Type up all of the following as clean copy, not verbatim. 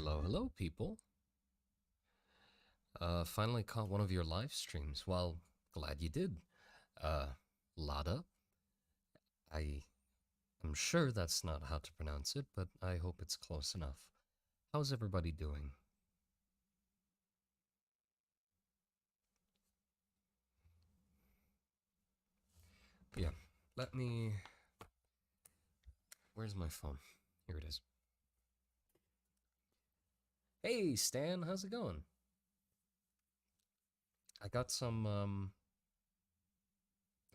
Hello, hello, people. Finally caught one of your live streams. Well, glad you did. Uh, Lada. I am sure that's not how to pronounce it, but I hope it's close enough. How's everybody doing? Yeah, let me. Where's my phone? Here it is. Hey, Stan, how's it going? I got some.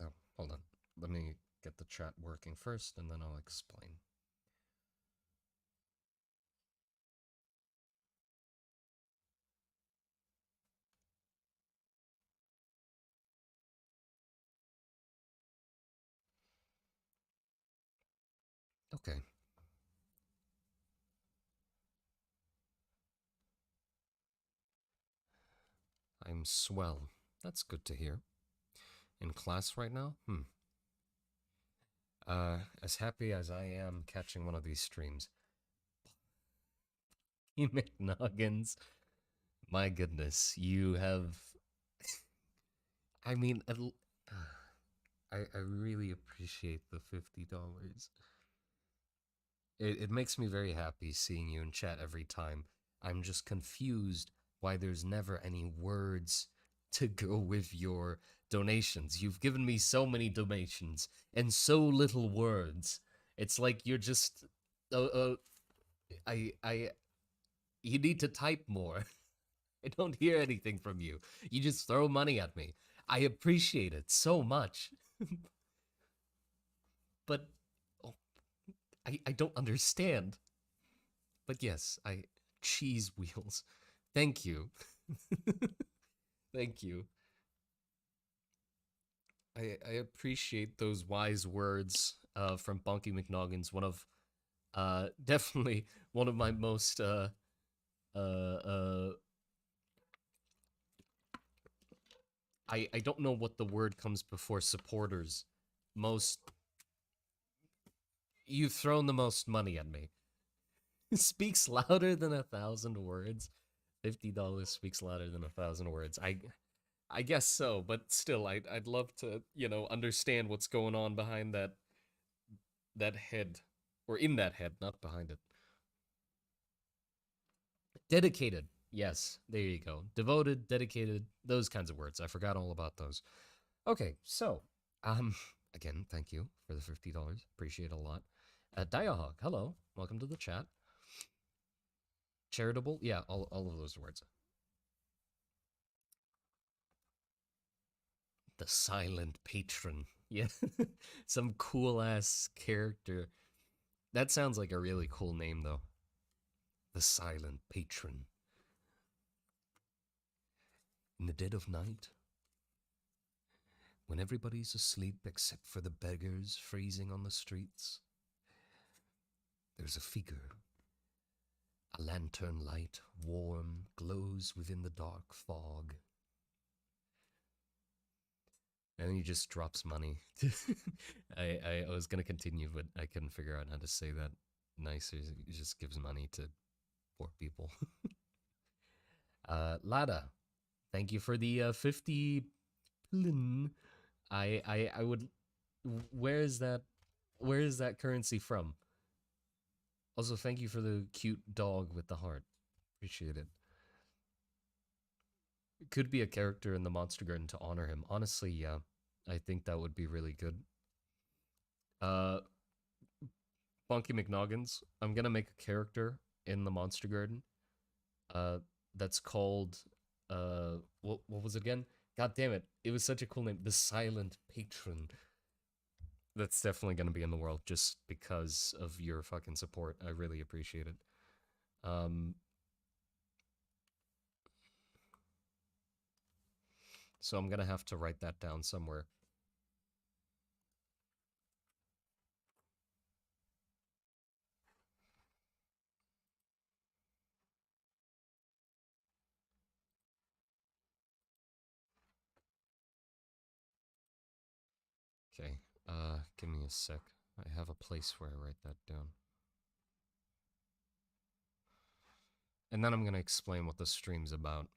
Oh, hold on. Let me get the chat working first, and then I'll explain. Okay. I'm swell. That's good to hear. In class right now? As happy as I am catching one of these streams. McNuggins, my goodness, you have. I mean, I really appreciate the $50. It makes me very happy seeing you in chat every time. I'm just confused why there's never any words to go with your donations. You've given me so many donations and so little words. It's like you're just. I. You need to type more. I don't hear anything from you. You just throw money at me. I appreciate it so much. But oh, I don't understand. But yes, I cheese wheels. Thank you. Thank you. I appreciate those wise words from Bonky McNoggins, one of definitely one of my most uh, uh, I don't know what the word comes before supporters. Most You've thrown the most money at me. Speaks louder than 1,000 words. $50 speaks louder than 1,000 words. I guess so, but still, I'd love to understand what's going on behind that head, or in that head, not behind it. Dedicated. Yes, there you go. Devoted, dedicated, those kinds of words. I forgot all about those. Okay, so again, thank you for the $50. Appreciate it a lot. Diahog, hello, welcome to the chat. Charitable, yeah, all of those words. The silent patron. Yeah. Some cool ass character. That sounds like a really cool name though. The silent patron. In the dead of night, when everybody's asleep except for the beggars freezing on the streets, there's a figure. A lantern light, warm, glows within the dark fog. And then he just drops money. I was gonna continue, but I couldn't figure out how to say that nicer. He just gives money to poor people. Lada, thank you for the 50 plin. I would. Where is that? Where is that currency from? Also, thank you for the cute dog with the heart. Appreciate it. It could be a character in the Monster Garden to honor him. Honestly, yeah, I think that would be really good. Uh, Bonky McNoggins, I'm gonna make a character in the Monster Garden. Uh, that's called what was it again? God damn it! It was such a cool name, the Silent Patron. That's definitely gonna be in the world just because of your fucking support. I really appreciate it. Um, so I'm gonna have to write that down somewhere. Okay. Give me a sec. I have a place where I write that down. And then I'm gonna explain what the stream's about.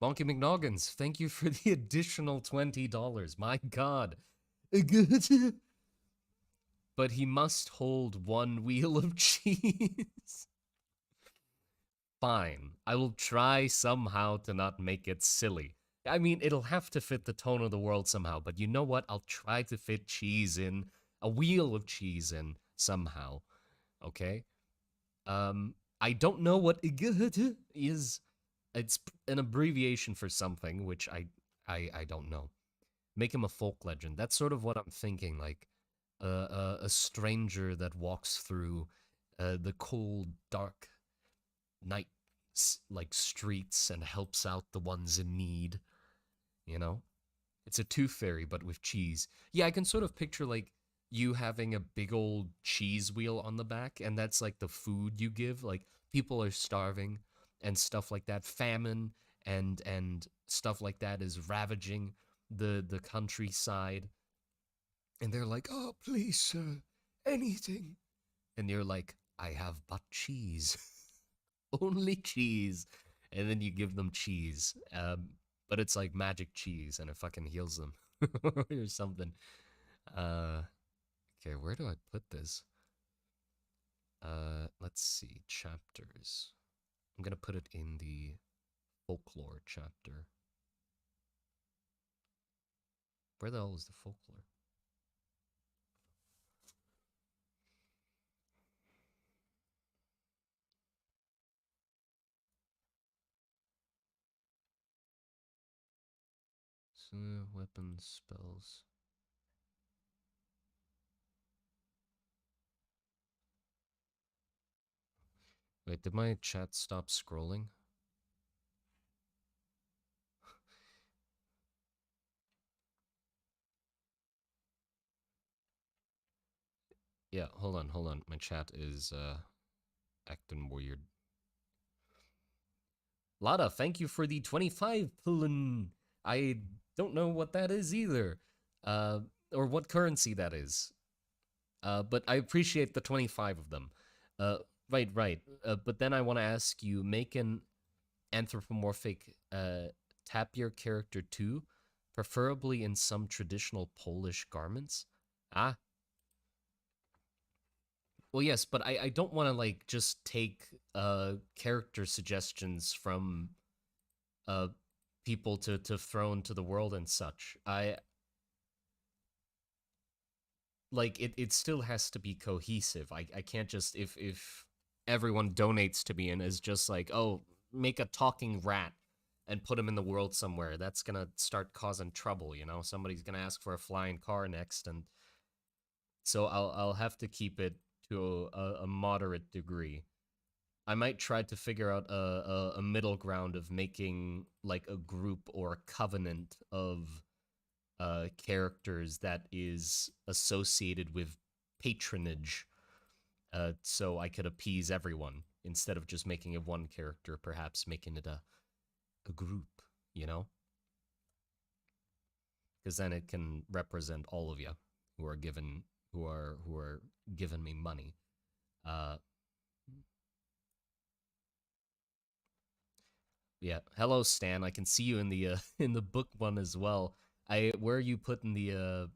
Bonky McNoggins, thank you for the additional $20. My god. But he must hold one wheel of cheese. Fine. I will try somehow to not make it silly. I mean, it'll have to fit the tone of the world somehow, but you know what? I'll try to fit cheese in, a wheel of cheese in somehow. Okay? I don't know what is. It's an abbreviation for something, which I don't know. Make him a folk legend. That's sort of what I'm thinking. Like a stranger that walks through the cold, dark night like streets and helps out the ones in need. You know, it's a tooth fairy but with cheese. Yeah, I can sort of picture like you having a big old cheese wheel on the back, and that's like the food you give. Like people are starving and stuff like that. Famine and stuff like that is ravaging the countryside, and they're like, "Oh, please, sir, anything." And you're like, "I have but cheese." Only cheese. And then you give them cheese. But it's like magic cheese and it fucking heals them or something. Uh, okay, where do I put this? Let's see. Chapters. I'm gonna put it in the folklore chapter. Where the hell is the folklore? So, weapons, spells. Wait, did my chat stop scrolling? Yeah, hold on, hold on. My chat is acting weird. Lada, thank you for the 25 pullen. I don't know what that is either. Or what currency that is. But I appreciate the 25 of them. Uh, right. But then I want to ask you, make an anthropomorphic tapir character too, preferably in some traditional Polish garments. Ah, well, yes, but I don't want to like just take character suggestions from uh people to throw into the world and such. I like it still has to be cohesive. I can't just if everyone donates to me and is just like, "Oh, make a talking rat and put him in the world somewhere." That's going to start causing trouble, you know? Somebody's going to ask for a flying car next, and so I'll have to keep it to a moderate degree. I might try to figure out a middle ground of making like a group or a covenant of characters that is associated with patronage, so I could appease everyone instead of just making it one character, perhaps making it a group, you know? Because then it can represent all of you who are given who are giving me money. Uh, yeah. Hello, Stan. I can see you in the in the book one as well. Where are you putting the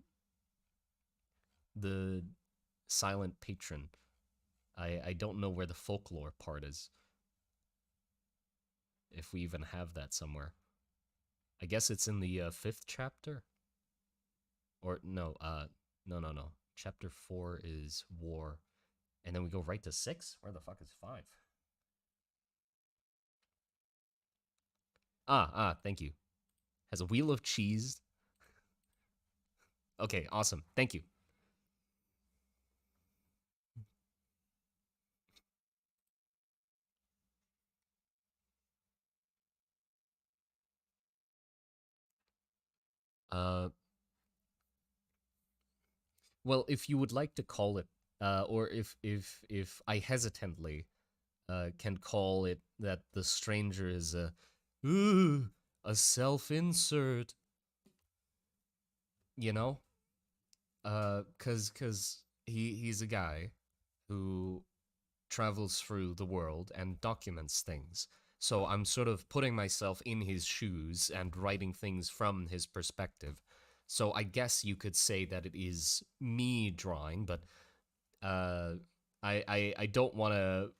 silent patron? I don't know where the folklore part is. If we even have that somewhere. I guess it's in the fifth chapter. Or no, no. Chapter 4 is war, and then we go right to 6. Where the fuck is 5? Thank you. Has a wheel of cheese. Okay, awesome. Thank you. Uh, well, if you would like to call it, or if I hesitantly can call it that the stranger is ooh, a self-insert, you know? Cause he's a guy who travels through the world and documents things. So I'm sort of putting myself in his shoes and writing things from his perspective. So I guess you could say that it is me drawing, but uh, I don't want to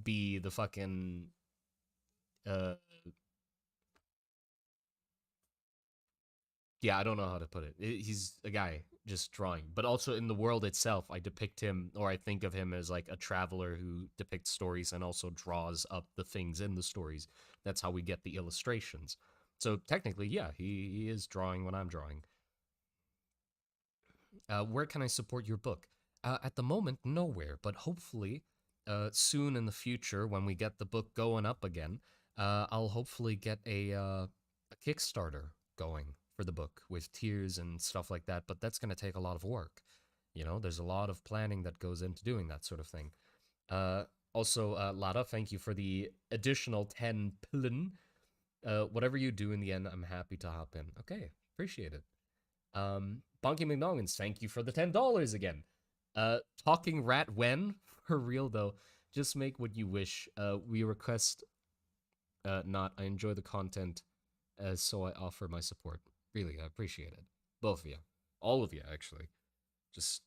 be the fucking uh, yeah, I don't know how to put it. He's a guy just drawing, but also in the world itself, I depict him, or I think of him as like a traveler who depicts stories and also draws up the things in the stories. That's how we get the illustrations. So technically, yeah, he is drawing when I'm drawing. Where can I support your book? At the moment, nowhere, but hopefully, soon in the future, when we get the book going up again, I'll hopefully get a Kickstarter going for the book with tiers and stuff like that. But that's going to take a lot of work. You know, there's a lot of planning that goes into doing that sort of thing. Uh, Also, Lada, thank you for the additional 10 plin. Whatever you do in the end, I'm happy to hop in. Okay, appreciate it. Bonky McNoggins, thank you for the $10 again. Talking rat when? For real though, just make what you wish. We request not. I enjoy the content, so I offer my support. Really, I appreciate it. Both of you. All of you, actually. Just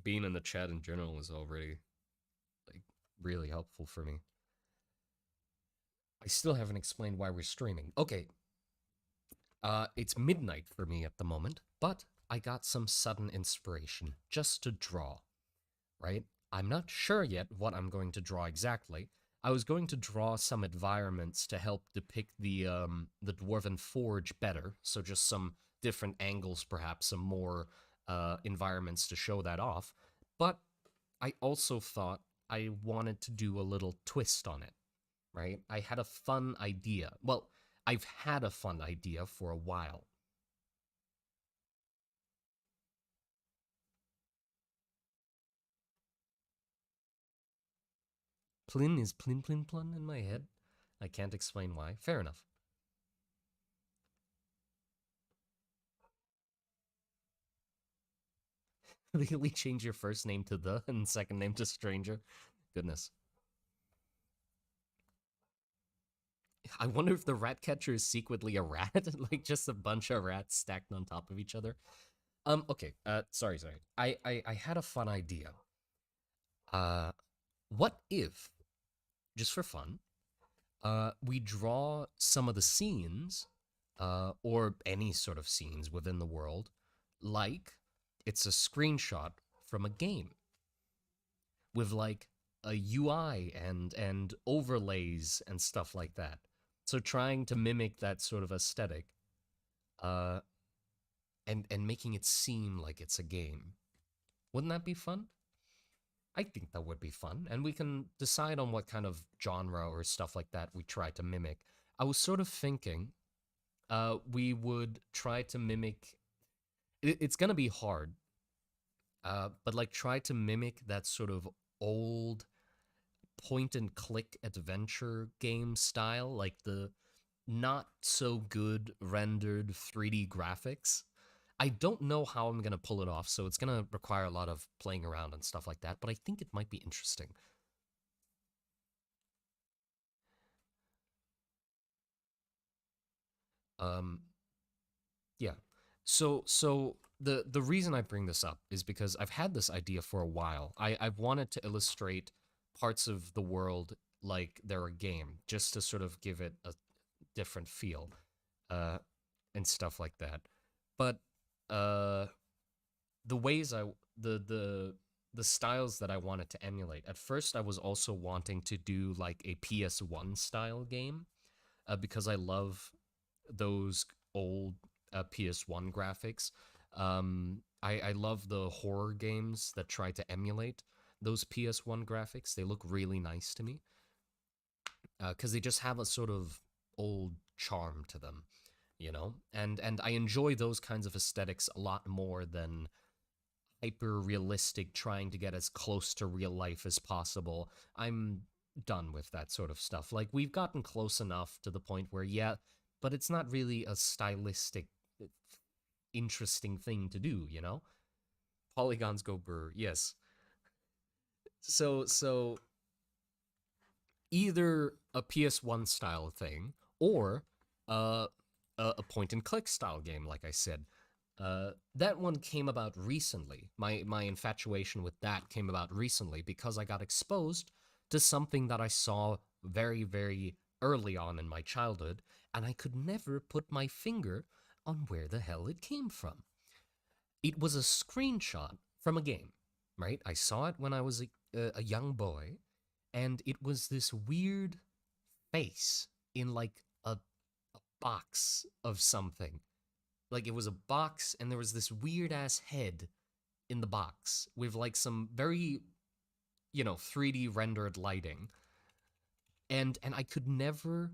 being in the chat in general is already, like, really helpful for me. I still haven't explained why we're streaming. Okay, it's midnight for me at the moment, but I got some sudden inspiration just to draw, right? I'm not sure yet what I'm going to draw exactly. I was going to draw some environments to help depict the Dwarven Forge better, so just some different angles, perhaps some more environments to show that off. But I also thought I wanted to do a little twist on it, right? I had a fun idea. Well, I've had a fun idea for a while. Plin is plin plin plun in my head. I can't explain why. Fair enough. Legally change your first name to the and second name to stranger. Goodness. I wonder if the rat catcher is secretly a rat, like just a bunch of rats stacked on top of each other. Okay. Sorry. I had a fun idea. Uh, what if, just for fun, we draw some of the scenes, or any sort of scenes within the world, like it's a screenshot from a game with like a UI and overlays and stuff like that. So trying to mimic that sort of aesthetic, uh, and making it seem like it's a game. Wouldn't that be fun? I think that would be fun, and we can decide on what kind of genre or stuff like that we try to mimic. I was sort of thinking, we would try to mimic. It's gonna be hard, but like try to mimic that sort of old point and click adventure game style, like the not so good rendered 3D graphics. I don't know how I'm gonna pull it off, so it's gonna require a lot of playing around and stuff like that, but I think it might be interesting. Um, yeah. So the reason I bring this up is because I've had this idea for a while. I've wanted to illustrate parts of the world like they're a game, just to sort of give it a different feel, uh, and stuff like that. But uh, the ways I the styles that I wanted to emulate. At first, I was also wanting to do like a PS1 style game, because I love those old PS1 graphics. I love the horror games that try to emulate those PS1 graphics. They look really nice to me, because they just have a sort of old charm to them, you know. And I enjoy those kinds of aesthetics a lot more than hyper realistic, trying to get as close to real life as possible. I'm done with that sort of stuff. Like, we've gotten close enough to the point where, yeah, but it's not really a stylistic, interesting thing to do, you know? Polygons go brr, yes. So either a PS1 style thing or uh, a point and click style game, like I said. That one came about recently. My infatuation with that came about recently because I got exposed to something that I saw very, very early on in my childhood, and I could never put my finger on where the hell it came from. It was a screenshot from a game, right? I saw it when I was a young boy, and it was this weird face in like a box of something. Like, it was a box, and there was this weird ass head in the box with like some very, 3D rendered lighting. And I could never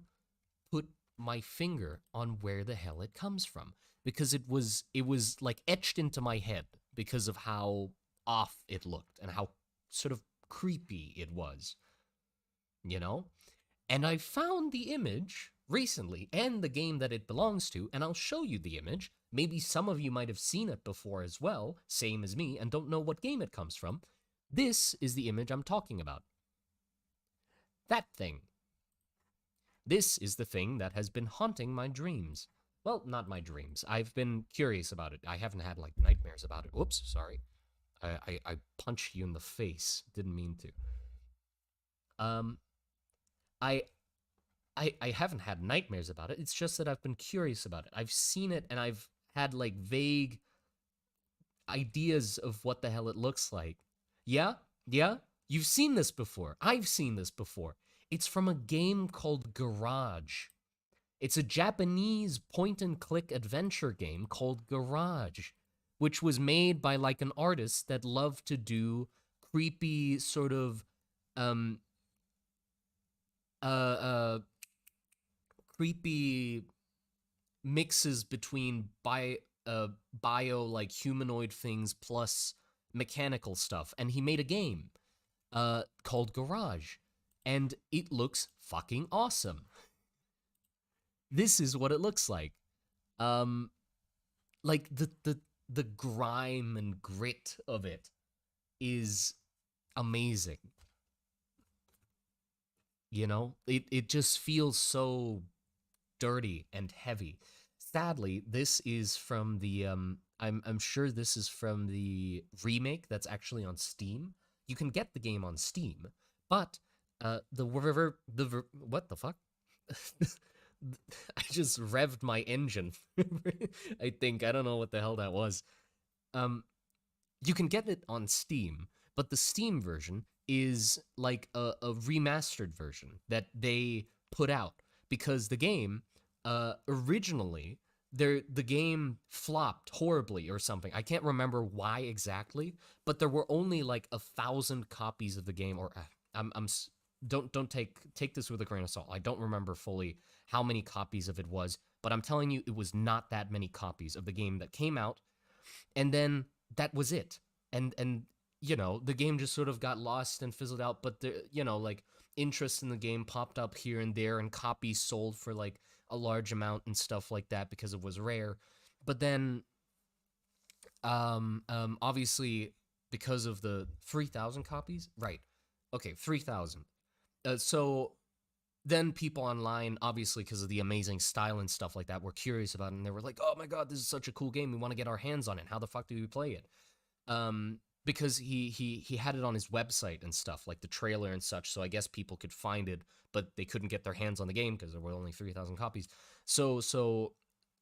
put my finger on where the hell it comes from because it was like etched into my head because of how off it looked and how sort of creepy it was, you know? And I found the image recently and the game that it belongs to, and I'll show you the image. Maybe some of you might have seen it before as well, same as me, and don't know what game it comes from. This is the image I'm talking about. That thing. This is the thing that has been haunting my dreams. Well, not my dreams. I've been curious about it. I haven't had like nightmares about it. Whoops, sorry. I punched you in the face. Didn't mean to. Um, I I haven't had nightmares about it. It's just that I've been curious about it. I've seen it and I've had like vague ideas of what the hell it looks like. Yeah? Yeah? You've seen this before. I've seen this before. It's from a game called Garage. It's a Japanese point and click adventure game called Garage, which was made by like an artist that loved to do creepy sort of um uh uh creepy mixes between bio like humanoid things plus mechanical stuff, and he made a game called Garage, and it looks fucking awesome. This is what it looks like. Um like the grime and grit of it is amazing. It just feels so dirty and heavy. Sadly, this is from the I'm sure this is from the remake that's actually on Steam. You can get the game on Steam, but what the fuck? I just revved my engine. I don't know what the hell that was. Um you can get it on Steam, but the Steam version is like a remastered version that they put out because the game originally the game flopped horribly or something. I can't remember why exactly, but there were only like 1,000 copies of the game. Or I'm don't take this with a grain of salt. I don't remember fully how many copies of it was, but I'm telling you, it was not that many copies of the game that came out, and then that was it. And the game just sort of got lost and fizzled out, but like interest in the game popped up here and there, and copies sold for like a large amount and stuff like that because it was rare. But then obviously, because of the 3,000 copies, right? Okay, 3,000. So then people online, obviously because of the amazing style and stuff like that, were curious about it, and they were like, oh my god, this is such a cool game, we want to get our hands on it. How the fuck do we play it? Because he had it on his website and stuff, like the trailer and such, so I guess people could find it, but they couldn't get their hands on the game because there were only 3,000 copies. So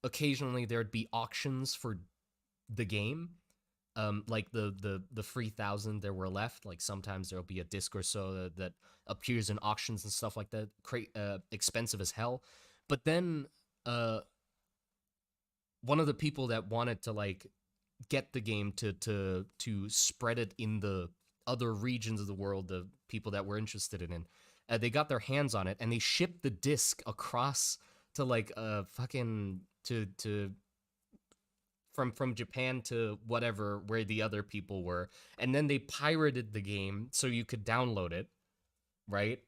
occasionally there'd be auctions for the game, like the 3,000 there were left. Like, sometimes there'll be a disc or so that appears in auctions and stuff like that, expensive as hell. But then one of the people that wanted to like get the game to spread it in the other regions of the world, the people that were interested in it, they got their hands on it, and they shipped the disc across to like fucking to from Japan to whatever, where the other people were, and then they pirated the game so you could download it, right?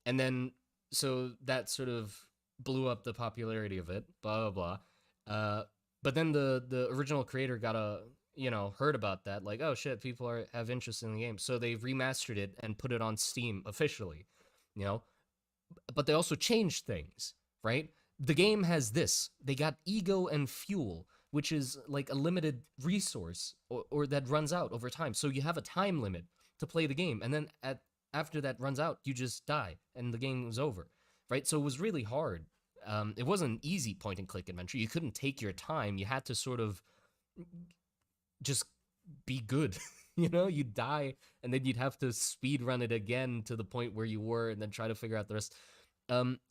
And then so that sort of blew up the popularity of it, blah blah blah. But then the original creator got heard about that, like, oh shit, people have interest in the game, so they remastered it and put it on Steam officially, you know. But they also changed things, right? The game has this. They got ego and fuel, which is like a limited resource or that runs out over time. So you have a time limit to play the game, and then after that runs out, you just die and the game was over, right? So it was really hard. It wasn't an easy point and click adventure. You couldn't take your time. You had to sort of just be good. You'd die and then you'd have to speed run it again to the point where you were and then try to figure out the rest.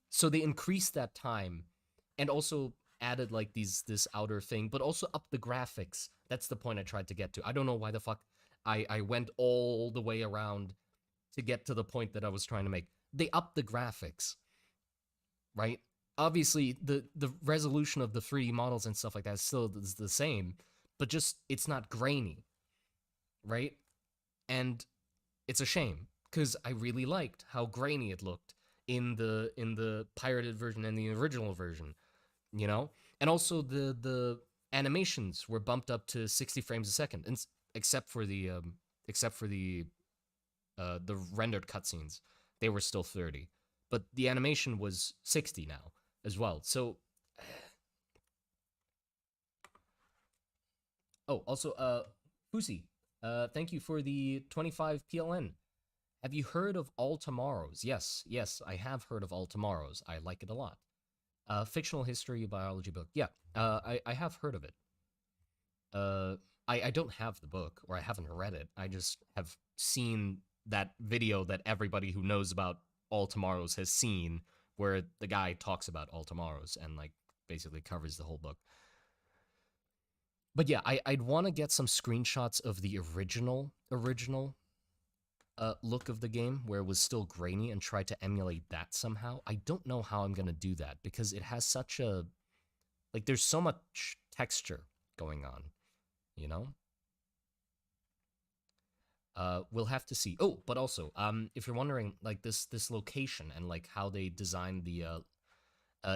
So they increased that time and also added like this outer thing, but also up the graphics. That's the point I tried to get to. I don't know why the fuck I went all the way around to get to the point that I was trying to make. They upped the graphics, right? Obviously, the resolution of the 3D models and stuff like that is still the same, but just it's not grainy, right? And it's a shame because I really liked how grainy it looked in the pirated version and the original version, you know. And also the animations were bumped up to 60 frames a second, and except for the rendered cutscenes, they were still 30, but the animation was 60 now as well. So, oh, also, Fusi, thank you for the 25 PLN. Have you heard of All Tomorrows? Yes, yes, I have heard of All Tomorrows. I like it a lot. Fictional history biology book. Yeah, I have heard of it. Uh, I don't have the book, or I haven't read it. I just have seen that video that everybody who knows about All Tomorrows has seen, where the guy talks about All Tomorrows and like basically covers the whole book. But yeah, I'd want to get some screenshots of the original look of the game where it was still grainy and try to emulate that somehow. I don't know how I'm gonna do that because it has such a like there's so much texture going on, you know. We'll have to see. Oh, but also, if you're wondering, like this location and like how they designed the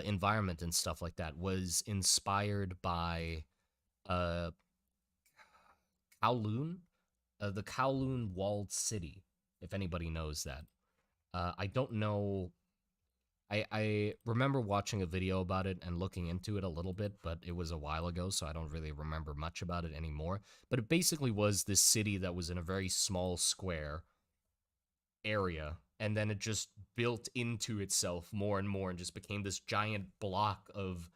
environment and stuff like that was inspired by uh Kowloon, the Kowloon walled city. If anybody knows that, I don't know. I remember watching a video about it and looking into it a little bit, but it was a while ago, so I don't really remember much about it anymore. But it basically was this city that was in a very small square area, and then it just built into itself more and more and just became this giant block of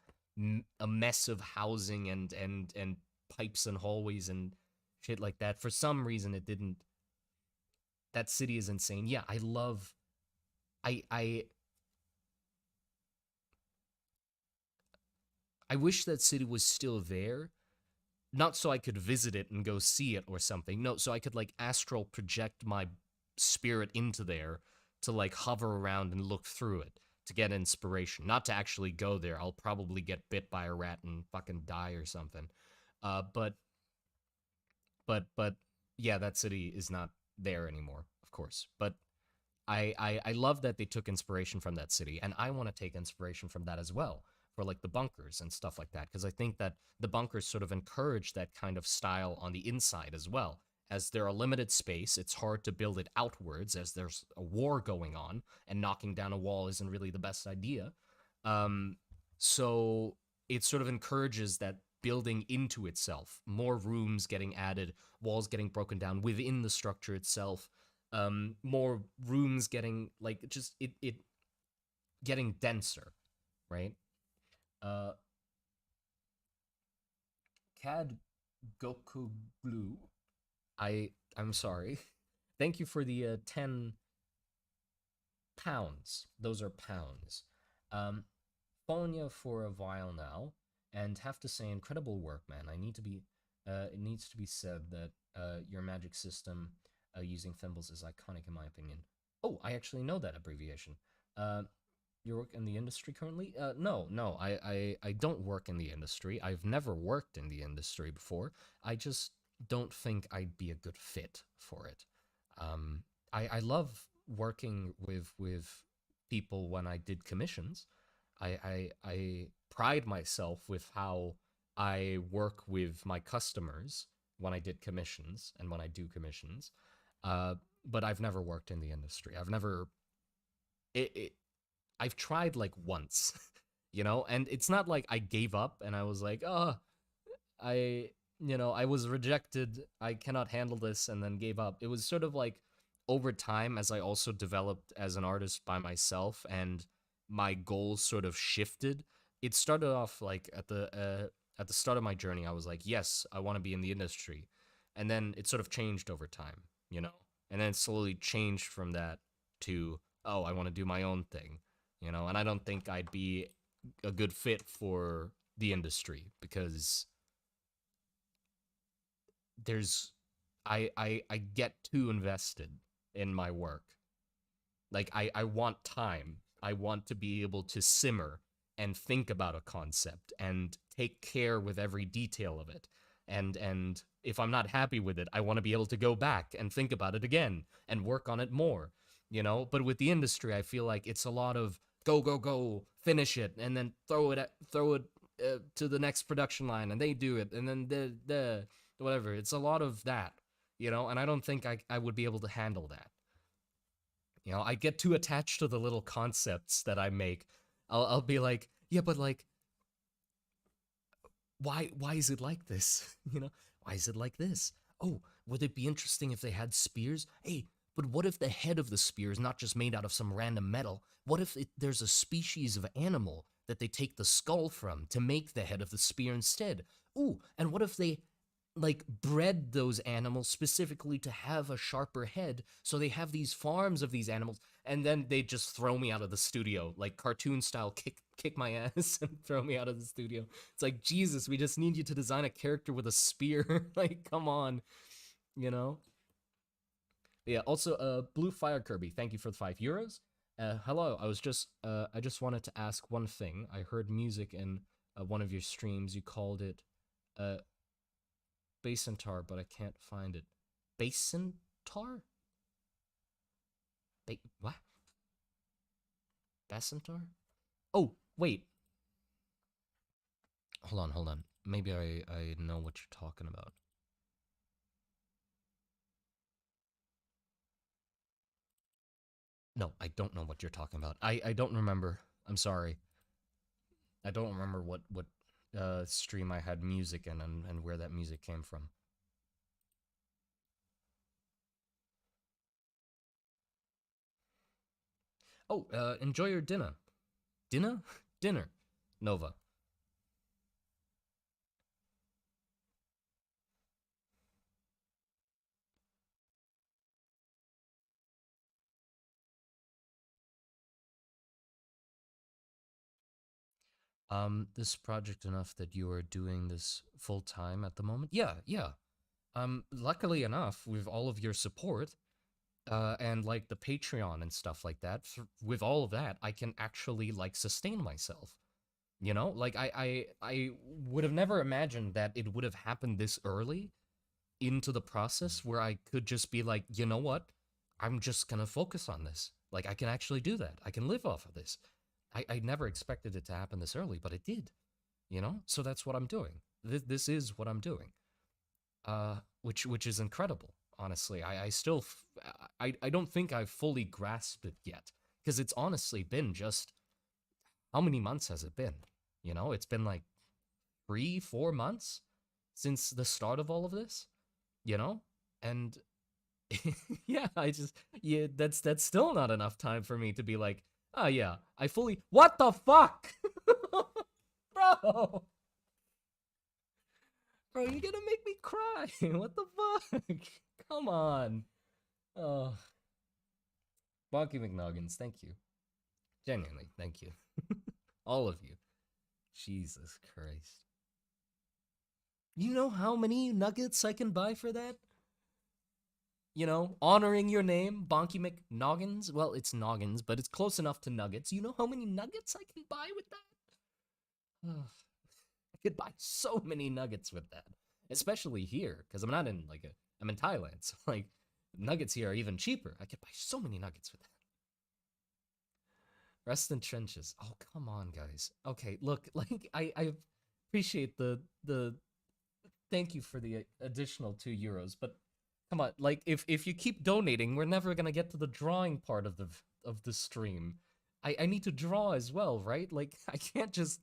a mess of housing and pipes and hallways and shit like that. For some reason it didn't. That city is insane. Yeah, I love I I wish that city was still there. Not so I could visit it and go see it or something. No, so I could like astral project my spirit into there to like hover around and look through it to get inspiration. Not to actually go there. I'll probably get bit by a rat and fucking die or something. But but yeah, that city is not there anymore, of course. But I love that they took inspiration from that city, and I want to take inspiration from that as well for like the bunkers and stuff like that, because I think that the bunkers sort of encourage that kind of style on the inside as well. As they're a limited space, it's hard to build it outwards as there's a war going on, and knocking down a wall isn't really the best idea. Um, so it sort of encourages that building into itself, more rooms getting added, walls getting broken down within the structure itself, more rooms getting like just it getting denser, right? uh Cad Goku Blue, I'm sorry. Thank you for the 10 pounds. Those are pounds. Following you for a while now, and have to say, incredible work, man. It needs to be said that your magic system using thimbles is iconic in my opinion. Oh, I actually know that abbreviation. Uh, you work in the industry currently? No, no, I don't work in the industry. I've never worked in the industry before. I just don't think I'd be a good fit for it. I love working with people when I did commissions. I pride myself with how I work with my customers when I did commissions and when I do commissions. Uh, but I've never worked in the industry. I've never it I've tried like once, you know, and it's not like I gave up and I was like, oh, I, I was rejected. I cannot handle this and then gave up. It was sort of like over time as I also developed as an artist by myself and my goals sort of shifted. It started off like at the start of my journey, I was like, yes, I want to be in the industry. And then it sort of changed over time, you know? And then it slowly changed from that to, oh, I want to do my own thing, you know? And I don't think I'd be a good fit for the industry because there's I get too invested in my work. Like I want time. I want to be able to simmer and think about a concept and take care with every detail of it. And if I'm not happy with it, I want to be able to go back and think about it again and work on it more, you know? But with the industry, I feel like it's a lot of go go go, finish it and then throw it to the next production line and they do it and then the whatever. It's a lot of that, you know, and I don't think I would be able to handle that. You know, I get too attached to the little concepts that I make. I'll be like, yeah, but like, why is it like this? You know, why is it like this? Oh, would it be interesting if they had spears? Hey, but what if the head of the spear is not just made out of some random metal? What if there's a species of animal that they take the skull from to make the head of the spear instead? Ooh, and what if they like bred those animals specifically to have a sharper head so they have these farms of these animals and then they just throw me out of the studio like cartoon style kick my ass and throw me out of the studio. It's like, Jesus, we just need you to design a character with a spear. Like, come on, you know. Yeah, also Blue Fire Kirby, thank you for the €5. Hello, I just wanted to ask one thing. I heard music in one of your streams. You called it uh Basentar, but I can't find it. Basentar? What? Basentar? Oh, wait. Hold on. Maybe I know what you're talking about. No, I don't know what you're talking about. I don't remember. I'm sorry. I don't remember what stream I had music in and where that music came from. Oh, enjoy your dinner. Dinner? Dinner. Nova. This project enough that you are doing this full time at the moment? Yeah, yeah. Luckily enough, with all of your support, and like the Patreon and stuff like that, with all of that, I can actually like sustain myself. You know, like I would have never imagined that it would have happened this early into the process where I could just be like, you know what, I'm just gonna focus on this. Like I can actually do that. I can live off of this. I never expected it to happen this early, but it did. You know, so that's what I'm doing. This is what I'm doing. Which is incredible. Honestly, I still I don't think I've fully grasped it yet because it's honestly been just how many months has it been? You know, it's been like 3 4 months since the start of all of this. You know, and yeah, yeah, that's still not enough time for me to be like, oh yeah, I fully what the fuck, bro. Bro, you're gonna make me cry. What the fuck? Come on. Oh, Bonky McNuggins, thank you. Genuinely, thank you. All of you. Jesus Christ. You know how many nuggets I can buy for that? You know, honoring your name, Bonky McNoggins. Well, it's noggins, but it's close enough to nuggets. You know how many nuggets I can buy with that? I could buy so many nuggets with that, especially here, because I'm not in like I'm in Thailand, so like nuggets here are even cheaper. I could buy so many nuggets with that. Rest in trenches. Oh, come on, guys. Okay, look, like I appreciate the thank you for the additional €2, but come on, like if you keep donating, we're never gonna get to the drawing part of the stream. I need to draw as well, right? Like I can't just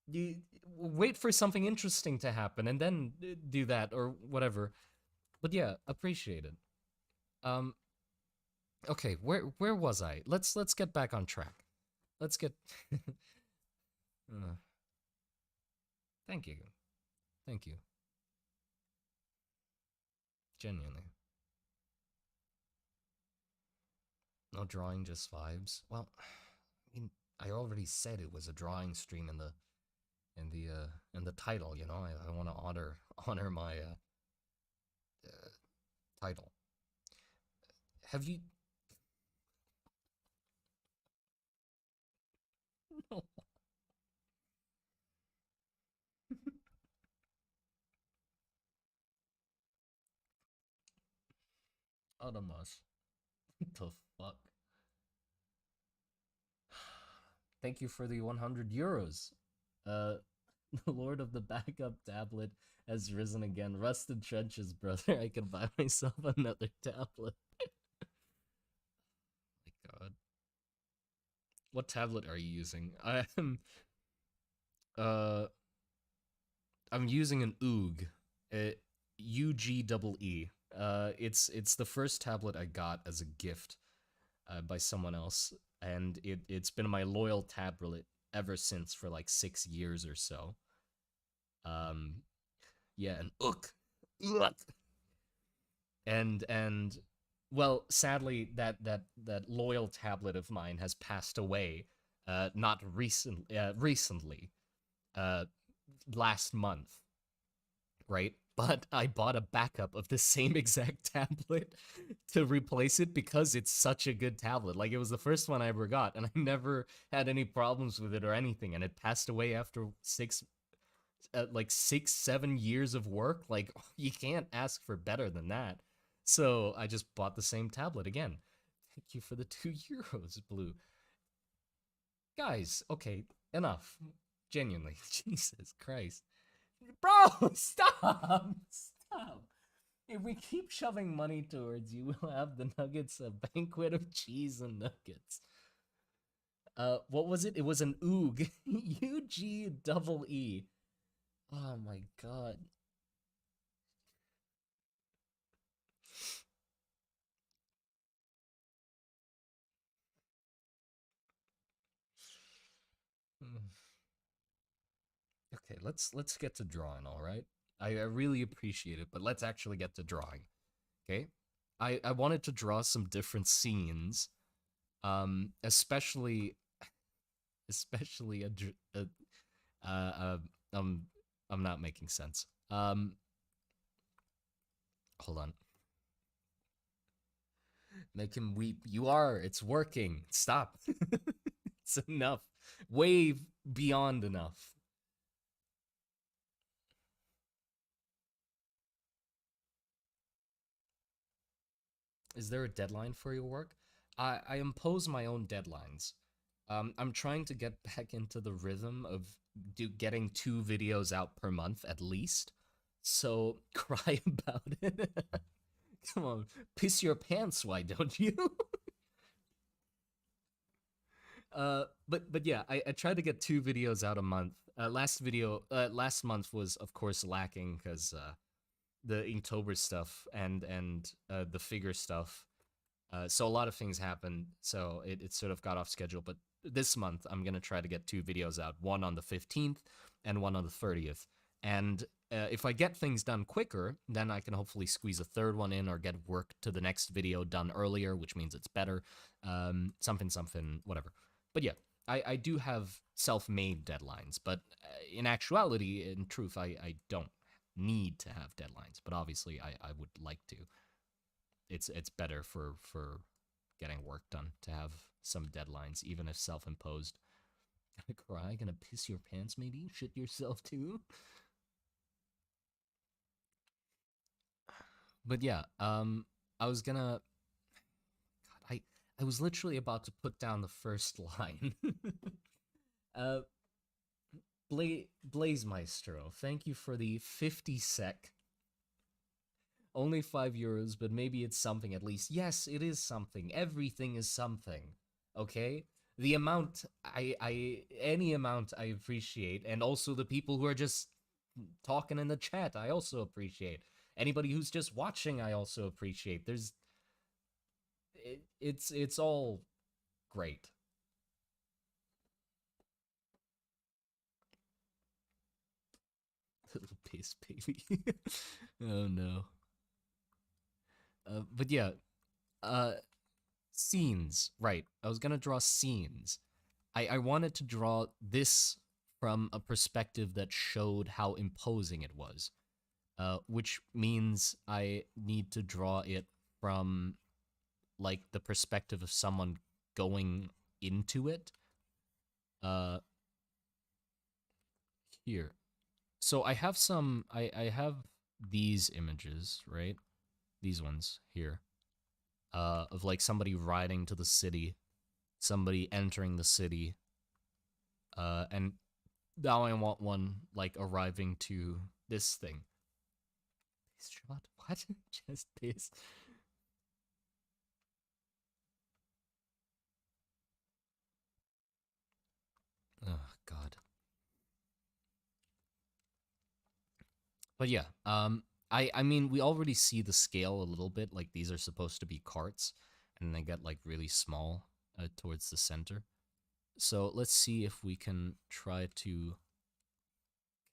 you wait for something interesting to happen and then do that or whatever. But yeah, appreciate it. Um, okay, where was I? Let's get back on track. Let's get. uh, thank you, thank you, genuinely. No drawing, just vibes. Well, I mean, I already said it was a drawing stream in the title. You know, I want to honor my uh, title. Have you? No. Adamas. What the fuck? Thank you for the €100. Uh, the Lord of the Backup tablet has risen again. Rusted trenches, brother. I can buy myself another tablet. My God. What tablet are you using? Uh I'm using an UG. UGEE. It's the first tablet I got as a gift by someone else, and it's been my loyal tablet ever since for like 6 years or so. Um, yeah, an UG. And well, sadly, that loyal tablet of mine has passed away. Not recently. Uh, last month, right? But I bought a backup of the same exact tablet to replace it because it's such a good tablet. Like it was the first one I ever got, and I never had any problems with it or anything. And it passed away after like 6, 7 years of work. Like you can't ask for better than that. So I just bought the same tablet again. Thank you for the €2, Blue. Guys, okay, enough. Genuinely, Jesus Christ. Bro, stop! Stop! If we keep shoving money towards you, we'll have the nuggets, a banquet of cheese and nuggets. What was it? It was an oog. UGEE. Oh my god. Okay, let's get to drawing, all right? I really appreciate it, but let's actually get to drawing. Okay? I wanted to draw some different scenes, especially uh, uh um I'm not making sense. Hold on. Make him weep. You are. It's working. Stop. It's enough. Way beyond enough. Is there a deadline for your work? I impose my own deadlines. I'm trying to get back into the rhythm of getting 2 videos out per month at least. So cry about it. Come on, piss your pants, why don't you? But yeah, I tried to get 2 videos out a month. Last month was of course lacking because the Inktober stuff and the figure stuff. So a lot of things happened, so it sort of got off schedule. But this month, I'm gonna try to get 2 videos out, one on the 15th and one on the 30th. And if I get things done quicker, then I can hopefully squeeze a third one in or get work to the next video done earlier, which means it's better. Something, whatever. But yeah, I do have self-made deadlines, but in actuality, in truth, I don't need to have deadlines, but obviously I would like to. It's better for getting work done to have some deadlines, even if self-imposed. Gonna cry, gonna piss your pants, maybe shit yourself too. But yeah, I was gonna. God, I was literally about to put down the first line. uh, Blaze Maestro, thank you for the 50 sec. Only €5, but maybe it's something at least. Yes, it is something. Everything is something. Okay? The amount any amount I appreciate, and also the people who are just talking in the chat, I also appreciate. Anybody who's just watching, I also appreciate. It's all great. Little piss baby. Oh no. But yeah, uh, scenes. Right. I was gonna draw scenes. I wanted to draw this from a perspective that showed how imposing it was. Which means I need to draw it from like the perspective of someone going into it. Uh, Here. So I have I have these images, right? These ones here. Of like somebody riding to the city, somebody entering the city, and now I want one like arriving to this thing. Piss shot? What? Just piss. Oh god. But yeah, I mean we already see the scale a little bit. Like these are supposed to be carts, and they get like really small towards the center. So let's see if we can try to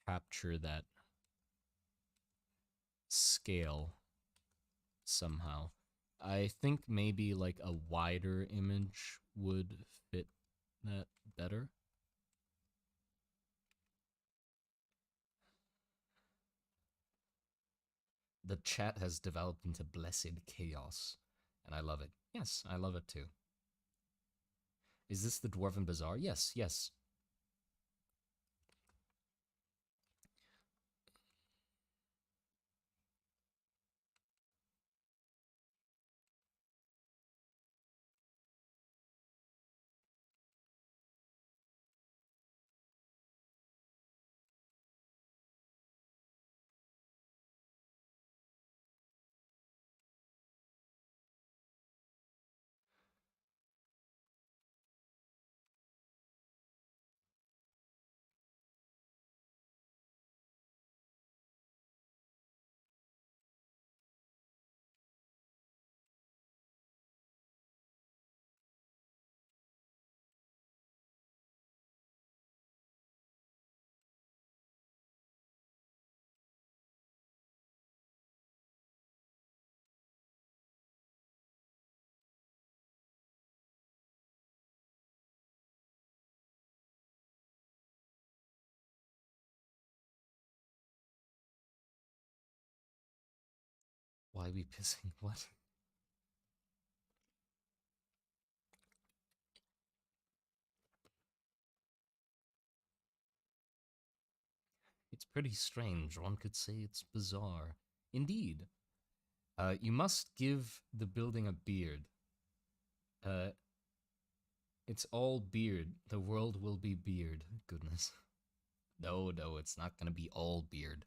capture that scale somehow. I think maybe like a wider image would fit that better. The chat has developed into blessed chaos, and I love it. Yes, I love it too. Is this the Dwarven Bazaar? Yes, yes. Why we pissing? What? It's pretty strange. One could say it's bizarre. Indeed. You must give the building a beard. Uh, it's all beard. The world will be beard. Goodness. No, no, it's not gonna be all beard.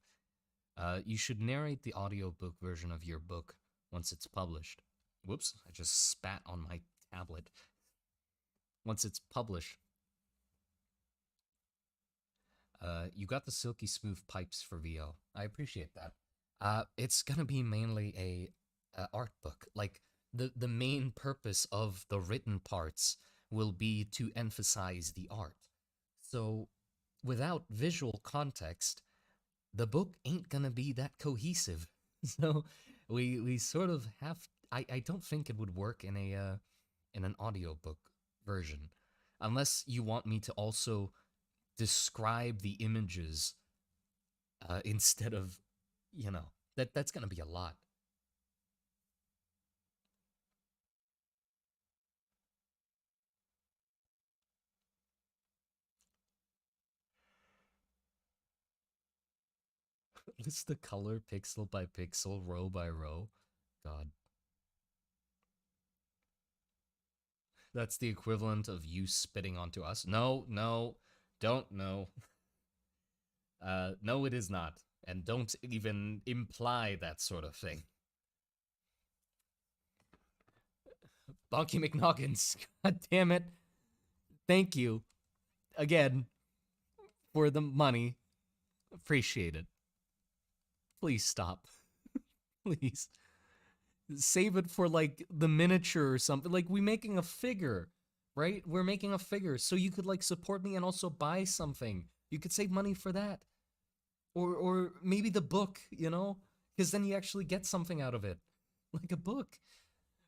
You should narrate the audiobook version of your book once it's published. Whoops, I just spat on my tablet. Once it's published, you got the silky smooth pipes for VO. I appreciate that. It's gonna be mainly a art book. Like the main purpose of the written parts will be to emphasize the art. So without visual context, the book ain't gonna be that cohesive. So we sort of have. I don't think it would work in an audiobook version, unless you want me to also describe the images instead of, you know, that's gonna be a lot. List the color pixel by pixel, row by row. God. That's the equivalent of you spitting onto us. No, no, don't know. No, it is not. And don't even imply that sort of thing. Bonky McNoggins, god damn it. Thank you again for the money. Appreciate it. Please stop. Please. Save it for like the miniature or something. Like we making a figure, right? We're making a figure. So you could like support me and also buy something. You could save money for that. Or maybe the book, you know? Because then you actually get something out of it. Like a book,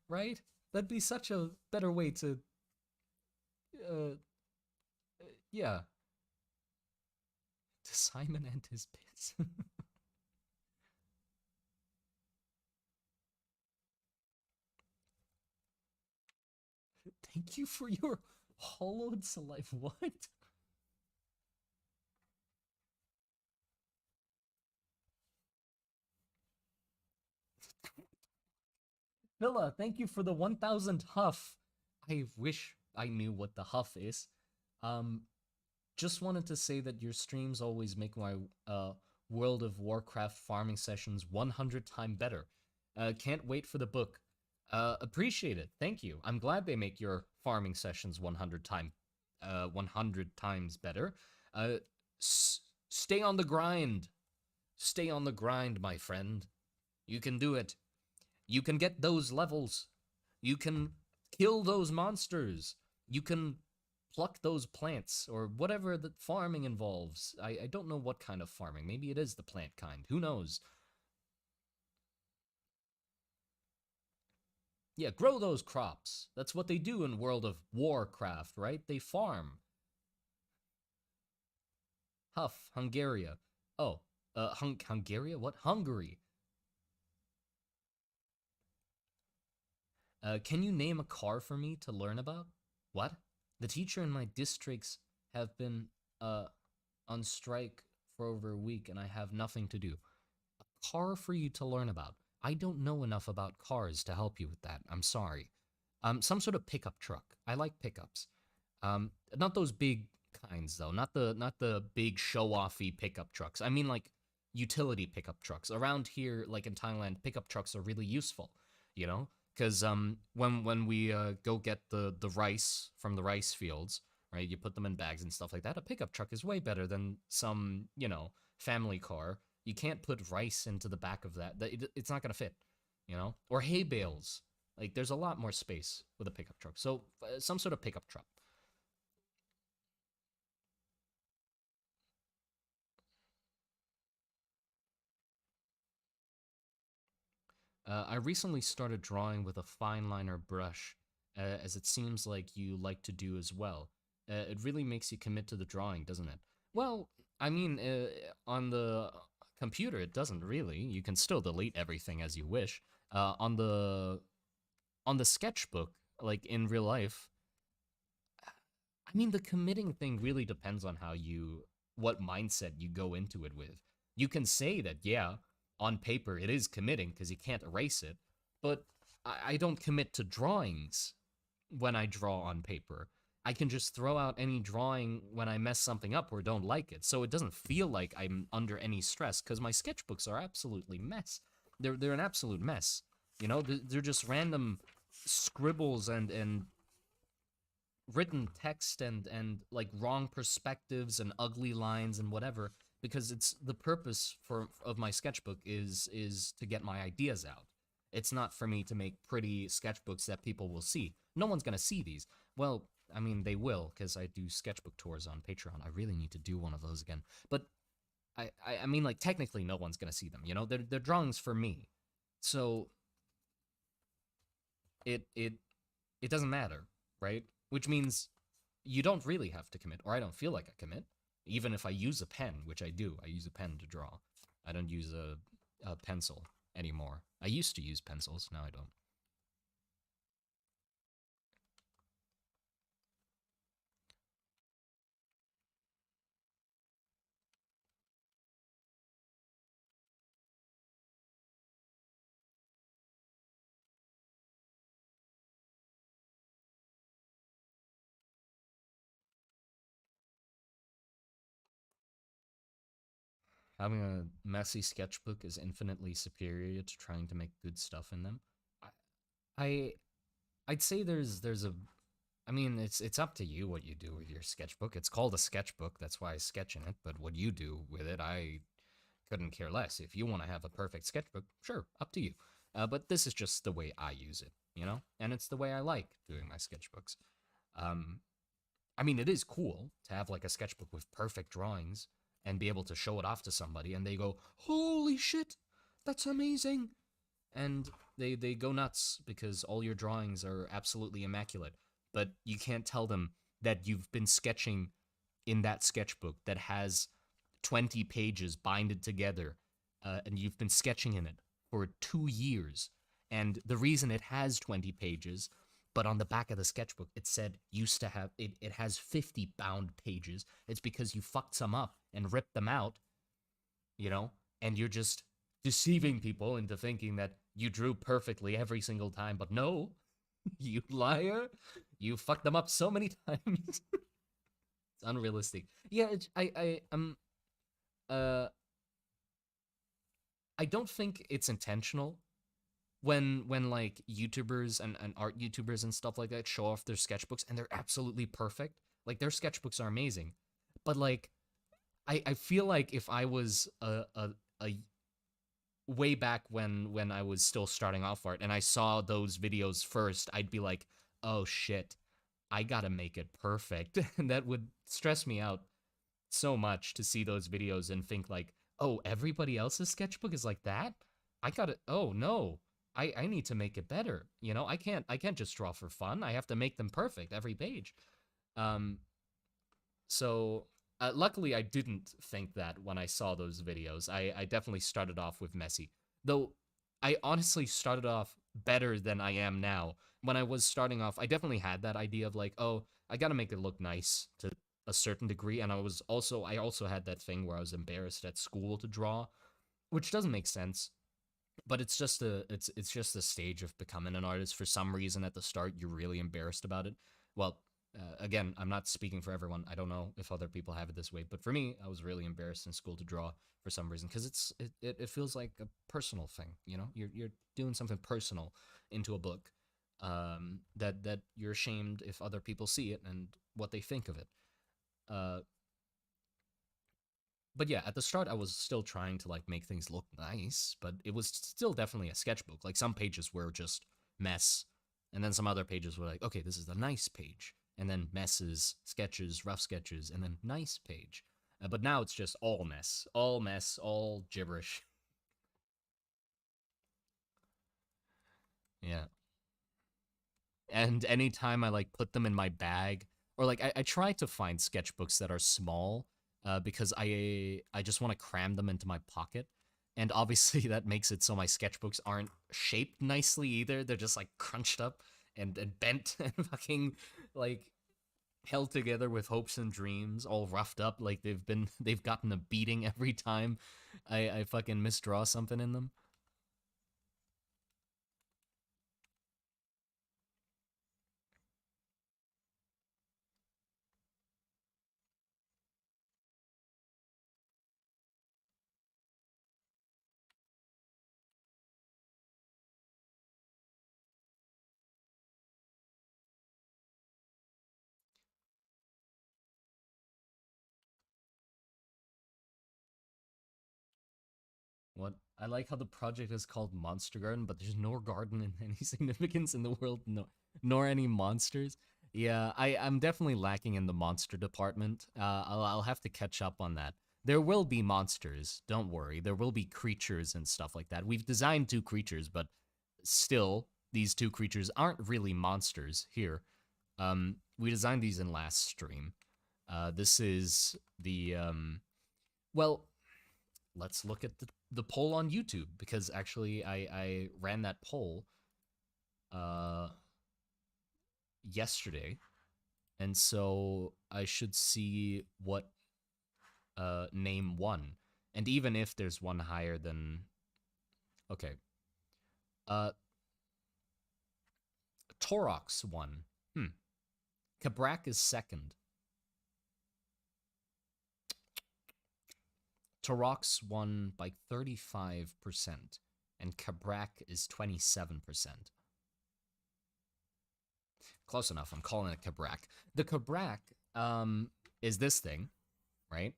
right? That'd be such a better way to uh yeah. To Simon and his bits. Thank you for your hollowed saliva. What? Villa, thank you for the 1000 huff. I wish I knew what the huff is. Um, just wanted to say that your streams always make my World of Warcraft farming sessions 100 times better. Can't wait for the book. Appreciate it. Thank you. I'm glad they make your farming sessions 100 times better. Uh, stay on the grind. Stay on the grind, my friend. You can do it. You can get those levels. You can kill those monsters. You can pluck those plants or whatever the farming involves. I don't know what kind of farming. Maybe it is the plant kind. Who knows? Yeah, grow those crops. That's what they do in World of Warcraft, right? They farm. Huff, Hungaria. Oh, Hungaria? What? Hungary. Can you name a car for me to learn about? What? The teacher in my districts have been on strike for over a week and I have nothing to do. A car for you to learn about. I don't know enough about cars to help you with that. I'm sorry. Some sort of pickup truck. I like pickups. Not those big kinds though. Not the big show-offy pickup trucks. I mean like utility pickup trucks. Around here, like in Thailand, pickup trucks are really useful. You know, because when we go get the rice from the rice fields, right? You put them in bags and stuff like that. A pickup truck is way better than some family car. You can't put rice into the back of that. It's not gonna fit, Or hay bales. Like there's a lot more space with a pickup truck. So some sort of pickup truck. I recently started drawing with a fine liner brush, as it seems like you like to do as well. It really makes you commit to the drawing, doesn't it? Well, I mean, on the computer, it doesn't really. You can still delete everything as you wish. On the sketchbook, like in real life, I mean, the committing thing really depends on what mindset you go into it with. You can say that, yeah, on paper it is committing because you can't erase it, but I don't commit to drawings when I draw on paper. I can just throw out any drawing when I mess something up or don't like it. So it doesn't feel like I'm under any stress because my sketchbooks are absolutely mess. They're an absolute mess. They're just random scribbles and written text and like wrong perspectives and ugly lines and whatever, because it's the purpose of my sketchbook is to get my ideas out. It's not for me to make pretty sketchbooks that people will see. No one's going to see these. Well, I mean they will, because I do sketchbook tours on Patreon. I really need to do one of those again. But I mean, like, technically no one's going to see them, they're drawings for me. So it doesn't matter, right? Which means you don't really have to commit, or I don't feel like I commit. Even if I use a pen, which I do, I use a pen to draw. I don't use a pencil anymore. I used to use pencils, now I don't. Having a messy sketchbook is infinitely superior to trying to make good stuff in them. I, I I'd say there's a I mean it's up to you what you do with your sketchbook. It's called a sketchbook, that's why I sketch in it, but what you do with it, I couldn't care less. If you want to have a perfect sketchbook, sure, up to you. But this is just the way I use it, you know? And it's the way I like doing my sketchbooks. Um, I mean, it is cool to have like a sketchbook with perfect drawings and be able to show it off to somebody and they go, "Holy shit, that's amazing." And they go nuts because all your drawings are absolutely immaculate. But you can't tell them that you've been sketching in that sketchbook that has 20 pages binded together, and you've been sketching in it for 2 years. And the reason it has 20 pages, but on the back of the sketchbook it said used to have it has 50 bound pages, it's because you fucked some up and ripped them out, you know, and you're just deceiving people into thinking that you drew perfectly every single time. But no, you liar, you fucked them up so many times. It's unrealistic. Yeah, uh I don't think it's intentional when like YouTubers and art YouTubers and stuff like that show off their sketchbooks and they're absolutely perfect. Like their sketchbooks are amazing. But like I feel like if I was a way back when I was still starting off art and I saw those videos first, I'd be like, "Oh shit, I got to make it perfect." And that would stress me out so much to see those videos and think like, "Oh, everybody else's sketchbook is like that? I got to Oh no. I need to make it better. You know, I can't just draw for fun. I have to make them perfect every page." Um so luckily, I didn't think that when I saw those videos. I definitely started off with messy, though. I honestly started off better than I am now. When I was starting off, I definitely had that idea of like, oh, I gotta make it look nice to a certain degree, and I also had that thing where I was embarrassed at school to draw, which doesn't make sense. But it's just a stage of becoming an artist. For some reason, at the start, you're really embarrassed about it. Well, again, I'm not speaking for everyone. I don't know if other people have it this way, but for me, I was really embarrassed in school to draw for some reason because it feels like a personal thing. You know, you're doing something personal into a book, that you're ashamed if other people see it and what they think of it. Uh, but yeah, at the start I was still trying to like make things look nice, but it was still definitely a sketchbook. Like some pages were just mess, and then some other pages were like, okay, this is the nice page, and then messes, sketches, rough sketches, and then nice page. But now it's just all mess, all gibberish. Yeah. And anytime I like put them in my bag, or like I try to find sketchbooks that are small, because I just want to cram them into my pocket, and obviously that makes it so my sketchbooks aren't shaped nicely either. They're just like crunched up and bent and fucking like held together with hopes and dreams, all roughed up, like they've gotten a beating every time I fucking misdraw something in them. What I like how the project is called Monster Garden, but there's no garden in any significance in the world, no, nor any monsters. Yeah, I'm definitely lacking in the monster department. I'll have to catch up on that. There will be monsters, don't worry. There will be creatures and stuff like that. We've designed two creatures, but still, these two creatures aren't really monsters here. We designed these in last stream. This is the well, let's look at the poll on YouTube because actually I ran that poll uh yesterday, and so I should see what name won. And even if there's one higher than okay. Uh Torox won. Kabrak is second. Tarok's won by 35%, and Kabrak is 27%. Close enough. I'm calling it Kabrak. The Kabrak is this thing, right?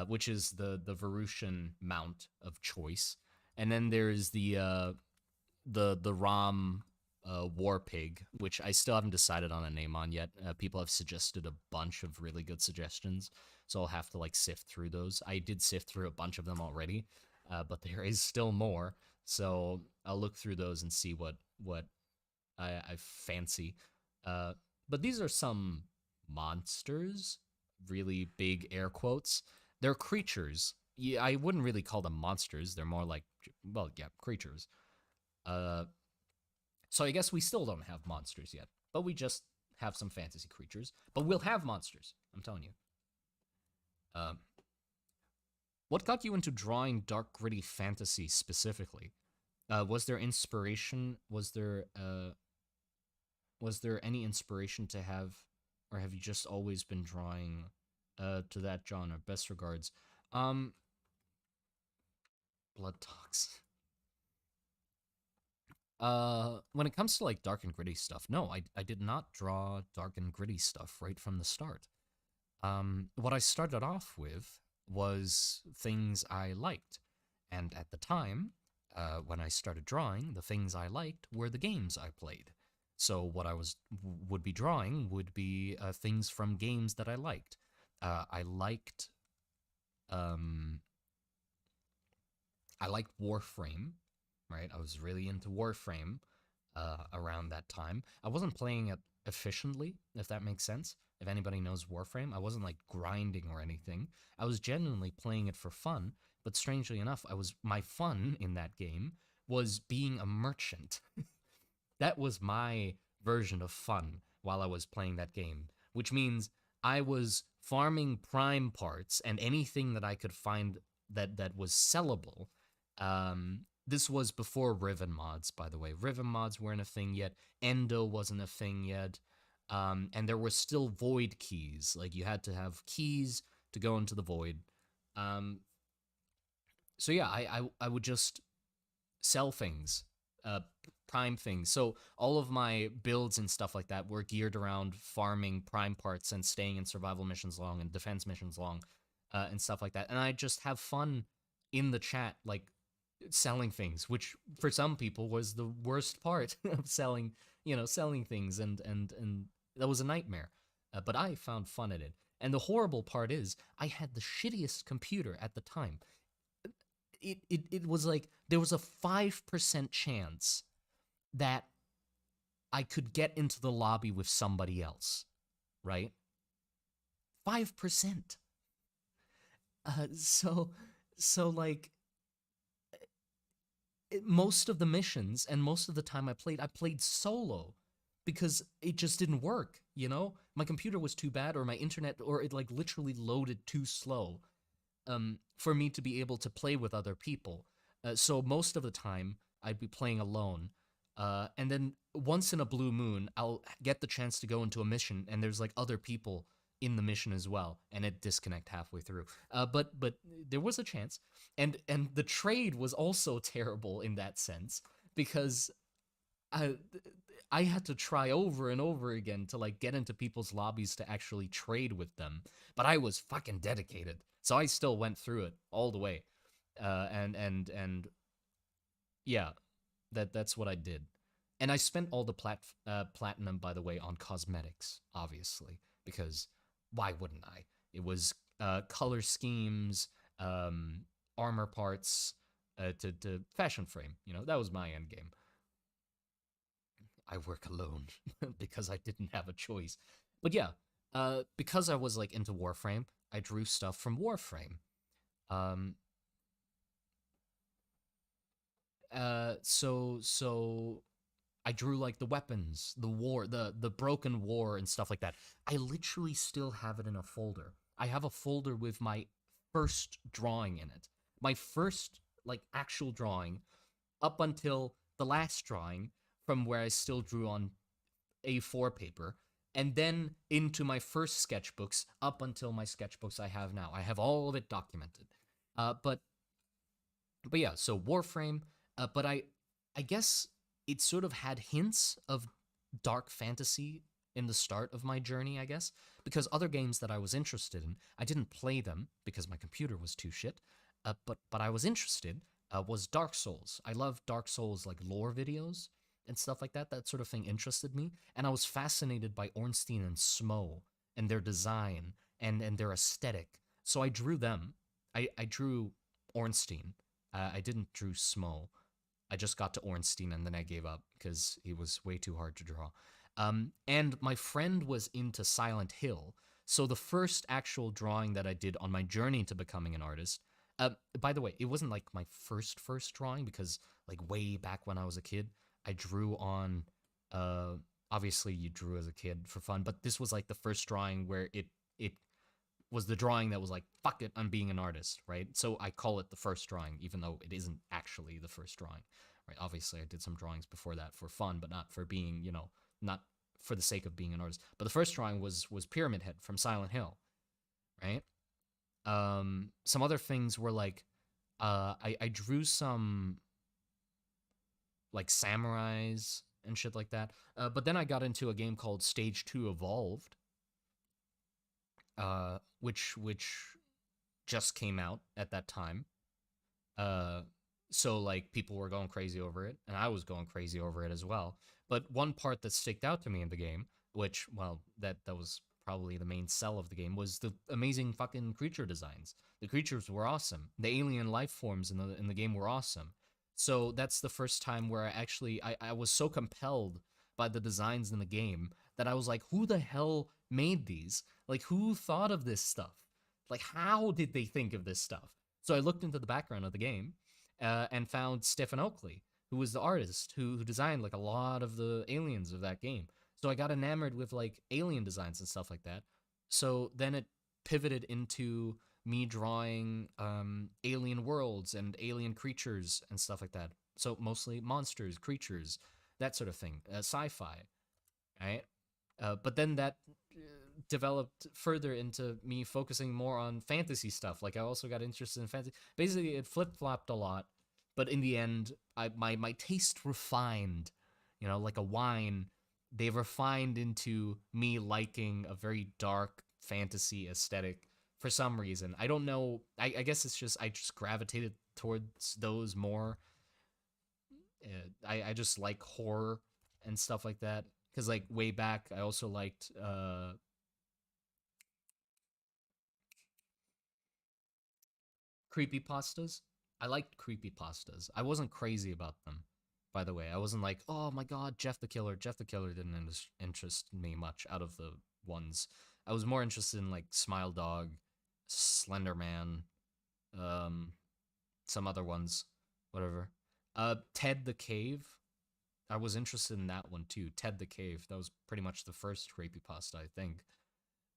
Which is the Varushan mount of choice, and then there's the Ram War Pig, which I still haven't decided on a name on yet. People have suggested a bunch of really good suggestions, so I'll have to like sift through those. I did sift through a bunch of them already, but there is still more. So I'll look through those and see what I fancy. Uh, but these are some monsters, really big air quotes. They're creatures. Yeah, I wouldn't really call them monsters. They're more like, well, yeah, creatures. Uh, so I guess we still don't have monsters yet, but we just have some fantasy creatures. But we'll have monsters. I'm telling you. Um, what got you into drawing dark, gritty fantasy specifically? Was there inspiration? Was there any inspiration to have, or have you just always been drawing to that genre? Best regards. Um, Blood Talks. When it comes to like dark and gritty stuff, no, I did not draw dark and gritty stuff right from the start. What I started off with was things I liked, and at the time, when I started drawing, the things I liked were the games I played. So what I would be drawing would be things from games that I liked. I liked um, I liked Warframe, right? I was really into Warframe around that time. I wasn't playing it efficiently, if that makes sense. If anybody knows Warframe, I wasn't like grinding or anything. I was genuinely playing it for fun, but strangely enough, my fun in that game was being a merchant. That was my version of fun while I was playing that game, which means I was farming prime parts and anything that I could find that was sellable. This was before Riven mods, by the way. Riven mods weren't a thing yet. Endo wasn't a thing yet. And there were still void keys. Like you had to have keys to go into the void. Um, so yeah, I would just sell things, uh, prime things. So all of my builds and stuff like that were geared around farming prime parts and staying in survival missions long and defense missions long, and stuff like that. And I just have fun in the chat, like selling things, which for some people was the worst part of selling, selling things, and that was a nightmare. But I found fun in it. And the horrible part is, I had the shittiest computer at the time. It was like there was a 5% chance that I could get into the lobby with somebody else, right? 5%. So like most of the missions and most of the time I played solo because it just didn't work, you know? My computer was too bad or my internet or it like literally loaded too slow for me to be able to play with other people. So most of the time I'd be playing alone. And then once in a blue moon, I'll get the chance to go into a mission and there's like other people in the mission as well, and it disconnect halfway through. But there was a chance, and the trade was also terrible in that sense because I I had to try over and over again to like get into people's lobbies to actually trade with them. But I was fucking dedicated, so I still went through it all the way. And yeah, that's what I did. And I spent all the platinum, by the way, on cosmetics, obviously, because why wouldn't I? It was color schemes, armor parts, to fashion frame. You know, that was my end game. I work alone because I didn't have a choice. But yeah, because I was like into Warframe, I drew stuff from Warframe. Um, so I drew like the weapons, the war, the broken war and stuff like that. I literally still have it in a folder. I have a folder with my first drawing in it. My first like actual drawing up until the last drawing from where I still drew on A4 paper, and then into my first sketchbooks up until my sketchbooks I have now. I have all of it documented. But yeah, so Warframe. But I guess it sort of had hints of dark fantasy in the start of my journey, I guess, because other games that I was interested in, I didn't play them because my computer was too shit. But I was interested. Was Dark Souls. I love Dark Souls like lore videos and stuff like that. That sort of thing interested me, and I was fascinated by Ornstein and Smo and their design and their aesthetic. So I drew them. I drew Ornstein. I didn't drew Smo. I just got to Ornstein and then I gave up because he was way too hard to draw. And my friend was into Silent Hill. So the first actual drawing that I did on my journey to becoming an artist, by the way, it wasn't like my first drawing because like way back when I was a kid, I drew on. Obviously, you drew as a kid for fun, but this was like the first drawing where it was the drawing that was like, fuck it, I'm being an artist, right? So I call it the first drawing, even though it isn't actually the first drawing, right? Obviously, I did some drawings before that for fun, but not for being, not for the sake of being an artist. But the first drawing was Pyramid Head from Silent Hill, right? Some other things were like, I drew some like samurais and shit like that. But then I got into a game called Stage 2 Evolved, which just came out at that time. Uh, so like people were going crazy over it, and I was going crazy over it as well. But one part that sticked out to me in the game, which well, that was probably the main sell of the game, was the amazing fucking creature designs. The creatures were awesome. The alien life forms in the game were awesome. So that's the first time where I was so compelled by the designs in the game that I was like, who the hell made these? Like, who thought of this stuff? Like, how did they think of this stuff? So I looked into the background of the game and found Stephen Oakley, who was the artist who designed like a lot of the aliens of that game. So I got enamored with like alien designs and stuff like that. So then it pivoted into me drawing alien worlds and alien creatures and stuff like that. So mostly monsters, creatures, that sort of thing, sci-fi, right? But then that developed further into me focusing more on fantasy stuff. Like I also got interested in fantasy. Basically, it flip flopped a lot, but in the end, my taste refined. You know, like a wine, they refined into me liking a very dark fantasy aesthetic for some reason. I don't know. I guess it's just I just gravitated towards those more. I just like horror and stuff like that because like way back I also liked creepypastas. I liked creepypastas. I wasn't crazy about them, by the way. I wasn't like, oh my god, Jeff the Killer. Jeff the Killer didn't interest me much out of the ones. I was more interested in like Smile Dog, Slender Man, um, some other ones, whatever. Ted the Cave. I was interested in that one too. Ted the Cave. That was pretty much the first creepypasta, I think.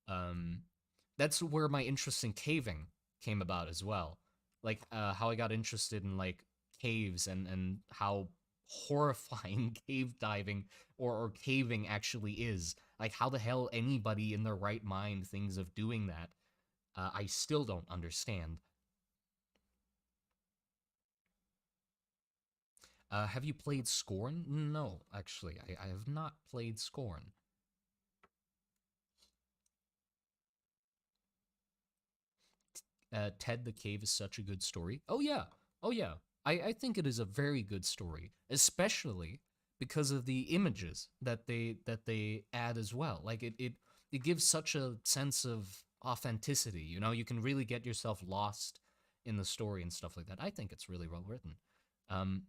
Um, that's where my interest in caving came about as well. Like how I got interested in like caves and how horrifying cave diving or caving actually is. Like how the hell anybody in their right mind thinks of doing that. I still don't understand. Have you played Scorn? No, actually, I have not played Scorn. Ted the Cave is such a good story. Oh yeah, oh yeah. I think it is a very good story, especially because of the images that they add as well. Like it gives such a sense of authenticity. You know, you can really get yourself lost in the story and stuff like that. I think it's really well written. Um,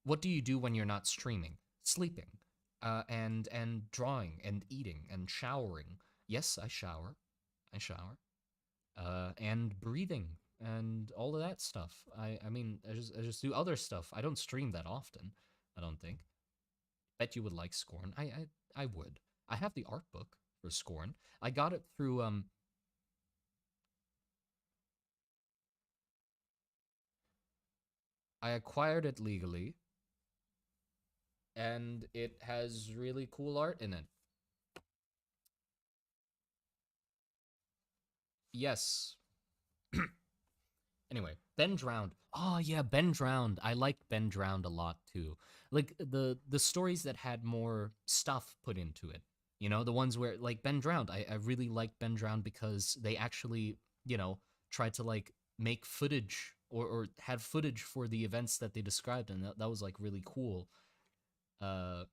what do you do when you're not streaming? Sleeping, and drawing and eating and showering. Yes, I shower. I shower and breathing and all of that stuff. I mean, I just do other stuff. I don't stream that often. I don't think. Bet you would like Scorn. I would. I have the art book for Scorn. I got it through I acquired it legally, and it has really cool art in it. Yes. Anyway, Ben Drowned. Oh yeah, Ben Drowned. I liked Ben Drowned a lot too. Like the stories that had more stuff put into it. You know, the ones where like Ben Drowned. I really liked Ben Drowned because they actually, you know, tried to like make footage or had footage for the events that they described, and that was like really cool. Uh,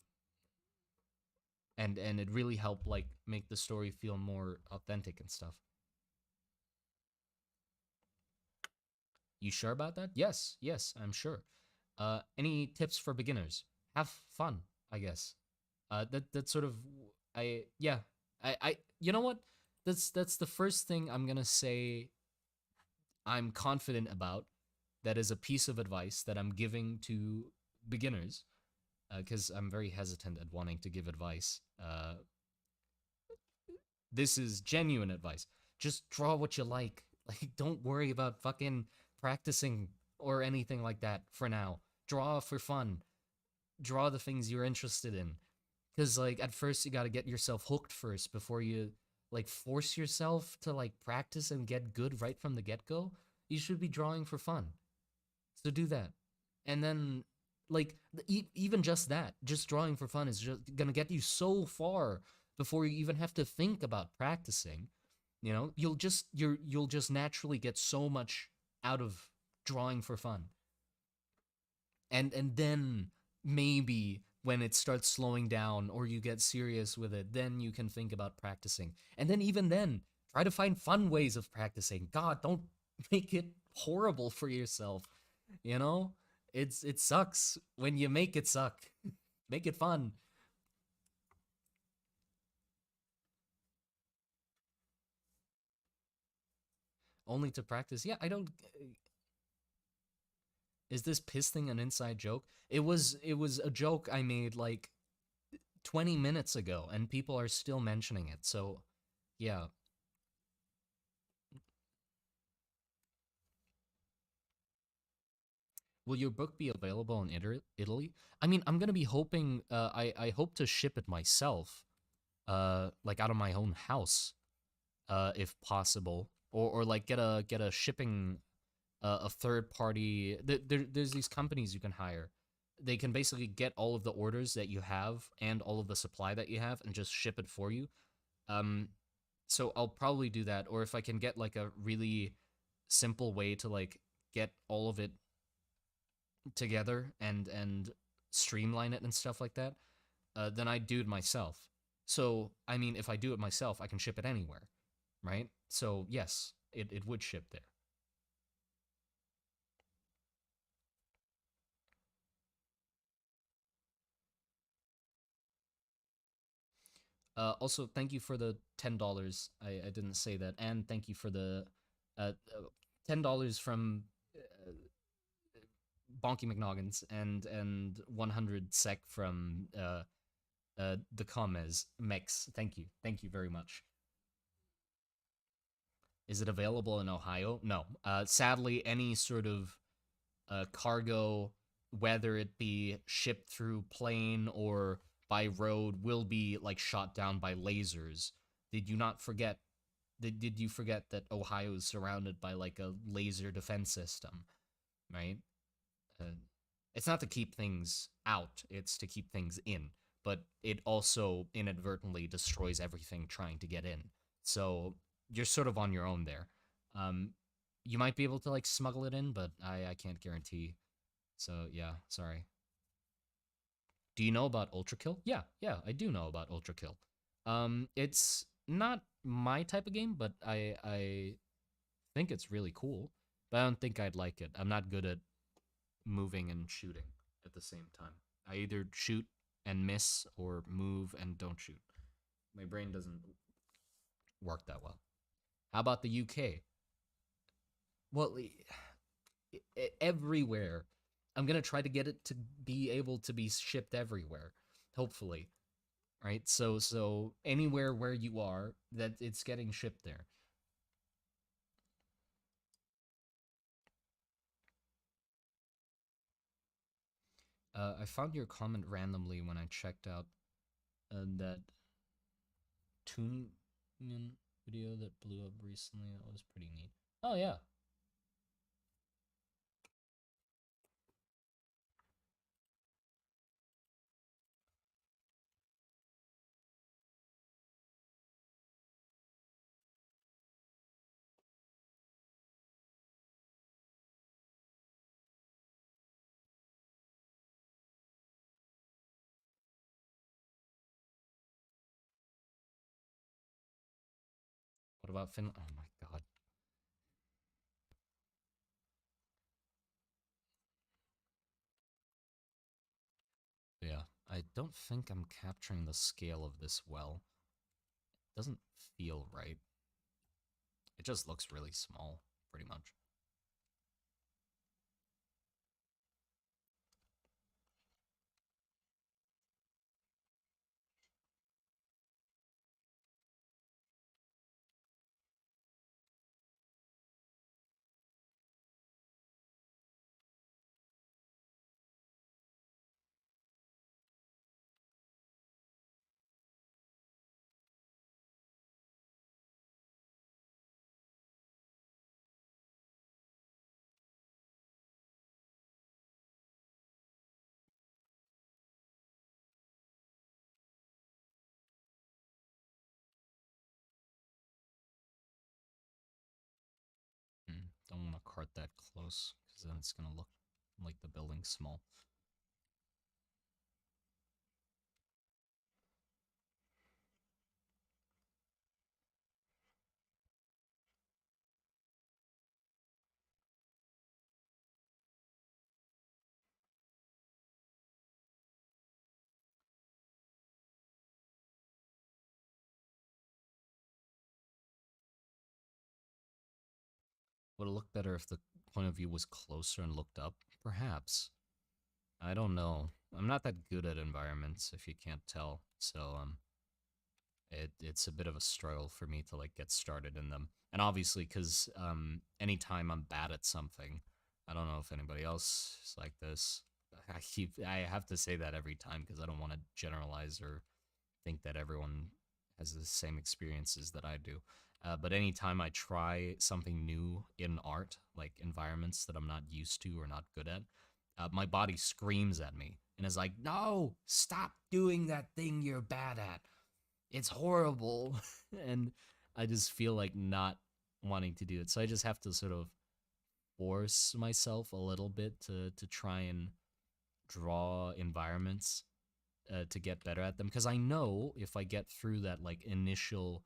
and it really helped like make the story feel more authentic and stuff. You sure about that? Yes, yes, I'm sure. Any tips for beginners? Have fun, I guess. That's sort of I yeah. I you know what? That's the first thing I'm gonna say I'm confident about. That is a piece of advice that I'm giving to beginners because I'm very hesitant at wanting to give advice. This is genuine advice. Just draw what you like. Like, don't worry about fucking practicing or anything like that for now. Draw for fun. Draw the things you're interested in. Because, like, at first you gotta get yourself hooked first before you, like, force yourself to, like, practice and get good right from the get go. You should be drawing for fun. So do that. And then, like, even just that, just drawing for fun is just gonna get you so far before you even have to think about practicing. You know, you'll just naturally get so much out of drawing for fun. And then maybe when it starts slowing down or you get serious with it, then you can think about practicing. And then even then, try to find fun ways of practicing. God, don't make it horrible for yourself. You know? It sucks when you make it suck. Make it fun. Only to practice. Yeah, I don't. Is this piss thing an inside joke? It was a joke I made like 20 minutes ago, and people are still mentioning it. So, yeah. Will your book be available in Italy? I mean, I'm gonna be hoping. I hope to ship it myself. Like out of my own house, if possible, or like get a shipping a third party. There's these companies you can hire. They can basically get all of the orders that you have and all of the supply that you have and just ship it for you. Um, so I'll probably do that, or if I can get like a really simple way to like get all of it together and streamline it and stuff like that, then I do it myself. So I mean, if I do it myself, I can ship it anywhere, right? So yes, it would ship there. Also, thank you for the $10. I didn't say that, and thank you for the $10 from uh, Bonky McNoggins and 100 sec from the Comes Mex. Thank you very much. Is it available in Ohio? No. Sadly, any sort of cargo, whether it be shipped through plane or by road, will be like shot down by lasers. Did you not forget? Did you forget that Ohio is surrounded by like a laser defense system, right? Uh, it's not to keep things out; it's to keep things in. But it also inadvertently destroys everything trying to get in. So you're sort of on your own there. Um, you might be able to like smuggle it in, but I can't guarantee. So yeah, sorry. Do you know about Ultra Kill? Yeah, yeah, I do know about Ultra Kill. It's not my type of game, but I think it's really cool. But I don't think I'd like it. I'm not good at moving and shooting at the same time. I either shoot and miss or move and don't shoot. My brain doesn't work that well. How about the UK? Well, everywhere. I'm gonna try to get it to be able to be shipped everywhere. Hopefully, right? So anywhere where you are, that it's getting shipped there. I found your comment randomly when I checked out that Toon video that blew up recently. That was pretty neat. Oh yeah, about Finland. Oh my god. Yeah, I don't think I'm capturing the scale of this well. It doesn't feel right. It just looks really small, pretty much. Don't want to cart that close, because then it's going to look like the building's small. Would it look better if the point of view was closer and looked up? Perhaps. I don't know. I'm not that good at environments, if you can't tell. So, it's a bit of a struggle for me to like get started in them. And obviously, because anytime I'm bad at something, I don't know if anybody else is like this. I have to say that every time because I don't want to generalize or think that everyone has the same experiences that I do. But anytime I try something new in art, like environments that I'm not used to or not good at, my body screams at me and is like, "No, stop doing that thing you're bad at. It's horrible." And I just feel like not wanting to do it. So I just have to sort of force myself a little bit to try and draw environments to get better at them, because I know if I get through that like initial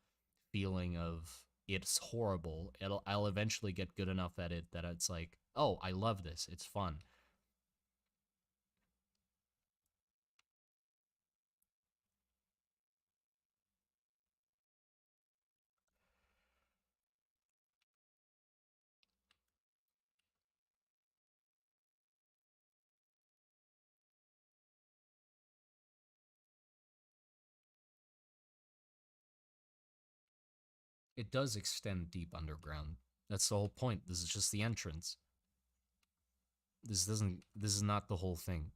feeling of it's horrible, I'll eventually get good enough at it that it's like, oh, I love this. It's fun. It does extend deep underground. That's the whole point. This is just the entrance. This is not the whole thing.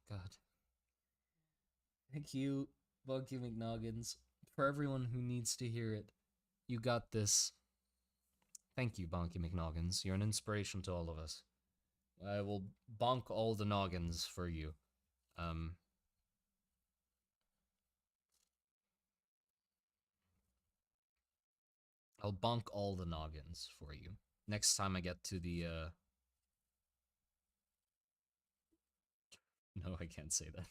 God. Thank you, Bunky McNoggins, for everyone who needs to hear it. You got this. Thank you, Bonky McNoggins. You're an inspiration to all of us. I will bonk all the noggins for you. Um, I'll bonk all the noggins for you. Next time I get to the, No, I can't say that.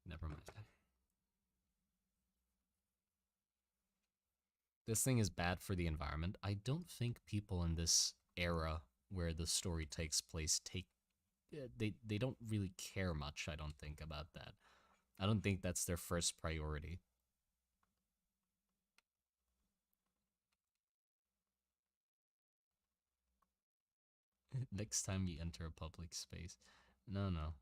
Never mind. This thing is bad for the environment. I don't think people in this era where the story takes place they don't really care much, I don't think, about that. I don't think that's their first priority. Next time you enter a public space. No, no.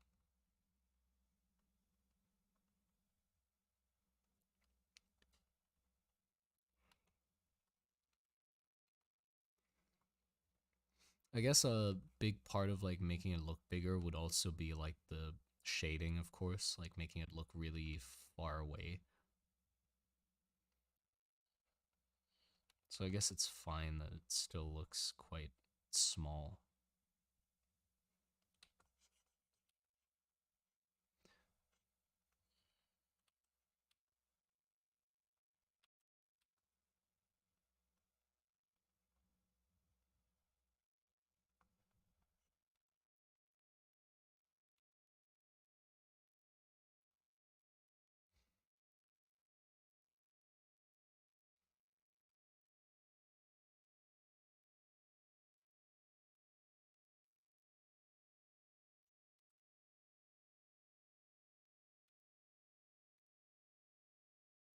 I guess a big part of like making it look bigger would also be like the shading, of course, like making it look really far away. So I guess it's fine that it still looks quite small.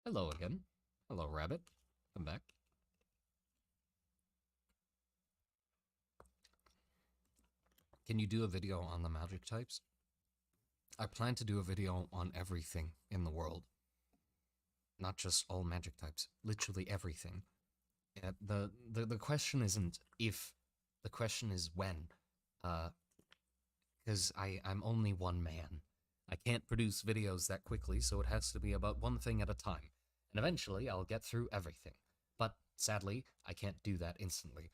Hello again. Hello, rabbit. Come back. Can you do a video on the magic types? I plan to do a video on everything in the world. Not just all magic types. Literally everything. Yeah, the question isn't if, the question is when. Because I'm only one man. I can't produce videos that quickly, so it has to be about one thing at a time. And eventually, I'll get through everything. But sadly, I can't do that instantly.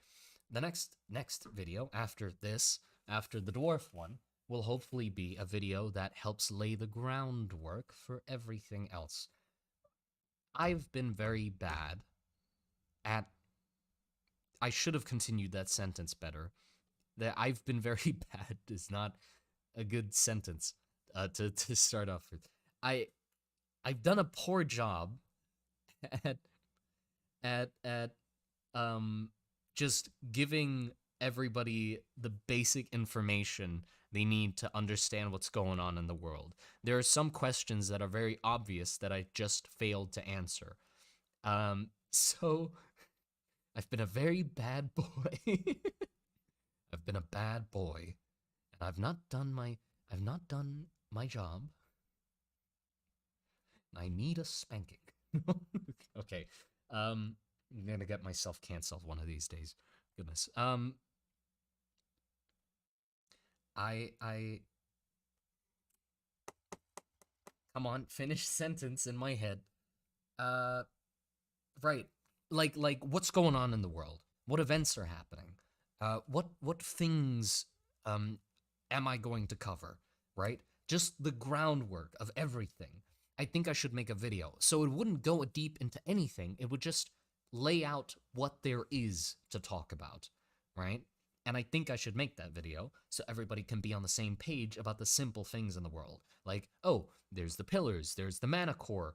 The next video after this, after the dwarf one, will hopefully be a video that helps lay the groundwork for everything else. I've been very bad at... I should have continued that sentence better. That I've been very bad is not a good sentence to start off with. I've done a poor job at just giving everybody the basic information they need to understand what's going on in the world. There are some questions that are very obvious that I just failed to answer. So I've been a very bad boy. I've been a bad boy, and I've not done my job. I need a spanking. Okay. I'm gonna get myself canceled one of these days. Goodness. I come on, finish sentence in my head. Right. Like what's going on in the world? What events are happening? What things am I going to cover, right? Just the groundwork of everything. I think I should make a video. So it wouldn't go deep into anything. It would just lay out what there is to talk about, right? And I think I should make that video so everybody can be on the same page about the simple things in the world. Like, oh, there's the pillars, there's the mana core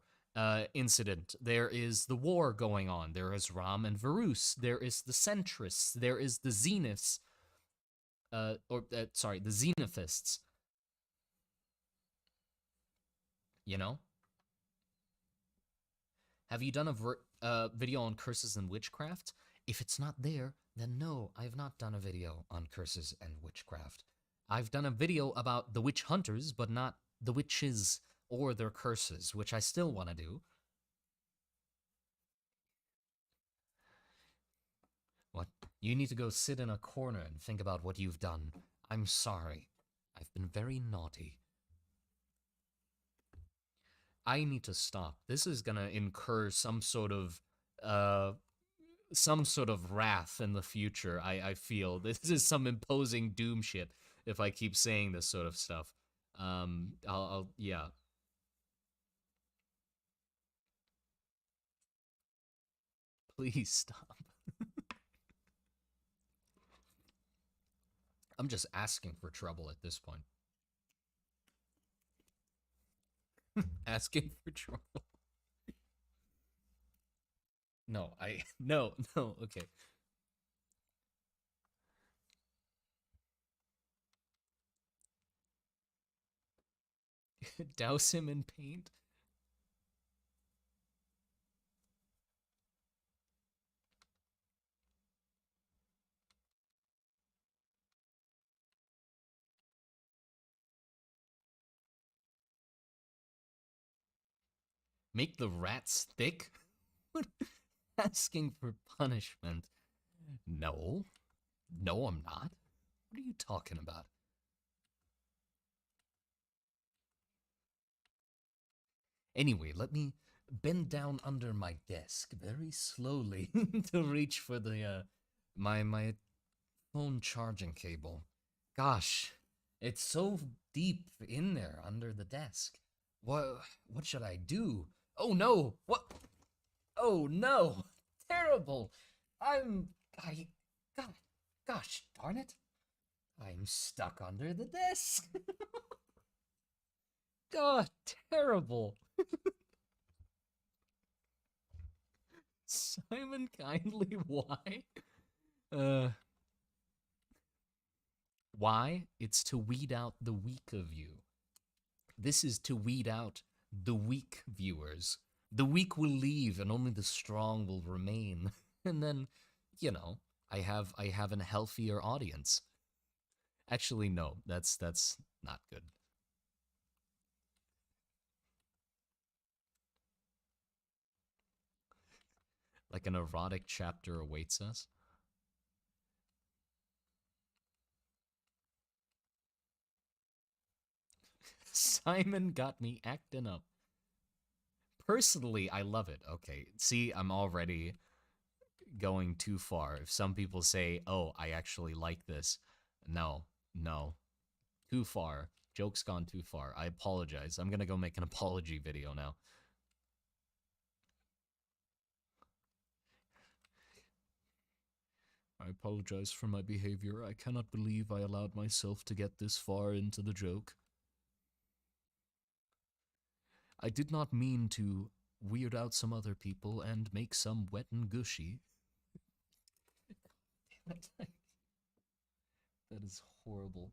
incident, there is the war going on, there is Ram and Varus, there is the Centrists, there is the Zeniths, the Zenithists. You know? Have you done a video on curses and witchcraft? If it's not there, then no, I have not done a video on curses and witchcraft. I've done a video about the witch hunters, but not the witches or their curses, which I still want to do. What? You need to go sit in a corner and think about what you've done. I'm sorry. I've been very naughty. I need to stop. This is gonna incur some sort of wrath in the future. I feel this is some imposing doom shit if I keep saying this sort of stuff. Yeah. Please stop. I'm just asking for trouble at this point. Asking for trouble. No, no, okay. Douse him in paint? Make the rats thick? Asking for punishment. No. No, I'm not. What are you talking about? Anyway, let me bend down under my desk very slowly to reach for the my phone charging cable. Gosh, it's so deep in there under the desk. What should I do? Oh no! What? Oh no! Terrible! Gosh darn it! I'm stuck under the desk. God, terrible. Simon kindly, why? Why? It's to weed out the weak of you. This is to weed out the weak viewers. The weak will leave and only the strong will remain. And then, you know, I have an healthier audience. Actually, no, that's not good. Like an erotic chapter awaits us. Simon got me acting up. Personally, I love it. Okay, see, I'm already going too far. If some people say, "Oh, I actually like this," no, no, too far. Joke's gone too far. I apologize. I'm gonna go make an apology video now. I apologize for my behavior. I cannot believe I allowed myself to get this far into the joke. I did not mean to weird out some other people and make some wet and gushy. That is horrible.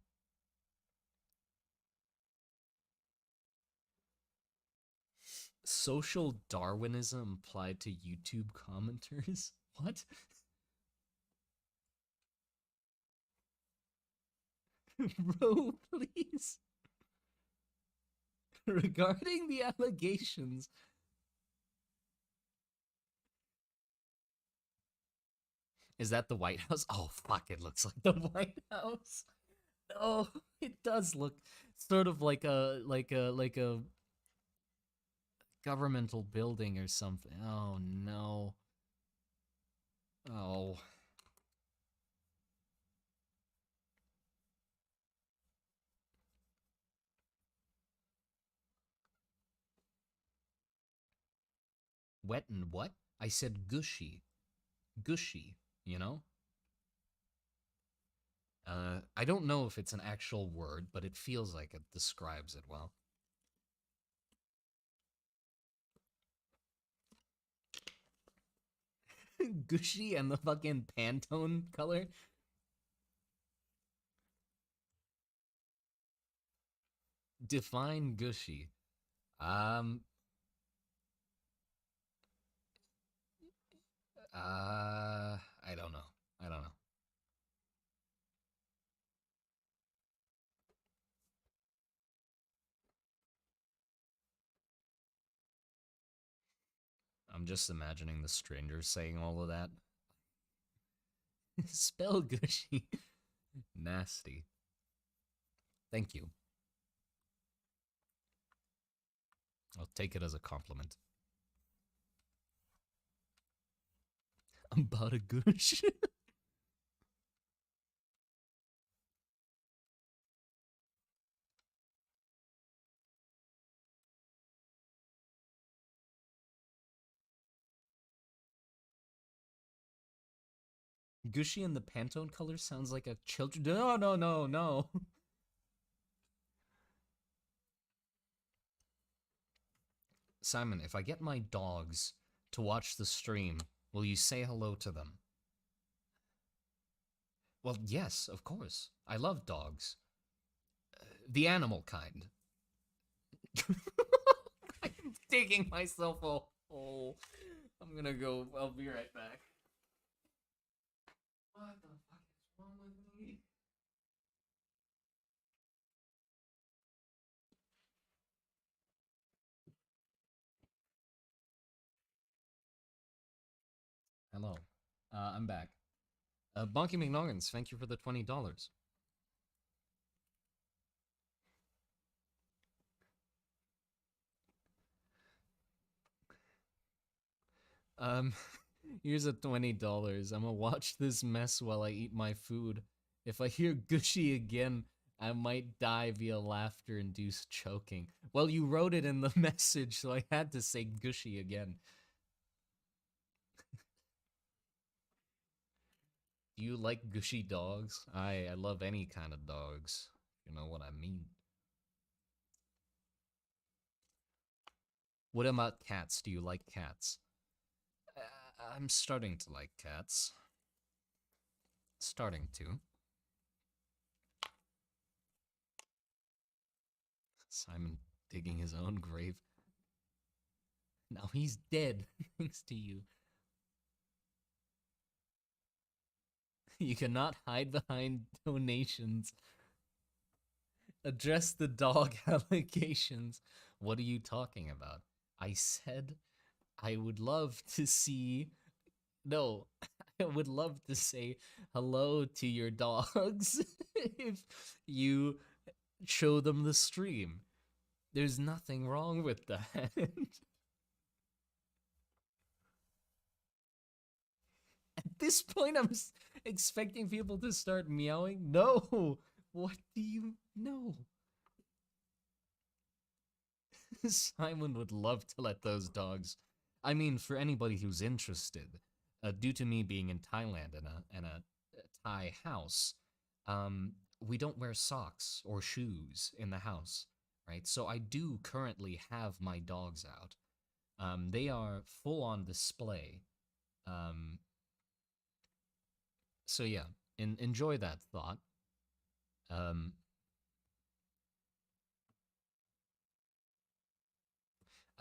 Social Darwinism applied to YouTube commenters? What? Bro, please. Regarding the allegations. Is that the White House? Oh, fuck, it looks like the White House. Oh, it does look sort of like a governmental building or something. Oh no. Oh. Wet and what? I said gushy. Gushy, you know? I don't know if it's an actual word, but it feels like it describes it well. Gushy and the fucking Pantone color. Define gushy. Um. I don't know. I don't know. I'm just imagining the strangers saying all of that. Spell gushy. Nasty. Thank you. I'll take it as a compliment. I'm about a gush. Gushy and the Pantone color sounds like a children. No, no, no, no. Simon, if I get my dogs to watch the stream, will you say hello to them? Well, yes, of course. I love dogs. The animal kind. I'm digging myself a hole. I'm gonna go. I'll be right back. What the fuck is wrong with me? Hello. I'm back. Bonky McNoggins, thank you for the $20. Um, here's a $20. I'm gonna watch this mess while I eat my food. If I hear gushy again, I might die via laughter-induced choking. Well, you wrote it in the message, so I had to say gushy again. Do you like gushy dogs? I love any kind of dogs. You know what I mean. What about cats? Do you like cats? I'm starting to like cats. Starting to. Simon digging his own grave. Now he's dead, thanks to you. You cannot hide behind donations. Address the dog allegations. What are you talking about? I said I would love to see. No, I would love to say hello to your dogs if you show them the stream. There's nothing wrong with that. At this point, I'm expecting people to start meowing. No, what do you know? Simon would love to let those dogs. I mean, for anybody who's interested, due to me being in Thailand in a Thai house, we don't wear socks or shoes in the house, right? So I do currently have my dogs out. They are full on display. Um, so yeah, enjoy that thought. Um,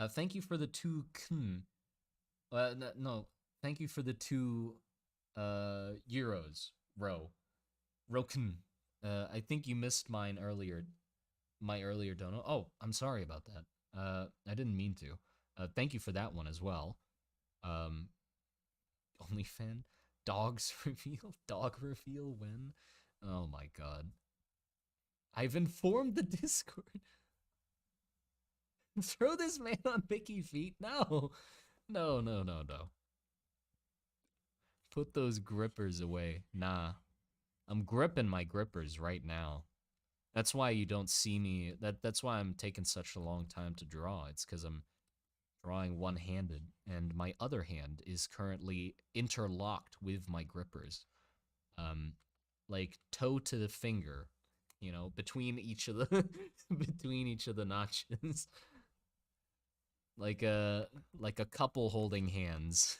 Thank you for the two no, thank you for the two euros, Rokun. I think you missed mine earlier. My earlier dono. Oh, I'm sorry about that. I didn't mean to. Thank you for that one as well. Um, OnlyFan dogs reveal dog reveal when. Oh my god. I've informed the Discord. Throw this man on Mickey feet. No. No, no, no, no. Put those grippers away. Nah. I'm gripping my grippers right now. That's why you don't see me. That's why I'm taking such a long time to draw. It's because I'm drawing one-handed, and my other hand is currently interlocked with my grippers. Like toe to the finger, you know, between each of the between each of the notches. Like a couple holding hands.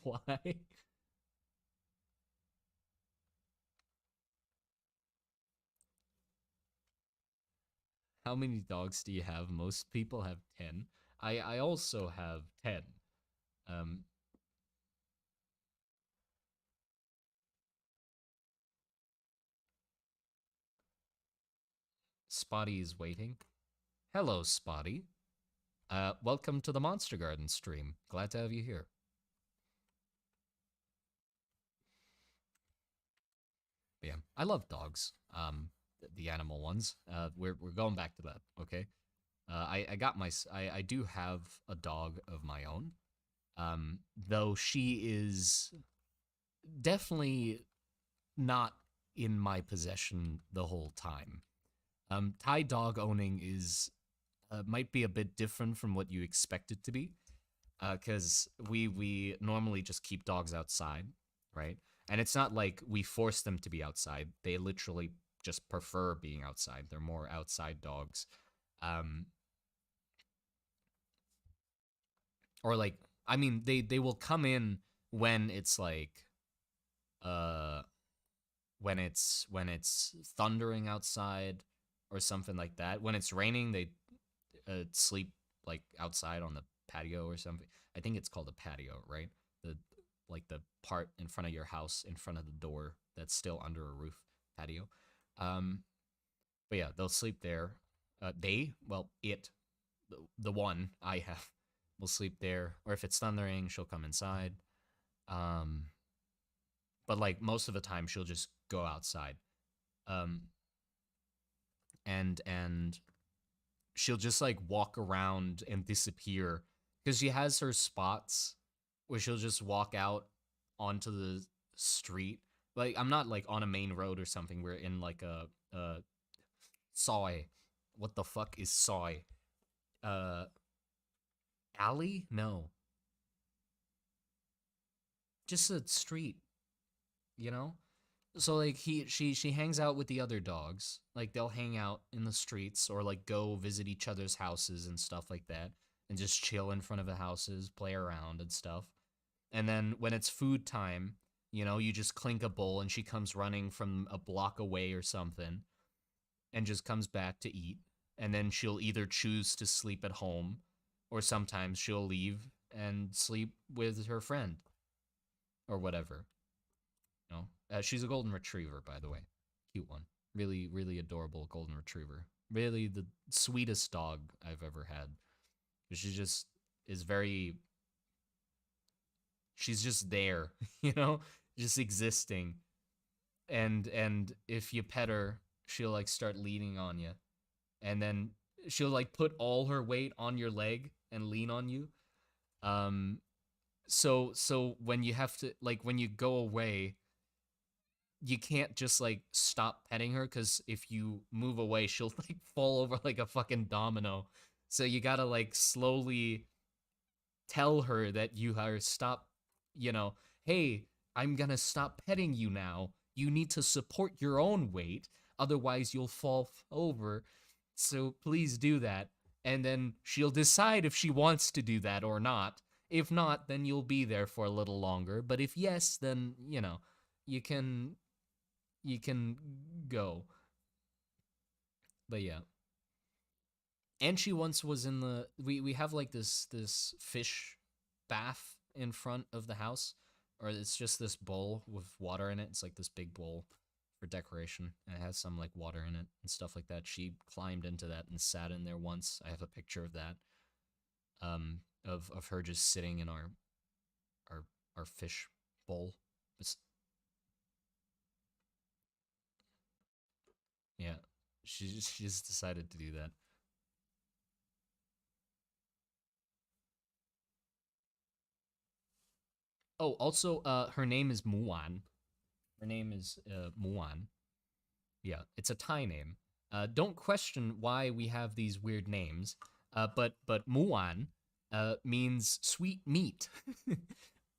Why? How many dogs do you have? Most people have 10. I also have 10. Um Spotty is waiting. Hello, Spotty. Welcome to the Monster Garden stream. Glad to have you here. But yeah, I love dogs. The animal ones. We're going back to that. Okay. I got I do have a dog of my own. Though she is definitely not in my possession the whole time. Thai dog owning is might be a bit different from what you expect it to be, because we normally just keep dogs outside, right? And it's not like we force them to be outside. They literally just prefer being outside. They're more outside dogs. Um, or like, I mean, they will come in when it's like, uh, when it's thundering outside or something like that. When it's raining, they sleep like outside on the patio or something. I think it's called a patio, right? The like the part in front of your house, in front of the door that's still under a roof patio. Um, but yeah, they'll sleep there. The one I have, will sleep there. Or if it's thundering, she'll come inside. Um, but like most of the time, she'll just go outside. Um, and she'll just like walk around and disappear because she has her spots where she'll just walk out onto the street. Like I'm not like on a main road or something. We're in like a soy. What the fuck is soy? Uh, alley? No, just a street. You know. So like she hangs out with the other dogs. Like they'll hang out in the streets or like go visit each other's houses and stuff like that and just chill in front of the houses, play around and stuff. And then when it's food time, You know, you just clink a bowl and she comes running from a block away or something and just comes back to eat. And then she'll either choose to sleep at home or sometimes she'll leave and sleep with her friend or whatever. You know, she's a golden retriever, by the way. Cute one. Really, really adorable golden retriever. Really the sweetest dog I've ever had. She just is very. She's just there, you know, just existing. And if you pet her, she'll like start leaning on you, and then she'll like put all her weight on your leg and lean on you. Um, so when you have to like when you go away, you can't just like stop petting her because if you move away, she'll like fall over like a fucking domino. So you gotta like slowly tell her that you are stop, you know, hey, I'm gonna stop petting you now. You need to support your own weight, otherwise you'll fall over. So please do that. And then she'll decide if she wants to do that or not. If not, then you'll be there for a little longer. But if yes, then you know, you can you can go. But yeah. And she once was in the we have like this fish bath in front of the house, or it's just this bowl with water in it. It's like this big bowl for decoration, and it has some like water in it and stuff like that. She climbed into that and sat in there once. I have a picture of that, of her just sitting in our our fish bowl. It's, yeah, she just decided to do that. Oh, also, her name is Muan. Her name is Muan. Yeah, it's a Thai name. Don't question why we have these weird names. But Muan means sweet meat.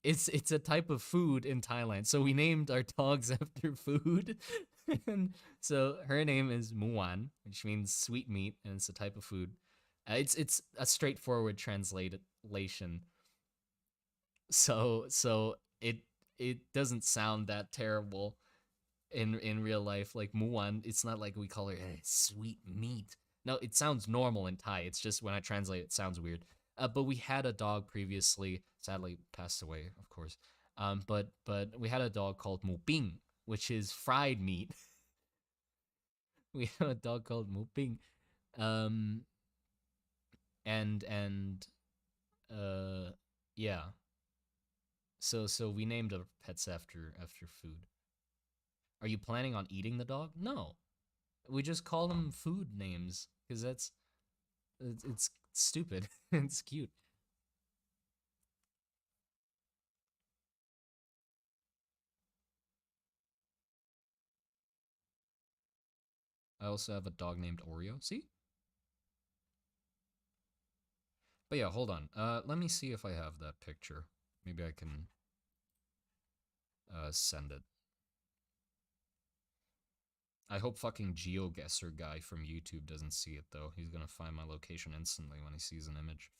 It's a type of food in Thailand. So we named our dogs after food. And so her name is Muan, which means sweet meat, and it's a type of food. It's a straightforward translation. So it doesn't sound that terrible in real life. Like Muan, it's not like we call her sweet meat. No, it sounds normal in Thai. It's just when I translate it sounds weird. But we had a dog previously, sadly passed away, of course. But we had a dog called Mu Bing, which is fried meat. We had a dog called Mu Bing. Um and uh yeah. So we named our pets after food. Are you planning on eating the dog? No. We just call them food names because it's stupid. It's cute. I also have a dog named Oreo. See? But yeah, hold on. Let me see if I have that picture. Maybe I can send it. I hope fucking GeoGuessr guy from YouTube doesn't see it though. He's gonna find my location instantly when he sees an image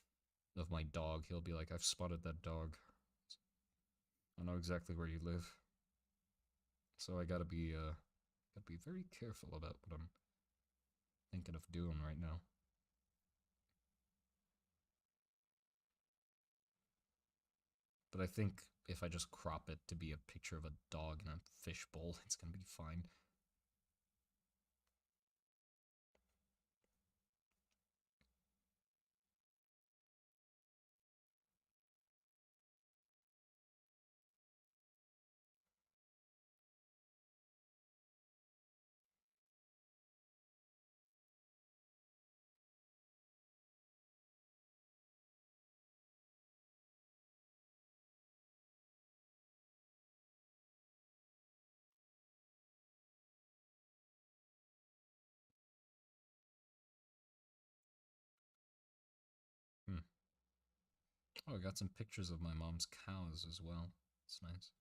of my dog. He'll be like, "I've spotted that dog. I know exactly where you live." So I gotta be very careful about what I'm thinking of doing right now. But I think if I just crop it to be a picture of a dog in a fishbowl, it's gonna be fine. Hmm. Oh, I got some pictures of my mom's cows as well. It's nice.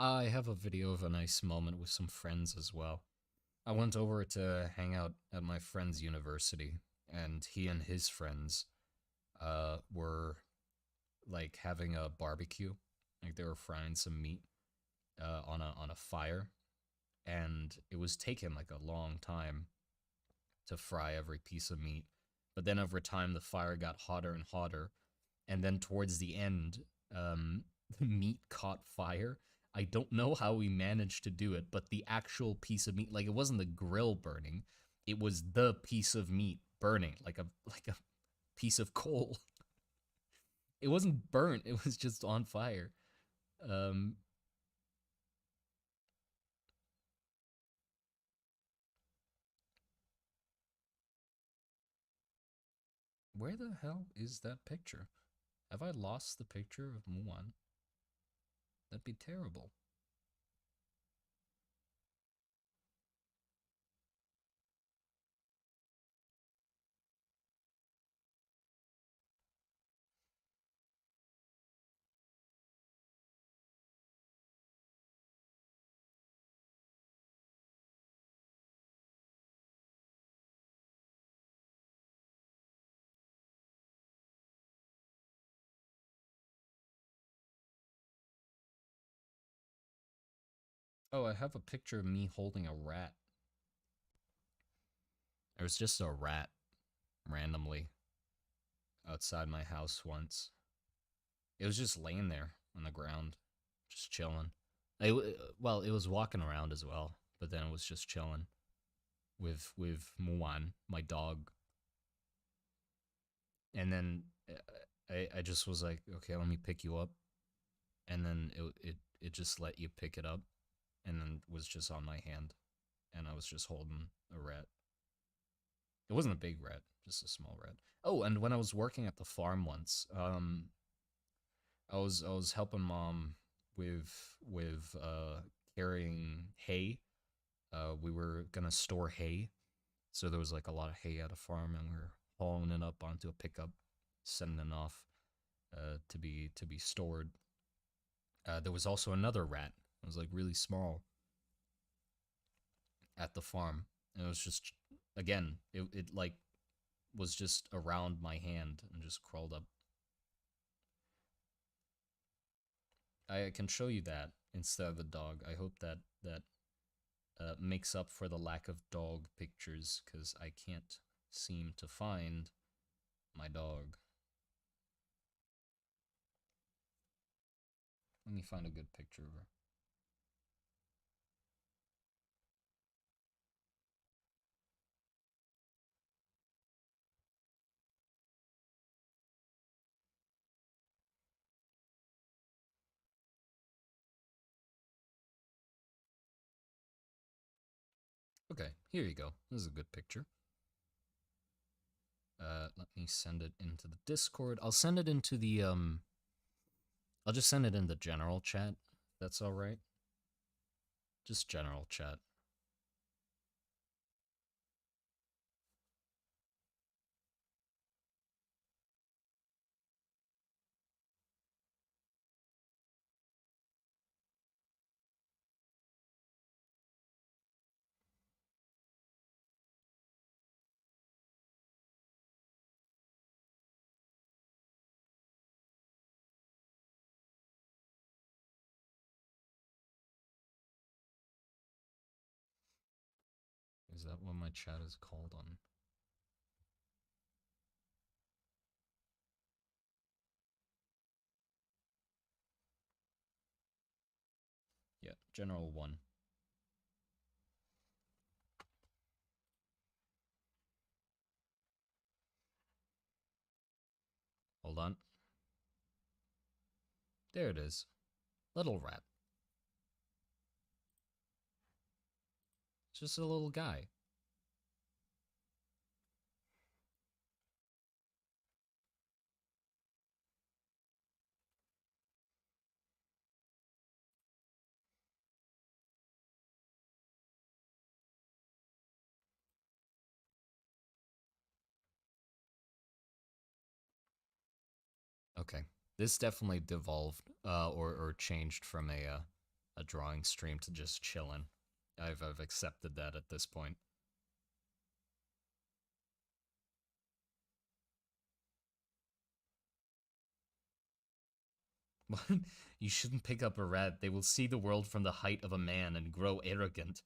I have a video of a nice moment with some friends as well. I went over to hang out at my friend's university, and he and his friends were like having a barbecue. Like they were frying some meat on a fire, and it was taking like a long time to fry every piece of meat. But then over time, the fire got hotter and hotter, and then towards the end, the meat caught fire. I don't know how we managed to do it, but the actual piece of meat, like it wasn't the grill burning, it was the piece of meat burning, like a piece of coal. It wasn't burnt; it was just on fire. Um, where the hell is that picture? Have I lost the picture of Muan? That'd be terrible. Oh, I have a picture of me holding a rat. There was just a rat randomly outside my house once. It was just laying there on the ground, just chilling. Well, it was walking around as well, but then it was just chilling with Muan, my dog. And then I just was like, okay, let me pick you up, and then it just let you pick it up, and then was just on my hand, and I was just holding a rat. It wasn't a big rat, just a small rat. Oh, and when I was working at the farm once, I was helping mom with carrying hay. We were gonna store hay, so there was like a lot of hay at a farm, and we were hauling it up onto a pickup, sending it off to be stored. There was also another rat. It was like really small at the farm. And it was just again, it like was just around my hand and just crawled up. I can show you that instead of the dog. I hope that makes up for the lack of dog pictures because I can't seem to find my dog. Let me find a good picture of her. Okay, here you go. This is a good picture. Let me send it into the Discord. I'll send it into the I'll just send it in the general chat. That's all right. Just general chat. Is that what my chat is called on? Yeah, general 1. Hold on. There it is. Little rat. It's just a little guy. Okay. This definitely devolved or changed from a a drawing stream to just chillin'. I've accepted that at this point. You shouldn't pick up a rat. They will see the world from the height of a man and grow arrogant.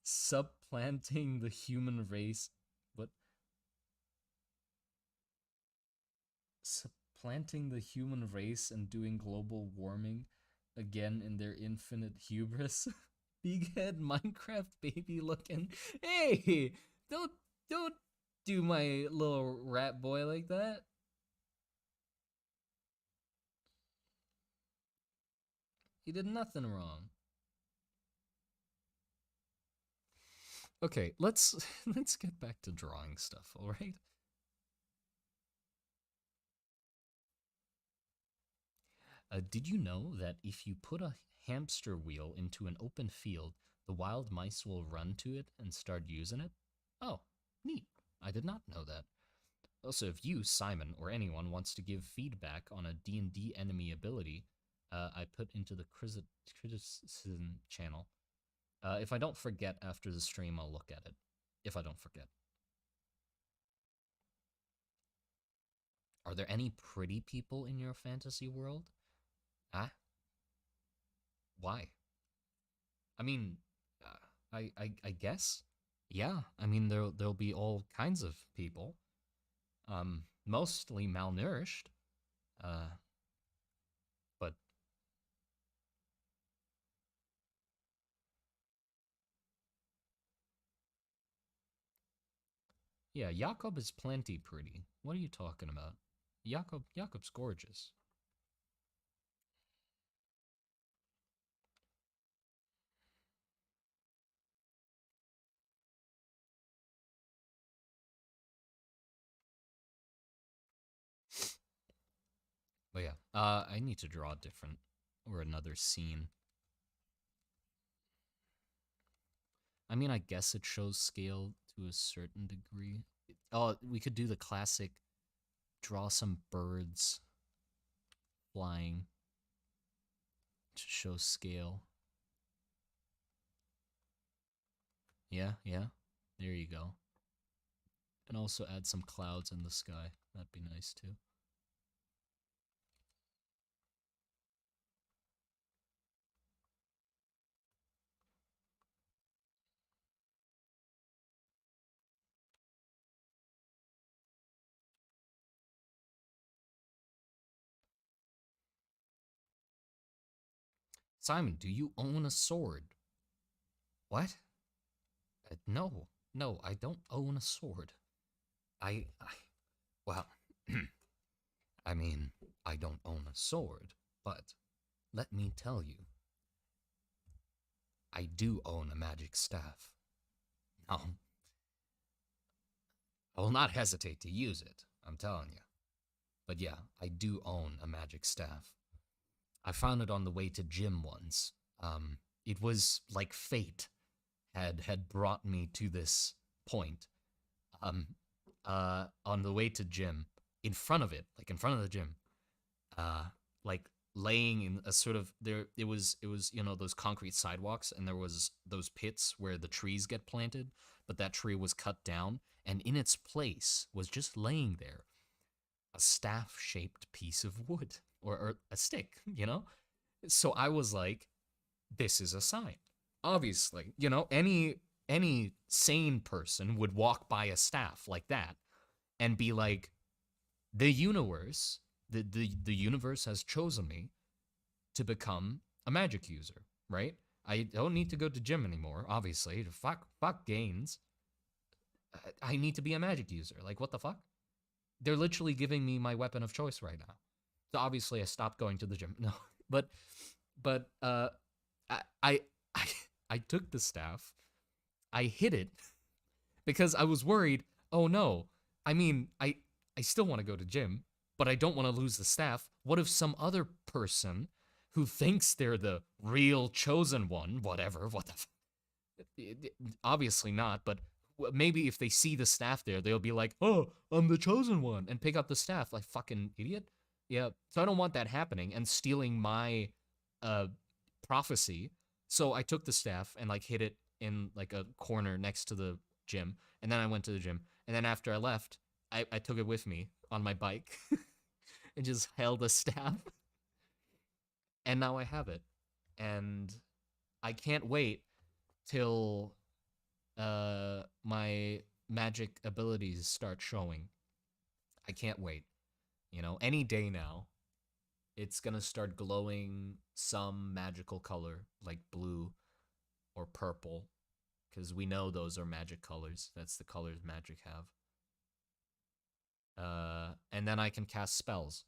Supplanting the human race. What? Supplanting the human race and doing global warming again in their infinite hubris. Big head Minecraft baby looking. Hey, don't do my little rat boy like that. He did nothing wrong. Okay, let's get back to drawing stuff, all right? Did you know that if you put a hamster wheel into an open field, the wild mice will run to it and start using it? Oh, neat. I did not know that. Also, if you, Simon, or anyone wants to give feedback on a D&D enemy ability, I put into the criticism channel. If I don't forget after the stream, I'll look at it. If I don't forget. Are there any pretty people in your fantasy world? Huh? Why? I mean, I guess. Yeah, I mean there'll be all kinds of people. Mostly malnourished. But yeah, Jakob is plenty pretty. What are you talking about? Jakob's gorgeous. But yeah, I need to draw different or another scene. I mean, I guess it shows scale to a certain degree. Oh, we could do the classic draw some birds flying to show scale. Yeah, yeah. There you go. And also add some clouds in the sky. That'd be nice too. Simon, do you own a sword? What? No, no, I don't own a sword. Well, I mean, I don't own a sword, but let me tell you, I do own a magic staff. Now, I will not hesitate to use it, I'm telling you. But yeah, I do own a magic staff. I found it on the way to gym once. It was like fate had brought me to this point. On the way to gym, in front of it, like in front of the gym, like laying in a sort of there, it was those concrete sidewalks, and there was those pits where the trees get planted, but that tree was cut down, and in its place was just laying there a staff-shaped piece of wood or a stick, So I was like, this is a sign. Obviously, any sane person would walk by a staff like that and be like, the universe has chosen me to become a magic user, right? I don't need to go to gym anymore, obviously. Fuck gains. I need to be a magic user. Like, what the fuck? They're literally giving me my weapon of choice right now. So obviously I stopped going to the gym. No, but I took the staff, I hit it because I was worried. Oh no, I mean I still want to go to gym, but I don't want to lose the staff. What if some other person who thinks they're the real chosen one, whatever, what the obviously not, but maybe if they see the staff there, they'll be like, oh, I'm the chosen one, and pick up the staff like fucking idiot. Yeah, so I don't want that happening and stealing my uh prophecy. So I took the staff and like hit it in like a corner next to the gym, and then I went to the gym. And then after I left, I took it with me on my bike and just held a staff. And now I have it. And I can't wait till my magic abilities start showing. I can't wait. You know, any day now, it's gonna start glowing some magical color like blue or purple, because we know those are magic colors. That's the colors magic have. And then I can cast spells.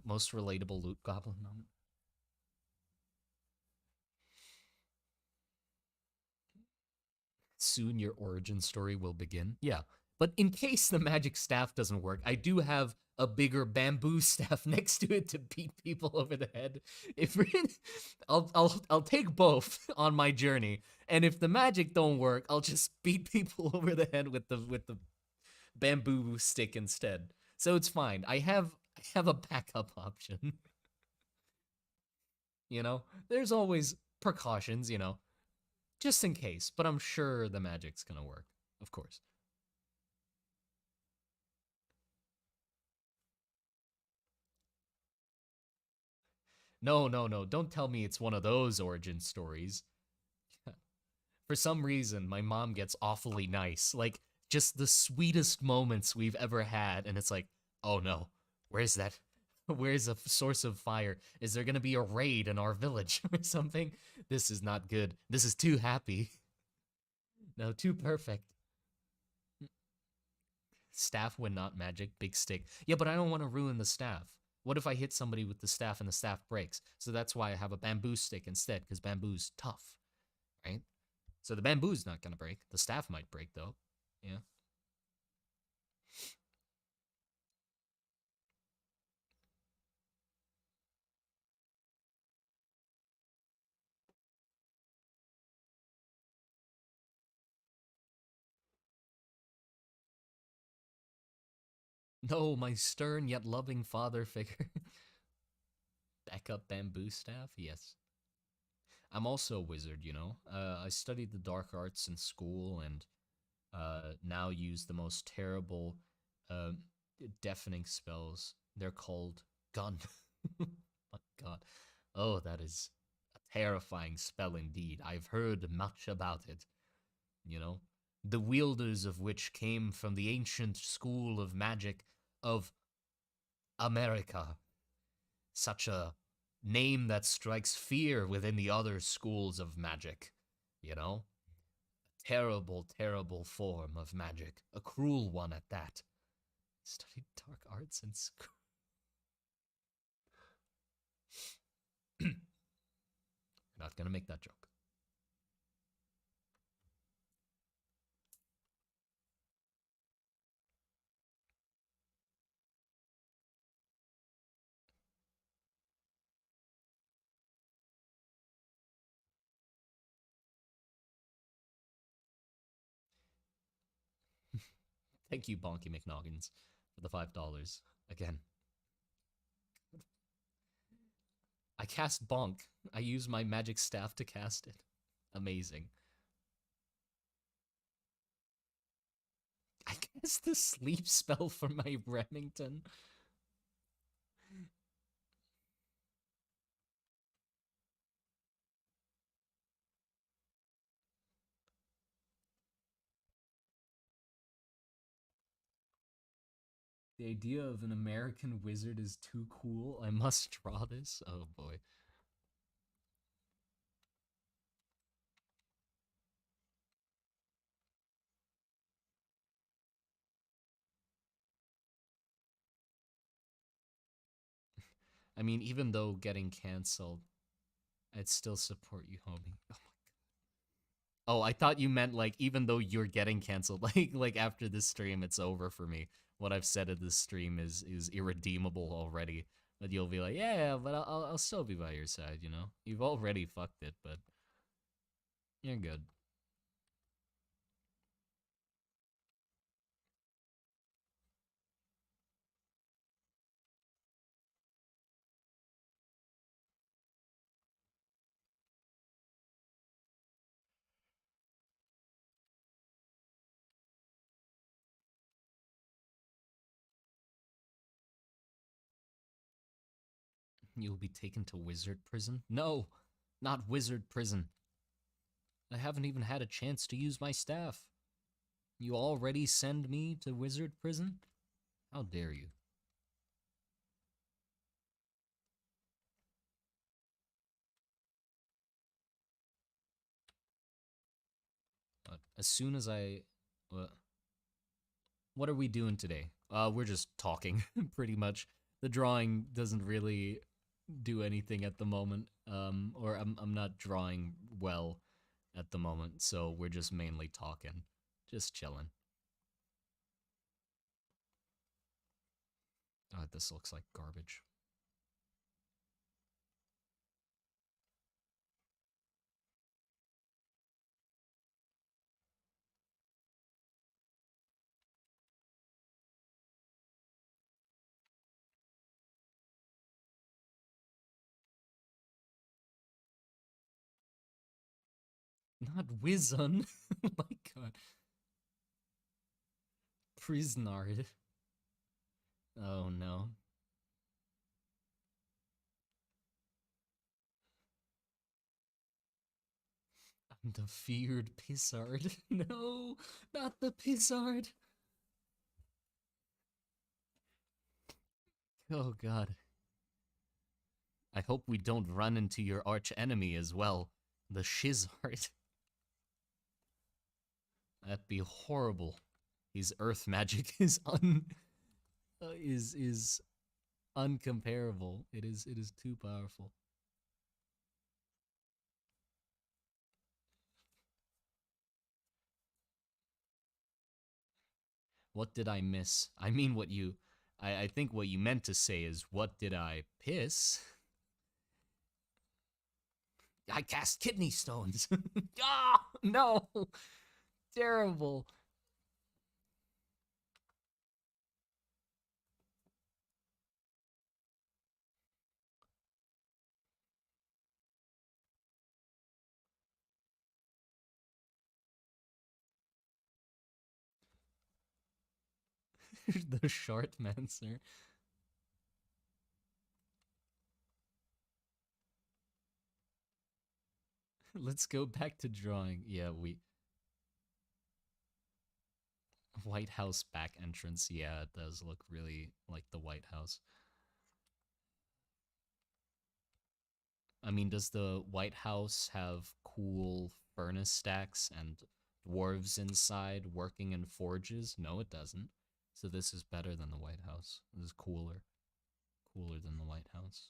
Most relatable loot goblin moment. Soon your origin story will begin. Yeah. But in case the magic staff doesn't work, I do have a bigger bamboo staff next to it to beat people over the head. If I'll take both on my journey, and if the magic don't work, I'll just beat people over the head with the bamboo stick instead. So it's fine. I have a backup option. You know, there's always precautions. Just in case. But I'm sure the magic's gonna work, of course. No, no, no. Don't tell me it's one of those origin stories. For some reason, my mom gets awfully nice. Like, just the sweetest moments we've ever had. And it's like, oh no, where's that? Where's a source of fire? Is there gonna be a raid in our village or something? This is not good. This is too happy. No, too perfect. Staff when not magic, big stick. Yeah, but I don't want to ruin the staff. What if I hit somebody with the staff and the staff breaks? So that's why I have a bamboo stick instead, because bamboo's tough, right? So the bamboo's not gonna break. The staff might break though. Yeah. No, my stern yet loving father figure. Backup bamboo staff? Yes. I'm also a wizard, you know? I studied the dark arts in school and now use the most terrible, uh, deafening spells. They're called gun. My god. Oh, that is a terrifying spell indeed. I've heard much about it, you know? The wielders of which came from the ancient school of magic of America. Such a name that strikes fear within the other schools of magic, you know? Terrible, terrible form of magic. A cruel one at that. Studied dark arts in school. Not gonna make that joke. Thank you, Bonky McNoggins, for the $5. Again, I cast Bonk. I use my magic staff to cast it. Amazing. I cast the sleep spell for my Remington. The idea of an American wizard is too cool. I must draw this. Oh boy. I mean, even though getting canceled, I'd still support you, homie. Oh my. Oh, I thought you meant like even though you're getting canceled, like after this stream, it's over for me. What I've said at this stream is irredeemable already. But you'll be like, yeah, but I'll still be by your side. You know, you've already fucked it, but you're good. You will be taken to wizard prison? No, not wizard prison. I haven't even had a chance to use my staff. You already send me to wizard prison? How dare you? But as soon as what are we doing today? We're just talking, pretty much. The drawing doesn't really do anything at the moment, or I'm not drawing well at the moment, so we're just mainly talking, just chilling. This looks like garbage. Not Wizun. Oh my god. Prisnard. Oh no. I'm the feared Pissard. No, not the Pissard. Oh god. I hope we don't run into your arch enemy as well, the Shizard. That'd be horrible. His earth magic is is uncomparable. It is too powerful. What did I miss? I mean, I think what you meant to say is, what did I piss? I cast kidney stones. Ah, no, terrible. The Shartmancer. Let's go back to drawing. Yeah, White House back entrance. Yeah, it does look really like the White House. I mean, does the White House have cool furnace stacks and dwarves inside working in forges? No, it doesn't. So this is better than the White House. This is cooler. Cooler than the White House.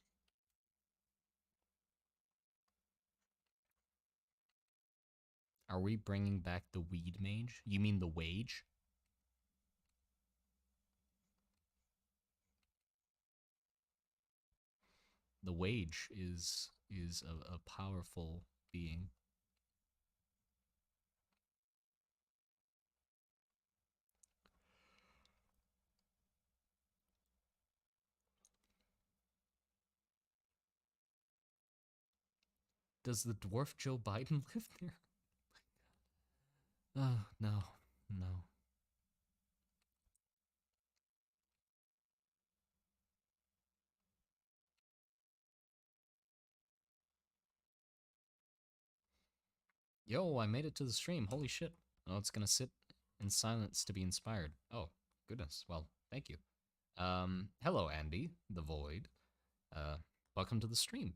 Are we bringing back the weed mage? You mean the wage? The wage is a powerful being. Does the dwarf Joe Biden live there? Oh, no. No. Yo, I made it to the stream. Holy shit. Oh, it's gonna sit in silence to be inspired. Oh, goodness. Well, thank you. Hello, Andy, the Void. Uh, welcome to the stream.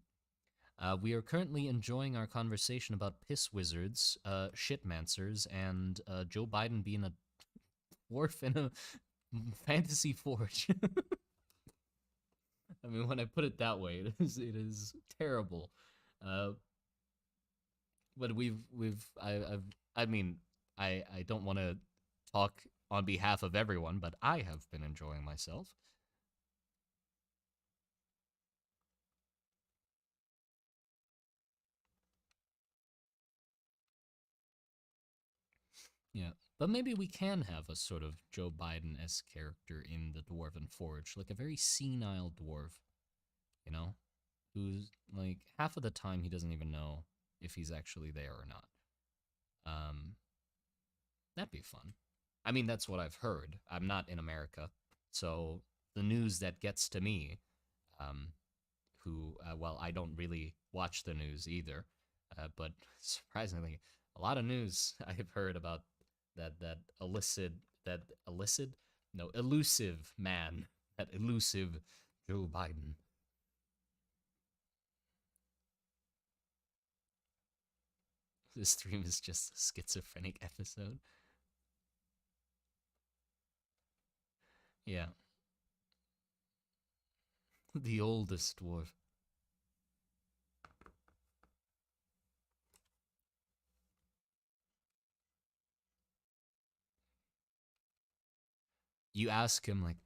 We are currently enjoying our conversation about piss wizards, shitmancers, and Joe Biden being a dwarf in a fantasy forge. I mean, when I put it that way, it is terrible. Uh, but I mean, I don't want to talk on behalf of everyone, but I have been enjoying myself. Yeah, but maybe we can have a sort of Joe Biden-esque character in the Dwarven Forge, like a very senile dwarf, you know, who's like half of the time he doesn't even know if he's actually there or not. Um, that'd be fun. I mean, that's what I've heard. I'm not in America, so the news that gets to me, um, who, well, I don't really watch the news either, but surprisingly, a lot of news I've heard about that illicit, no, elusive man, that elusive Joe Biden. This stream is just a schizophrenic episode. Yeah. The oldest dwarf. You ask him, like,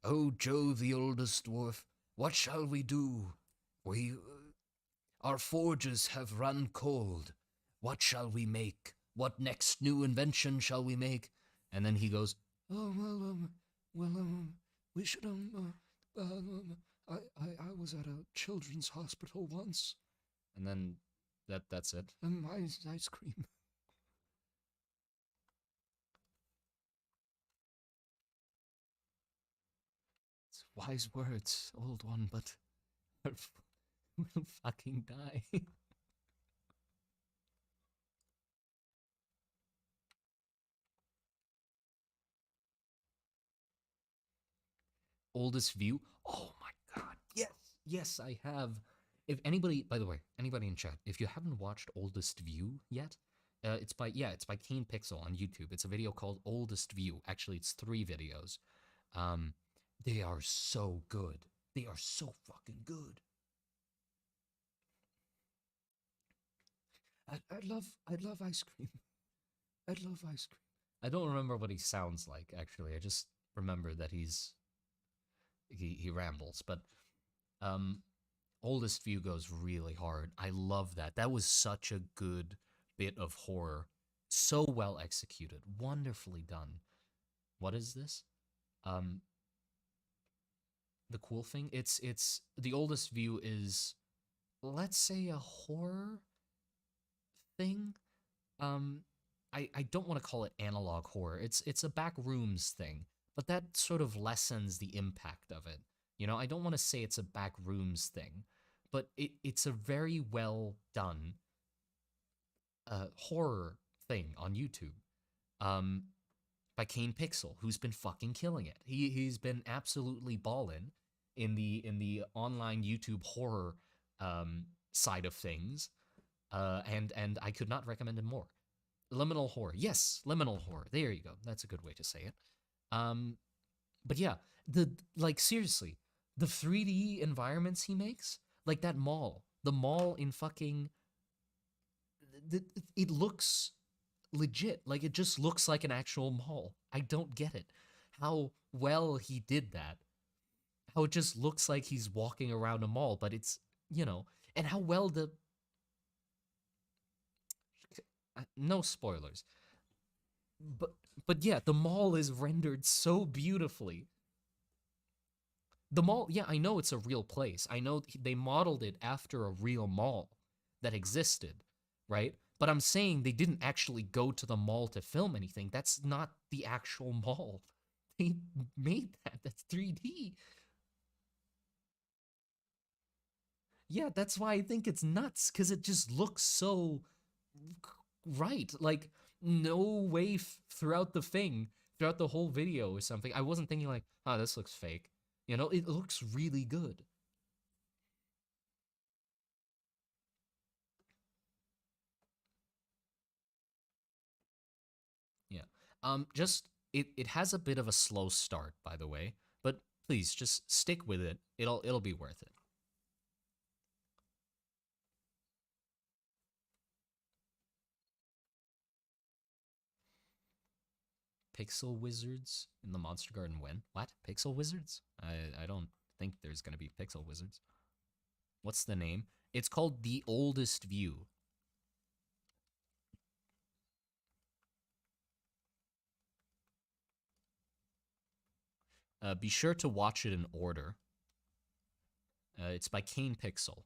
"Oh, Joe, the oldest dwarf, what shall we do? Our forges have run cold. What shall we make? What next new invention shall we make?" And then he goes, "Oh, we should, I was at a children's hospital once." And then that's it. Ice cream. It's wise words, old one, but we'll fucking die. Oldest view? Oh my god. Yes. Yes, I have. If anybody, by the way, anybody in chat, if you haven't watched Oldest View yet, it's by Kane Pixel on YouTube. It's a video called Oldest View. Actually, it's 3 videos. Um, they are so good. They are so fucking good. I love ice cream. I love ice cream. I don't remember what he sounds like, actually. I just remember that he rambles, but um Oldest View goes really hard. I love that. That was such a good bit of horror. So well executed. Wonderfully done. What is this? Um the cool thing, it's the Oldest View is, let's say, a horror thing. Um I don't want to call it analog horror. It's a back rooms thing, but that sort of lessens the impact of it. You know, I don't want to say it's a back rooms thing, but it's a very well done horror thing on YouTube. Um, by Kane Pixel, who's been fucking killing it. He's been absolutely ballin' in the online YouTube horror side of things. And I could not recommend him more. Liminal horror. Yes, liminal horror. There you go. That's a good way to say it. Um, but yeah, seriously, the 3D environments he makes, like that mall, the mall in fucking, it looks legit. Like it just looks like an actual mall. I don't get it. How well he did that. How it just looks like he's walking around a mall, but it's, and how well no spoilers. But but yeah, the mall is rendered so beautifully. The mall, yeah, I know it's a real place. I know they modeled it after a real mall that existed, right? But I'm saying they didn't actually go to the mall to film anything. That's not the actual mall. They made that. That's 3D. Yeah, that's why I think it's nuts, because it just looks so right. Like, no way throughout the thing, throughout the whole video or something, I wasn't thinking like, oh, this looks fake. You know, it looks really good. Yeah. Just it has a bit of a slow start, by the way, but please just stick with it. It'll be worth it. Pixel Wizards in the Monster Garden when? What? Pixel Wizards? I don't think there's gonna be Pixel Wizards. What's the name? It's called The Oldest View. Be sure to watch it in order. It's by Kane Pixel.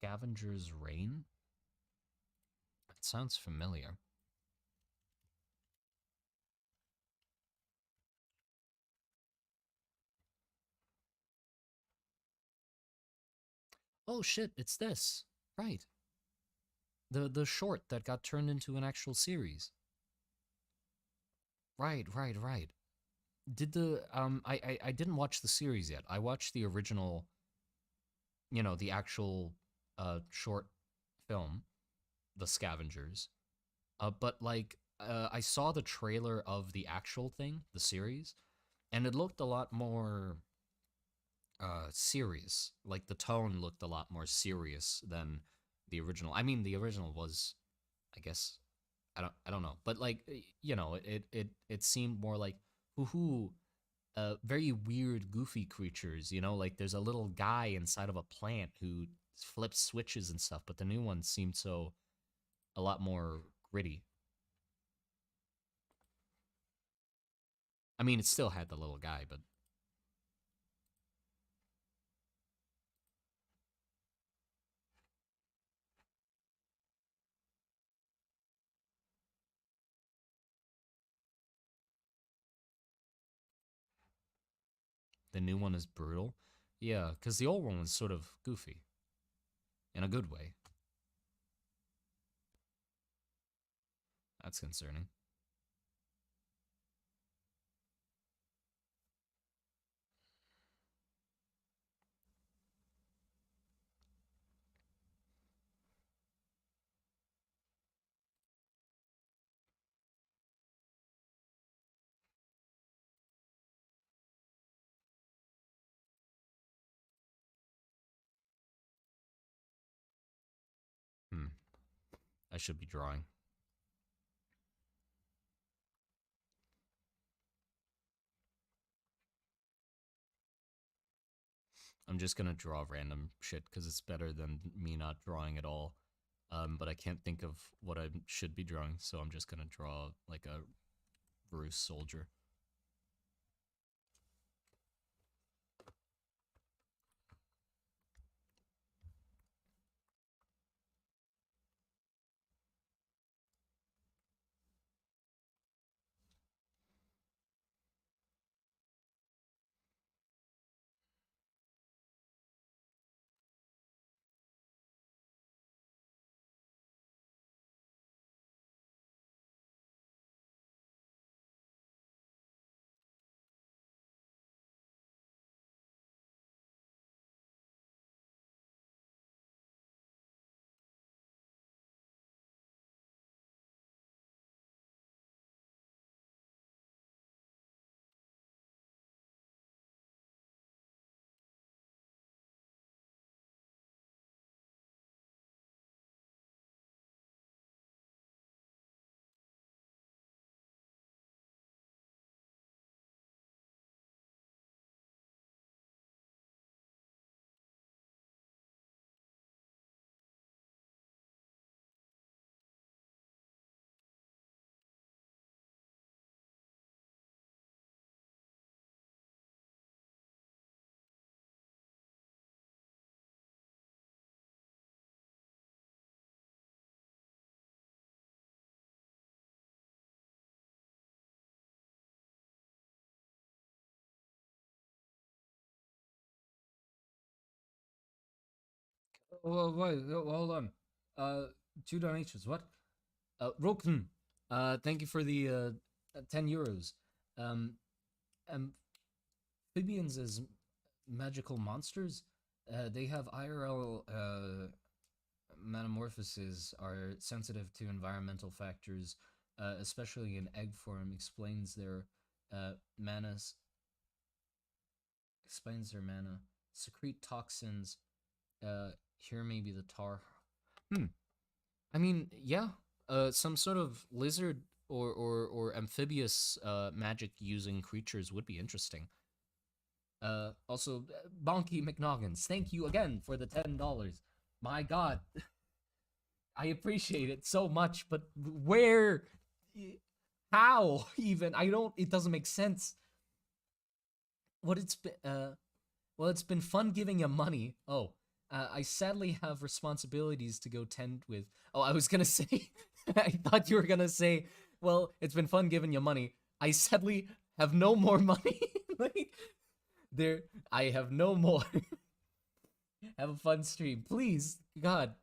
Scavenger's Reign? It sounds familiar. Oh shit, it's this. Right. The short that got turned into an actual series. Right, right, right. Did the I didn't watch the series yet. I watched the original, you know, the actual short film, The Scavengers. But like I saw the trailer of the actual thing, the series, and it looked a lot more serious. Like the tone looked a lot more serious than the original. I mean, the original was, I guess, I don't know, but like you know, it seemed more like hoo very weird, goofy creatures. You know, like there's a little guy inside of a plant who flips switches and stuff. But the new one seemed so a lot more gritty. I mean, it still had the little guy, but the new one is brutal. Yeah, because the old one was sort of goofy in a good way. That's concerning. Hmm. I should be drawing. I'm just gonna draw random shit because it's better than me not drawing at all. But I can't think of what I should be drawing, so I'm just gonna draw like a Bruce soldier. Oh, wait, hold on. Uh, 2 donations. What? Rokun. Thank you for the 10 euros. Um, amphibians as magical monsters. They have IRL metamorphoses, are sensitive to environmental factors, especially in egg form. Uh, mana. Explains their mana. Secrete toxins. Here may be the tar. Hmm. I mean, yeah. Some sort of lizard or amphibious magic using creatures would be interesting. Also, Bonky McNoggins, thank you again for the $10. My God, I appreciate it so much, but where, how even? I don't. It doesn't make sense. What it's been. Well, it's been fun giving you money. Oh, I sadly have responsibilities to go tend with. Oh, I was gonna say, I thought you were gonna say, well, it's been fun giving you money. I sadly have no more money. Like, there, I have no more. Have a fun stream, please. God,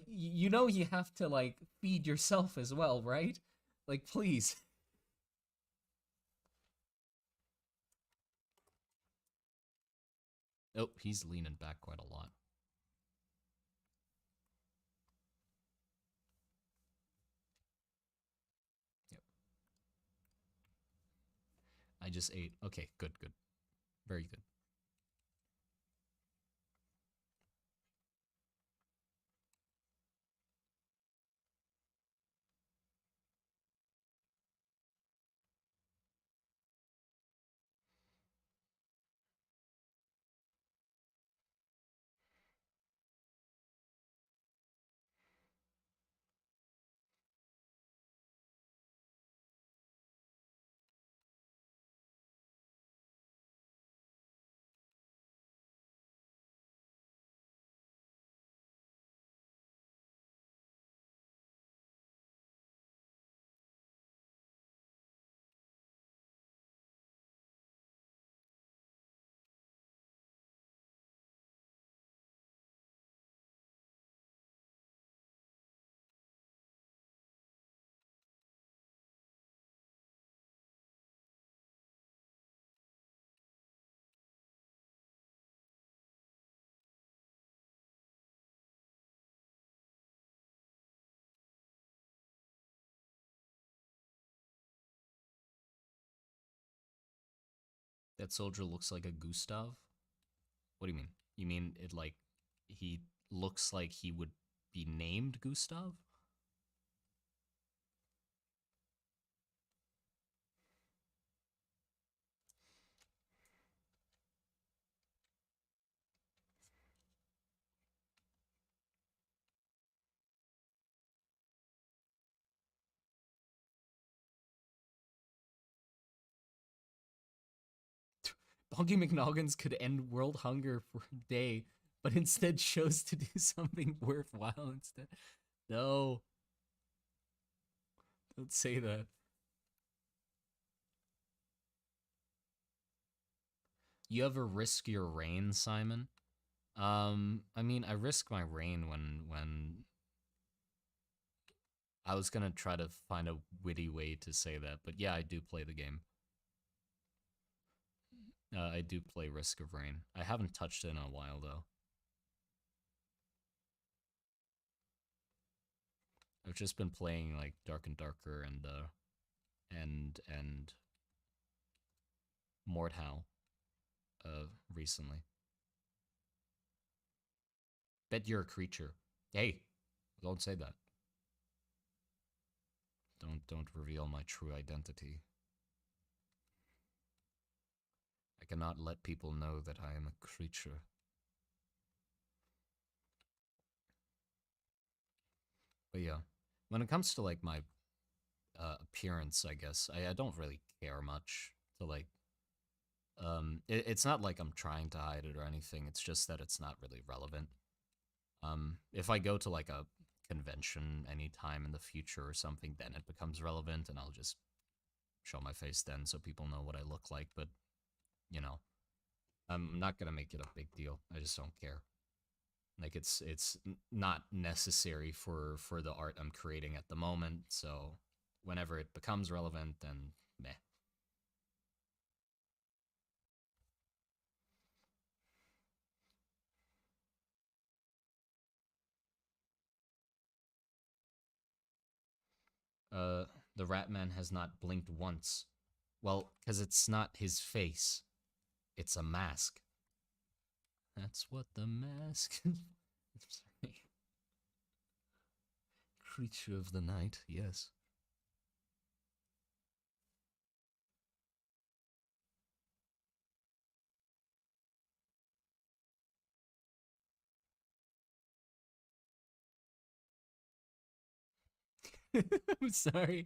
you know you have to like feed yourself as well, right? Like, please. Oh, he's leaning back quite a lot. Yep. I just ate. Okay, good, good. Very good. That soldier looks like a Gustav. What do you mean? You mean it like he looks like he would be named Gustav? Bonky McNoggins could end world hunger for a day, but instead chose to do something worthwhile instead. No, don't say that. You ever risk your reign, Simon? I mean, I risk my reign when I was gonna try to find a witty way to say that, but yeah, I do play the game. I do play Risk of Rain. I haven't touched it in a while though. I've just been playing like Dark and Darker and Mordhau recently. Bet you're a creature. Hey, don't say that. Don't reveal my true identity. I cannot let people know that I am a creature. But yeah, when it comes to like my appearance, I guess I don't really care much to like. It's not like I'm trying to hide it or anything. It's just that it's not really relevant. If I go to like a convention anytime in the future or something, then it becomes relevant, and I'll just show my face then so people know what I look like. But you know, I'm not gonna make it a big deal. I just don't care. Like it's not necessary for the art I'm creating at the moment. So whenever it becomes relevant, then meh. Uh, the Ratman has not blinked once. Well, because it's not his face. It's a mask. That's what the mask. I'm sorry. Creature of the night, yes. I'm sorry.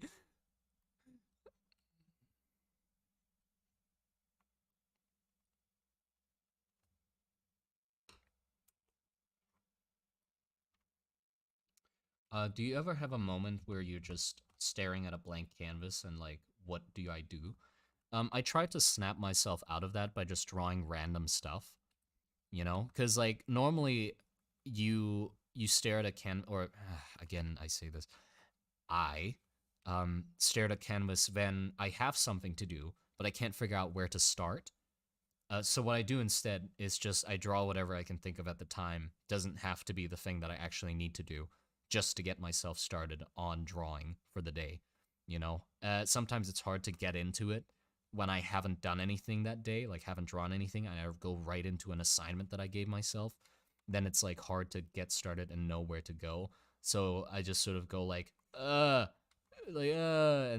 Do you ever have a moment where you're just staring at a blank canvas and like, what do I do? I try to snap myself out of that by just drawing random stuff, you know? Because like normally you stare at a or again I say this, I stare at a canvas when I have something to do, but I can't figure out where to start. So what I do instead is just I draw whatever I can think of at the time. Doesn't have to be the thing that I actually need to do, just to get myself started on drawing for the day. You know, sometimes it's hard to get into it when I haven't done anything that day, like haven't drawn anything. I go right into an assignment that I gave myself. Then it's like hard to get started and know where to go. So I just sort of go and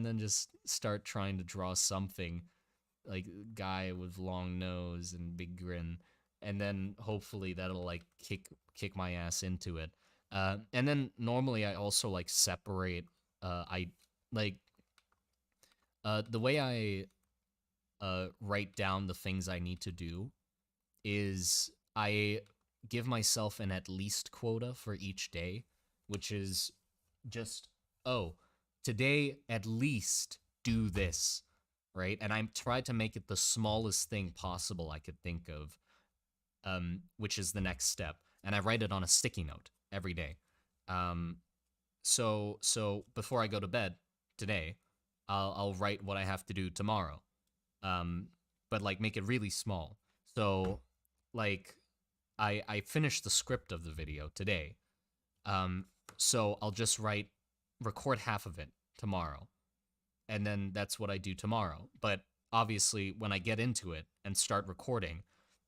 then just start trying to draw something like guy with long nose and big grin, and then hopefully that'll like kick my ass into it. And then normally I also like separate. I like the way I write down the things I need to do is I give myself an at least quota for each day, which is just, oh, today at least do this, right? And I try to make it the smallest thing possible I could think of, which is the next step. And I write it on a sticky note every day. Um, so before I go to bed today, I'll write what I have to do tomorrow, um, but like make it really small. So like I finished the script of the video today. So I'll just record half of it tomorrow, and then that's what I do tomorrow. But obviously, when I get into it and start recording,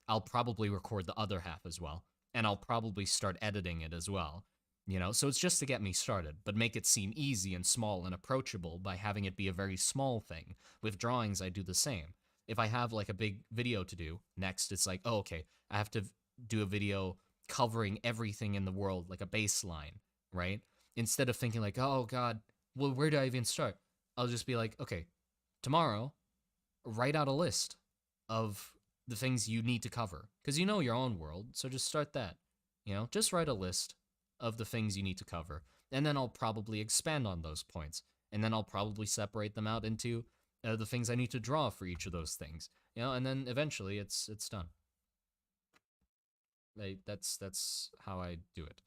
I'll probably record the other half as well, and I'll probably start editing it as well. You know, so it's just to get me started, but make it seem easy and small and approachable by having it be a very small thing. With drawings, I do the same. If I have like a big video to do, next it's like, oh, okay, I have to do a video covering everything in the world, like a baseline, right? Instead of thinking like, oh God, well, where do I even start? I'll just be like, okay, tomorrow, write out a list of the things you need to cover. Because you know your own world, so just start that. You know, just write a list of the things you need to cover. And then I'll probably expand on those points. And then I'll probably separate them out into the things I need to draw for each of those things. You know, and then eventually it's done. Like, that's how I do it.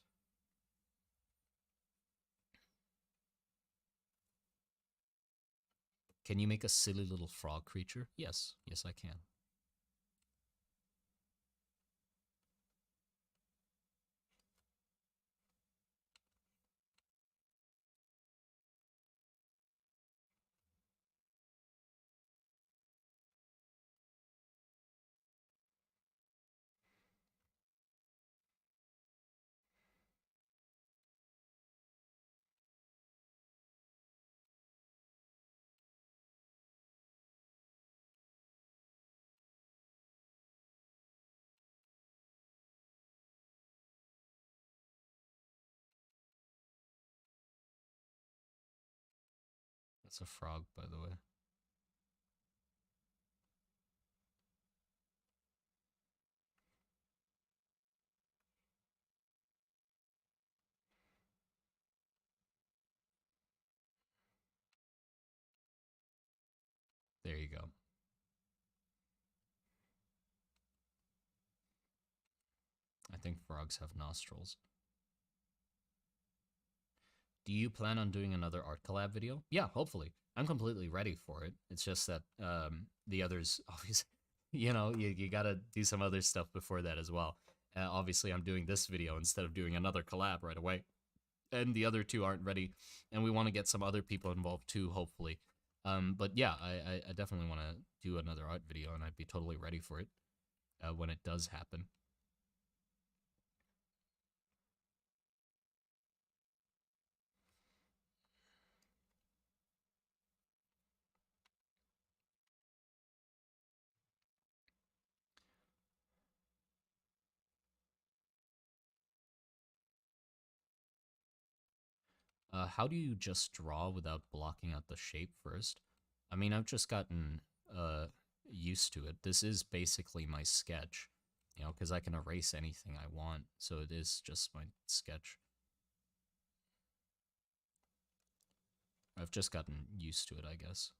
Can you make a silly little frog creature? Yes, yes I can. That's a frog, by the way. There you go. I think frogs have nostrils. Do you plan on doing another art collab video? Yeah, hopefully. I'm completely ready for it. It's just that the others, obviously, you know, you gotta do some other stuff before that as well. Obviously, I'm doing this video instead of doing another collab right away. And the other two aren't ready. And we want to get some other people involved too, hopefully. But yeah, I definitely want to do another art video, and I'd be totally ready for it when it does happen. How do you just draw without blocking out the shape first? I mean, I've just gotten used to it. This is basically my sketch, you know, because I can erase anything I want, so it is just my sketch. I've just gotten used to it, I guess.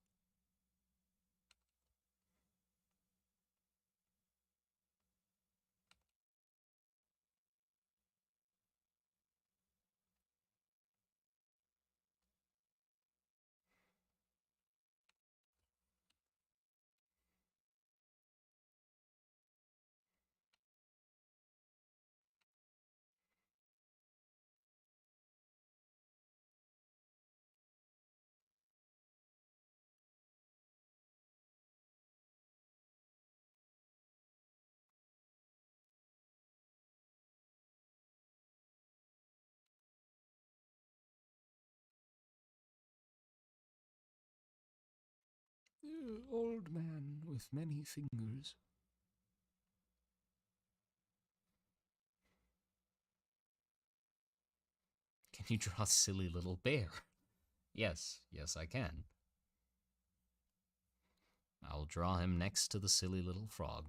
Old man with many fingers. Can you draw a silly little bear? Yes, yes, I can. I'll draw him next to the silly little frog.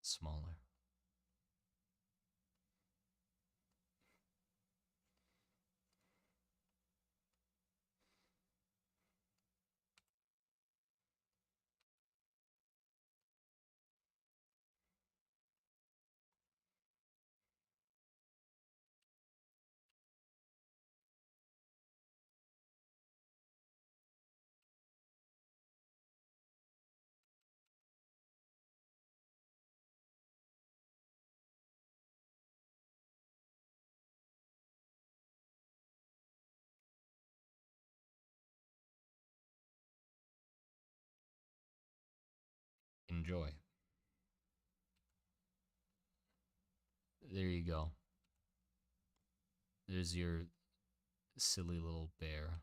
Smaller. Enjoy. There you go. There's your silly little bear.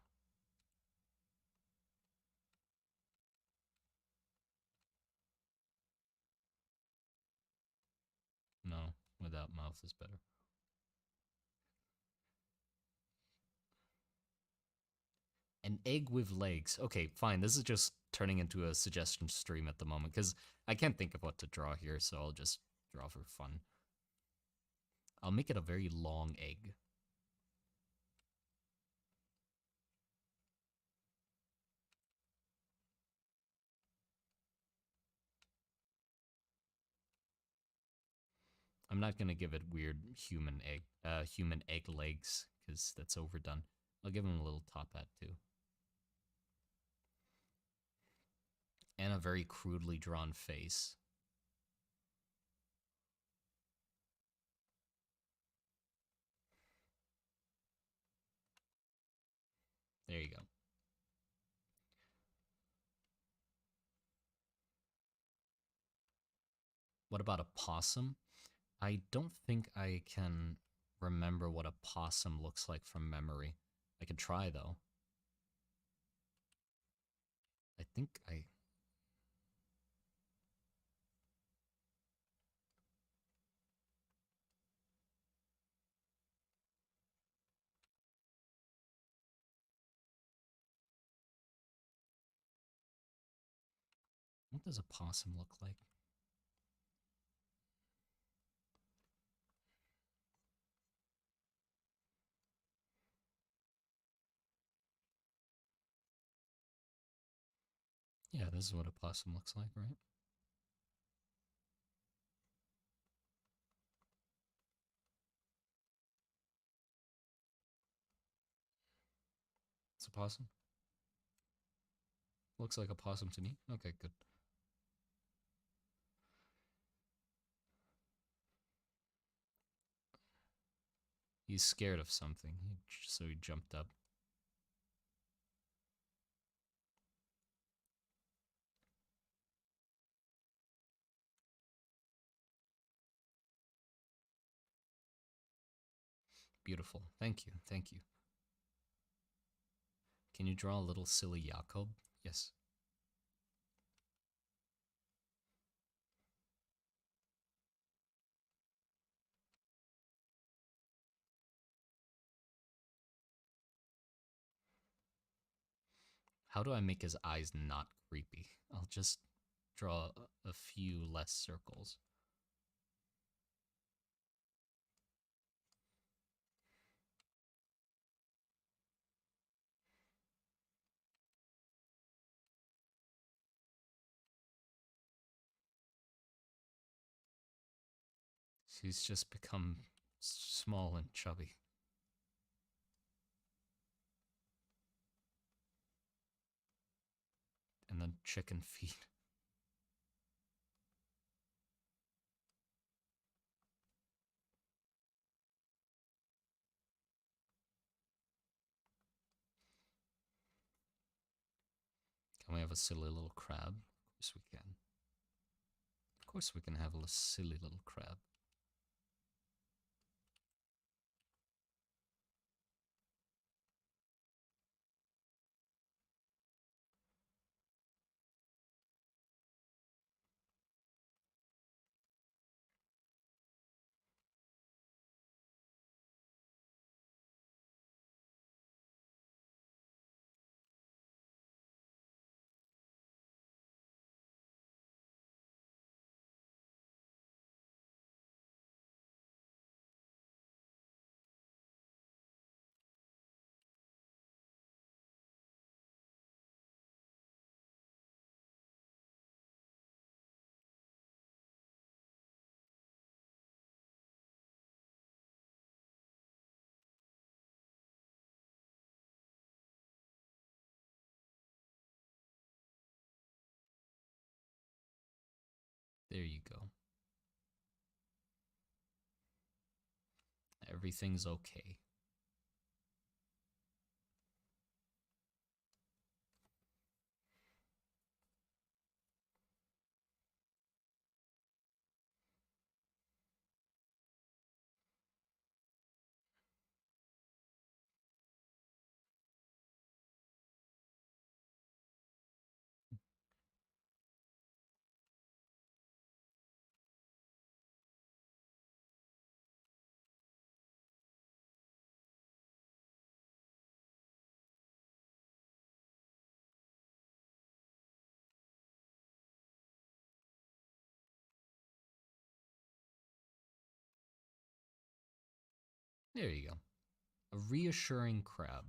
No, without mouth is better. An egg with legs. Okay, fine. This is just turning into a suggestion stream at the moment because I can't think of what to draw here, so I'll just draw for fun. I'll make it a very long egg. I'm not gonna give it weird human egg legs because that's overdone. I'll give him a little top hat too, and a very crudely drawn face. There you go. What about a possum? I don't think I can remember what a possum looks like from memory. I could try though. I think I. What does a possum look like? Yeah, this is what a possum looks like, right? It's a possum. Looks like a possum to me. Okay, good. He's scared of something, so he jumped up. Beautiful. Thank you. Thank you. Can you draw a little silly Jakob? Yes. How do I make his eyes not creepy? I'll just draw a few less circles. She's just become small and chubby. And then chicken feet. Can we have a silly little crab? Of course we can. Of course we can have a silly little crab. There you go. Everything's okay. There you go. A reassuring crab.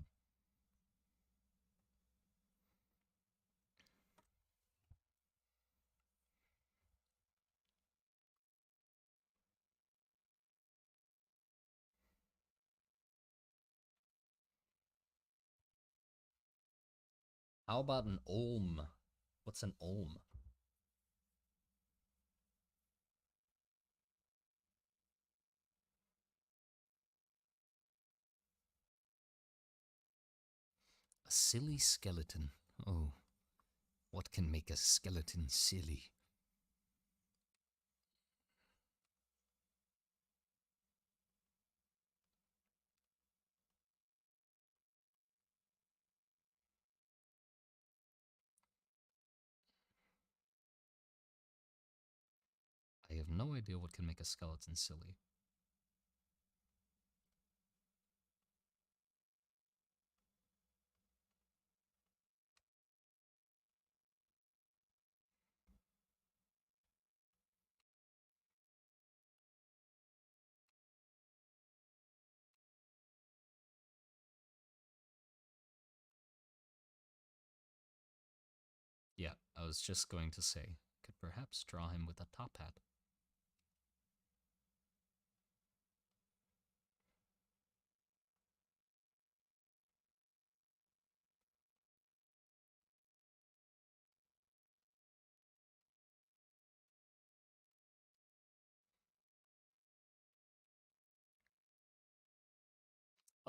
How about an olm? What's an olm? A silly skeleton. Oh, what can make a skeleton silly? I have no idea what can make a skeleton silly. Yeah, I was just going to say, could perhaps draw him with a top hat.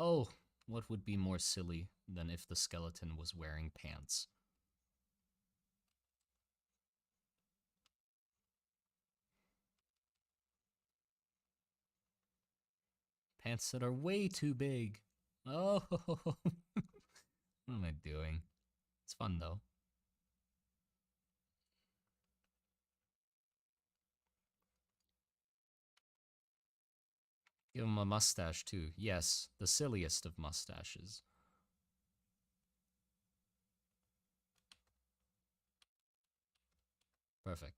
Oh, what would be more silly than if the skeleton was wearing pants? Pants that are way too big. Oh, what am I doing? It's fun though. Give him a mustache too. Yes, the silliest of mustaches. Perfect.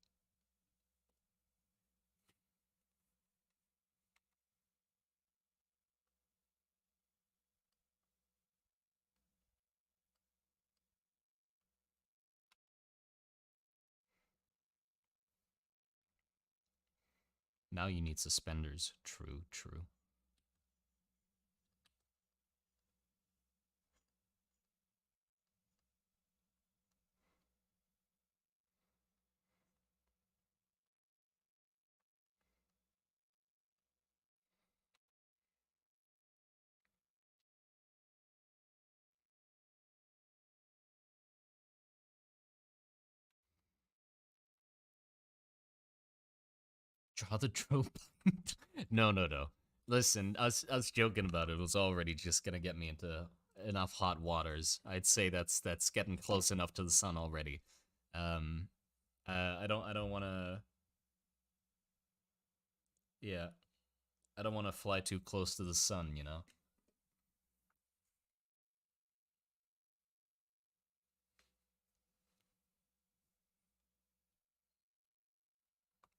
Now you need suspenders. True, true. Draw the trope. No, no, no. Listen, us joking about it was already just gonna get me into enough hot waters. I'd say that's getting close enough to the sun already. Um, I don't want to. Yeah, I don't want to fly too close to the sun. You know.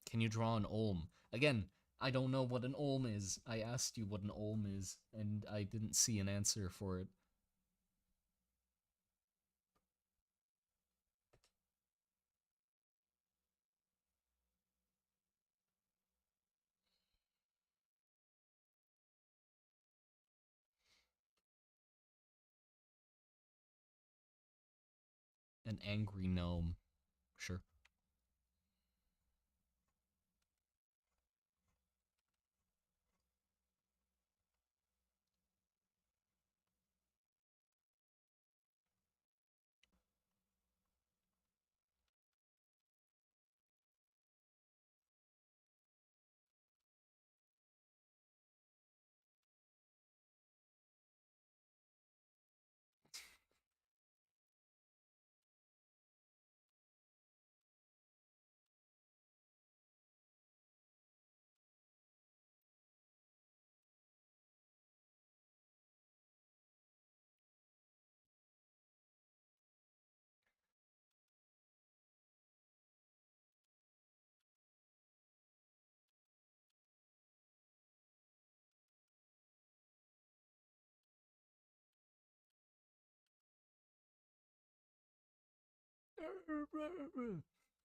Can you draw an olm? Again, I don't know what an olm is. I asked you what an olm is, and I didn't see an answer for it. An angry gnome. Sure.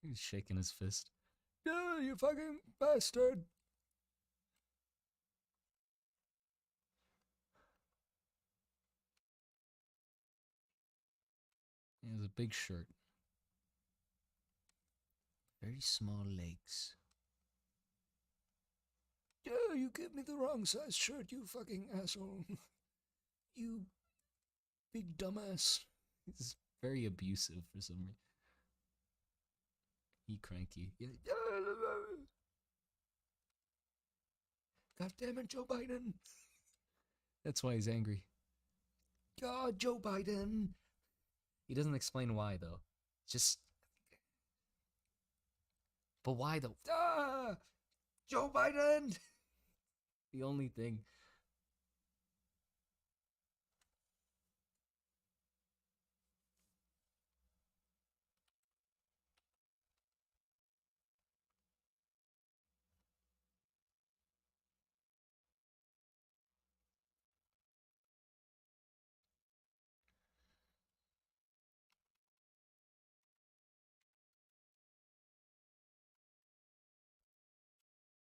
He's shaking his fist. Yeah, you fucking bastard. He has a big shirt. Very small legs. Yeah, you gave me the wrong size shirt, you fucking asshole. You big dumbass. He's very abusive for some reason. He cranky. God damn it, Joe Biden. That's why he's angry. God, Joe Biden. He doesn't explain why, though. Just. But why, though? Ah! Joe Biden! The only thing.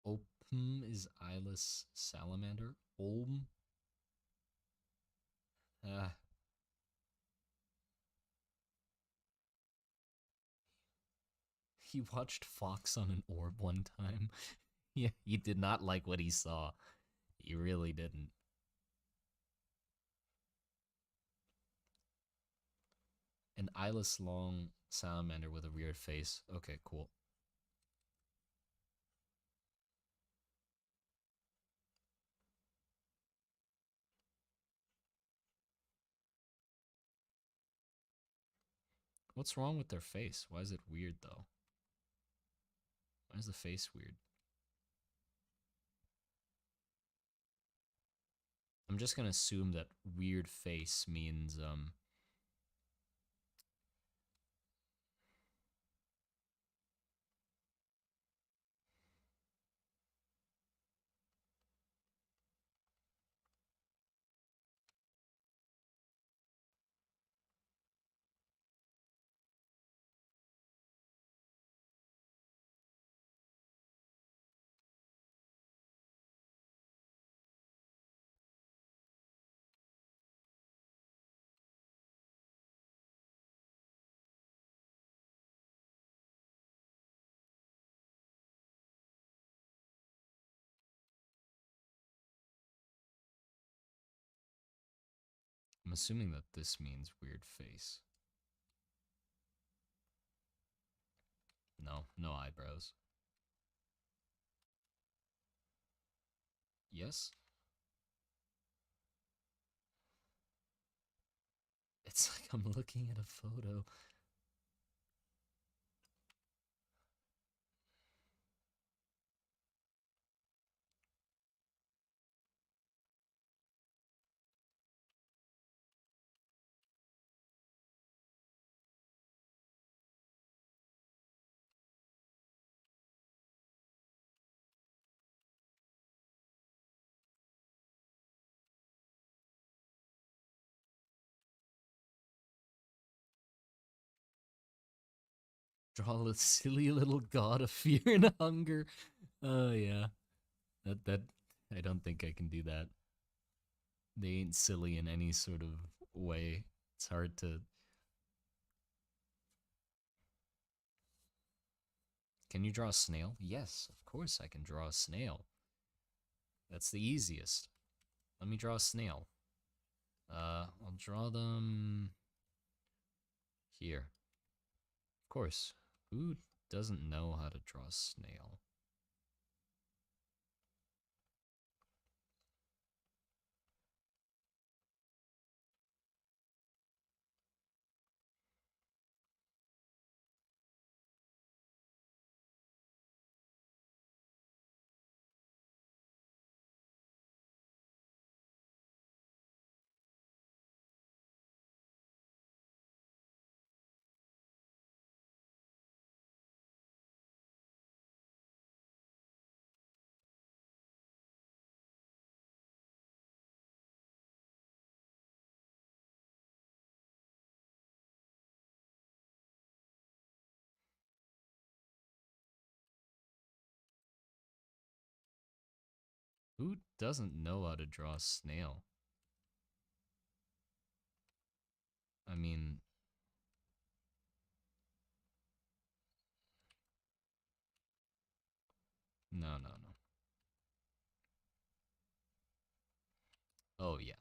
Opum is eyeless salamander. Olm? Ah. He watched Fox on an orb one time. Yeah, he did not like what he saw. He really didn't. An eyeless long salamander with a weird face. Okay, cool. What's wrong with their face? Why is it weird, though? Why is the face weird? I'm just gonna assume that weird face means, assuming that this means weird face. No, no eyebrows. Yes? It's like I'm looking at a photo. Draw a silly little god of fear and hunger. Oh yeah. That I don't think I can do that. They ain't silly in any sort of way. It's hard to. Can you draw a snail? Yes, of course I can draw a snail. That's the easiest. Let me draw a snail. I'll draw them here. Of course. Who doesn't know how to draw a snail? Who doesn't know how to draw a snail? I mean, no, no, no. Oh, yeah.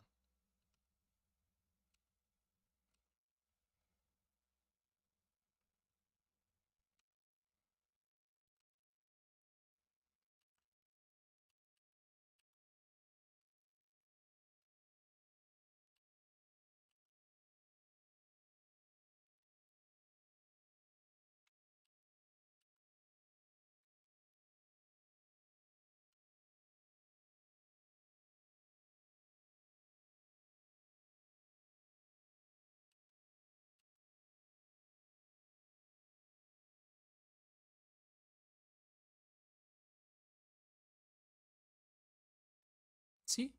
See?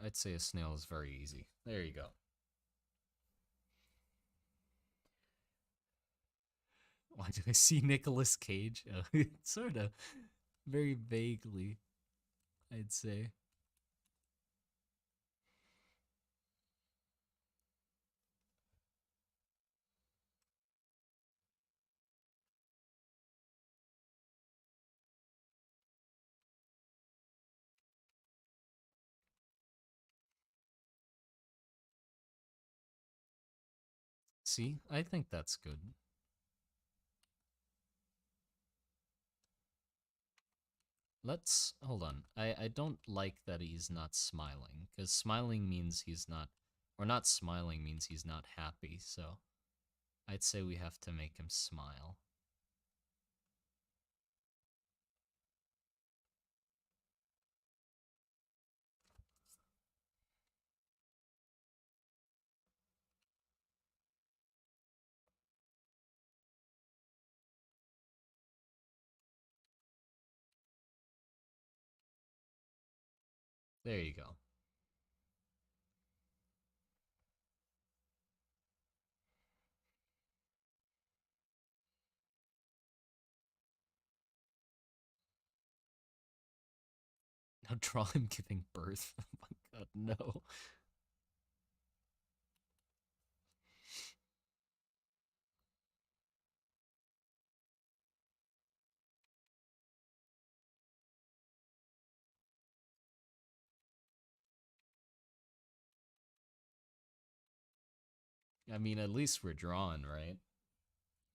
I'd say a snail is very easy. There you go. Why do I see Nicolas Cage? Sort of. Very vaguely, I'd say. See? I think that's good. Let's hold on. I don't like that he's not smiling, because smiling means he's not, or not smiling means he's not happy. So I'd say we have to make him smile. There you go. Now draw him giving birth. Oh my god, no. I mean, at least we're drawing, right?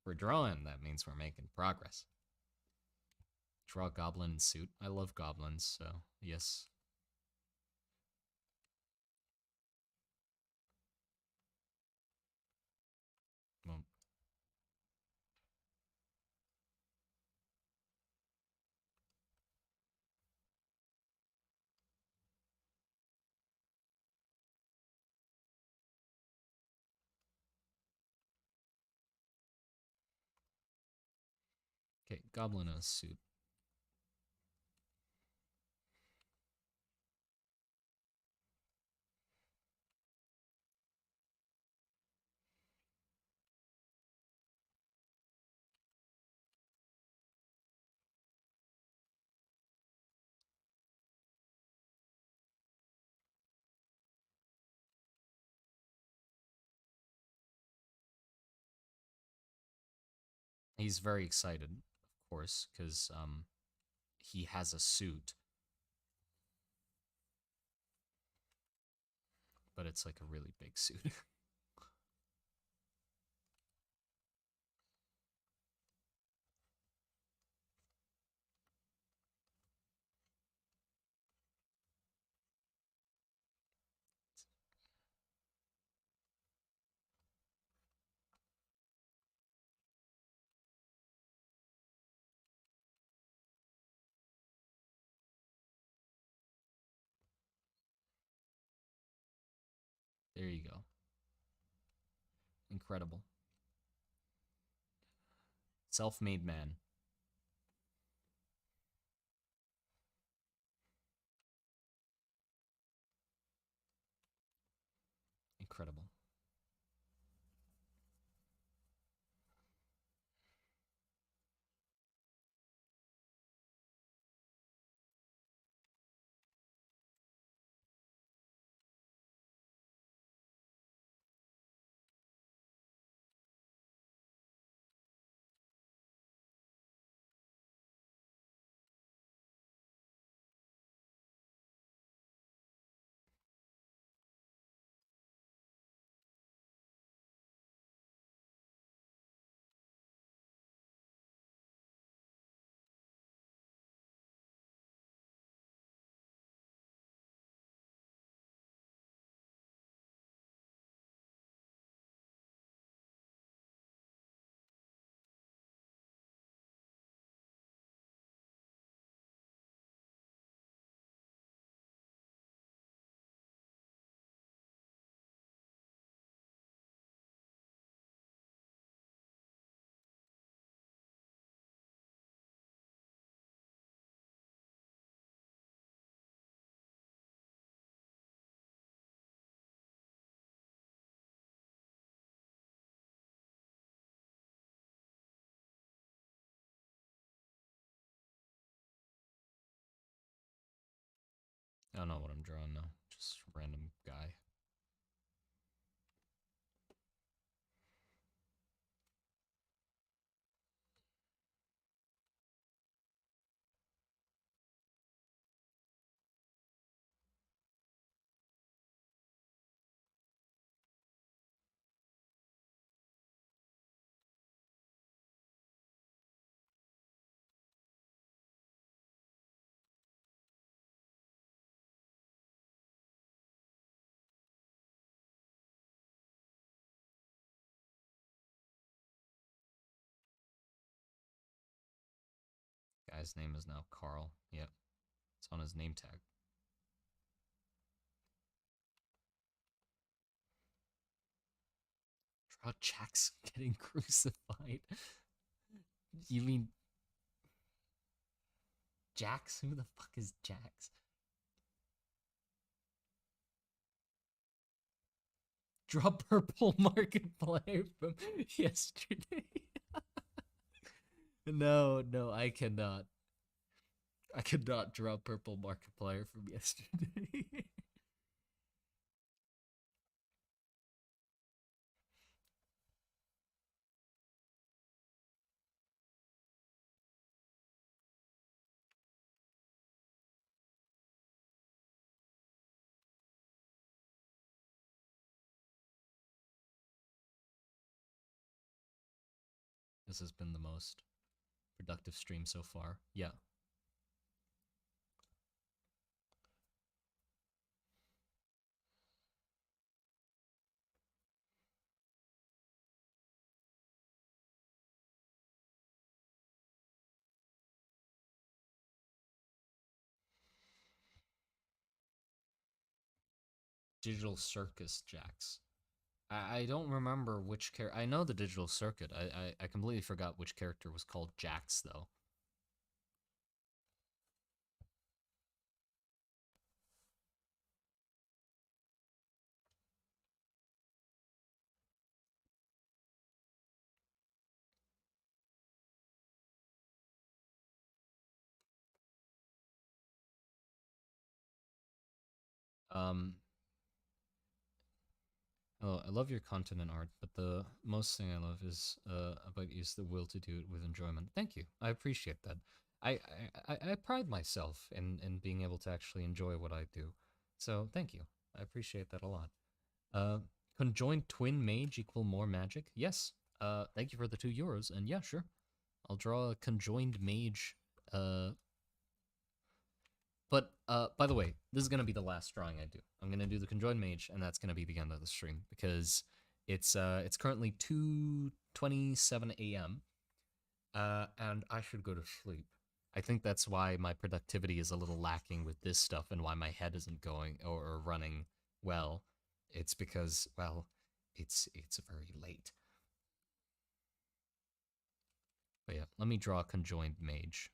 We're drawing. That means we're making progress. Draw a goblin in suit. I love goblins, so yes. Well, okay, goblin in a suit. He's very excited, of course, because he has a suit, but it's like a really big suit. There you go. Incredible. Self-made man. Incredible. I don't know what I'm drawing now. Just random guy. Guy's name is now Carl. Yep. It's on his name tag. Draw Jackson getting crucified. You mean Jax? Who the fuck is Jax? Draw Purple Markiplier from yesterday. No, I cannot. I cannot draw Purple Markiplier from yesterday. this has been the most productive stream so far. Yeah. Digital Circus Jax. I don't remember which character. I know the Digital Circuit. I completely forgot which character was called Jax, though. Um, oh, I love your content and art, but the most thing I love is about you is the will to do it with enjoyment. Thank you. I appreciate that. I pride myself in being able to actually enjoy what I do. So thank you. I appreciate that a lot. Conjoined twin mage equal more magic? Yes. Thank you for the €2. And yeah, sure. I'll draw a conjoined mage. But by the way, this is gonna be the last drawing I do. I'm gonna do the conjoined mage, and that's gonna be the end of the stream because it's currently 2:27 a.m. And I should go to sleep. I think that's why my productivity is a little lacking with this stuff, and why my head isn't going or running well. It's because, well, it's very late. But yeah, let me draw a conjoined mage.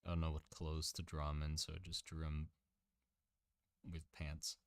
I don't know what clothes to draw him in, so I just drew him with pants.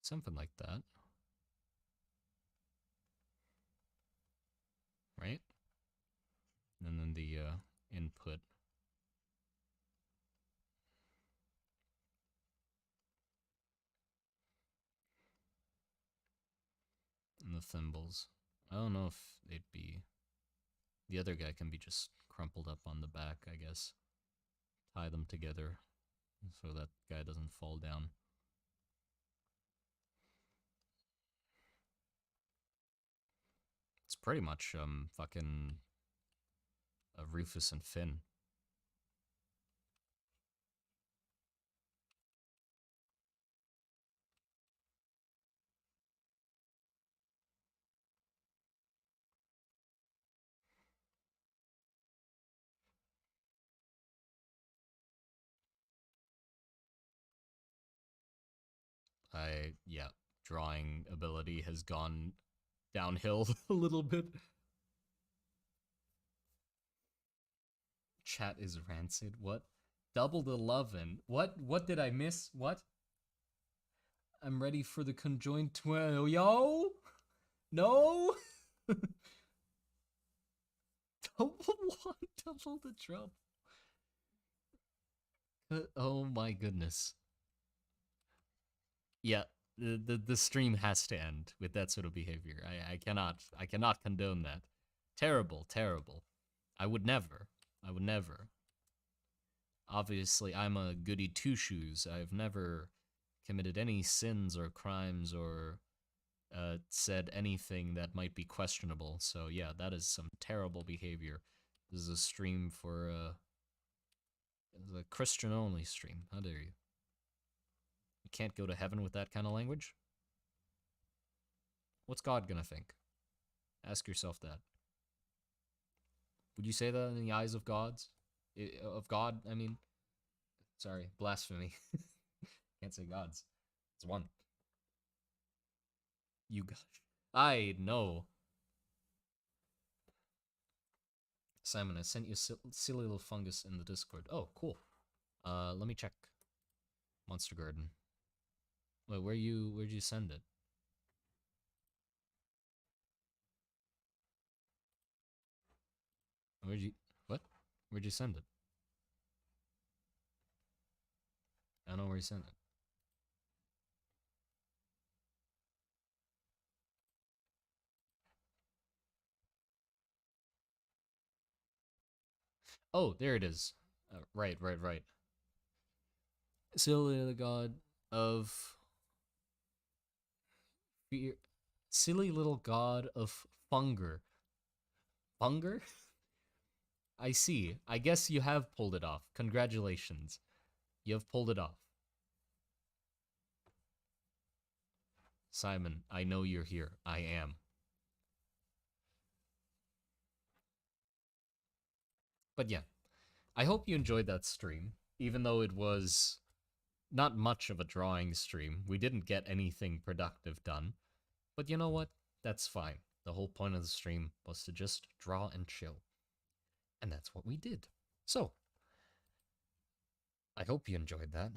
Something like that. Right? And then the input. And the thimbles. I don't know if they'd be... The other guy can be just crumpled up on the back, I guess. Tie them together so that guy doesn't fall down. It's pretty much fucking Rufus and Finn. Yeah, drawing ability has gone downhill a little bit. Chat is rancid. What? Double the lovin'. What did I miss? What? I'm ready for the conjoined twin. Yo? No? Double one, double the trouble. Oh my goodness. Yeah, the stream has to end with that sort of behavior. I cannot condone that. Terrible, terrible. I would never. I would never. Obviously, I'm a goody two shoes. I've never committed any sins or crimes or said anything that might be questionable. So yeah, that is some terrible behavior. This is a stream for the Christian only stream. How dare you? You can't go to heaven with that kind of language. What's God gonna think? Ask yourself that. Would you say that in the eyes of gods? Of God, I mean. Sorry, blasphemy. Can't say gods. It's one. You got. I know. Simon, I sent you a silly little fungus in the Discord. Oh, cool. Let me check. Monster Garden. Wait, where'd you send it? Where'd you what? Where'd you send it? I don't know where you sent it. Oh, there it is. Right, right, right. Silly the god of fear. Silly little god of Funger. Funger? I see. I guess you have pulled it off. Congratulations. You have pulled it off. Simon, I know you're here. I am. But yeah, I hope you enjoyed that stream, even though it was not much of a drawing stream. We didn't get anything productive done. But you know what? That's fine. The whole point of the stream was to just draw and chill. And that's what we did. So, I hope you enjoyed that.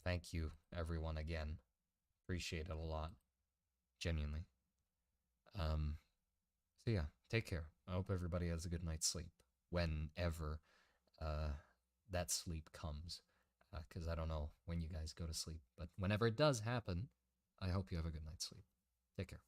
Thank you, everyone, again. Appreciate it a lot. Genuinely. So yeah, take care. I hope everybody has a good night's sleep. Whenever that sleep comes. Because I don't know when you guys go to sleep. But whenever it does happen, I hope you have a good night's sleep. Take care.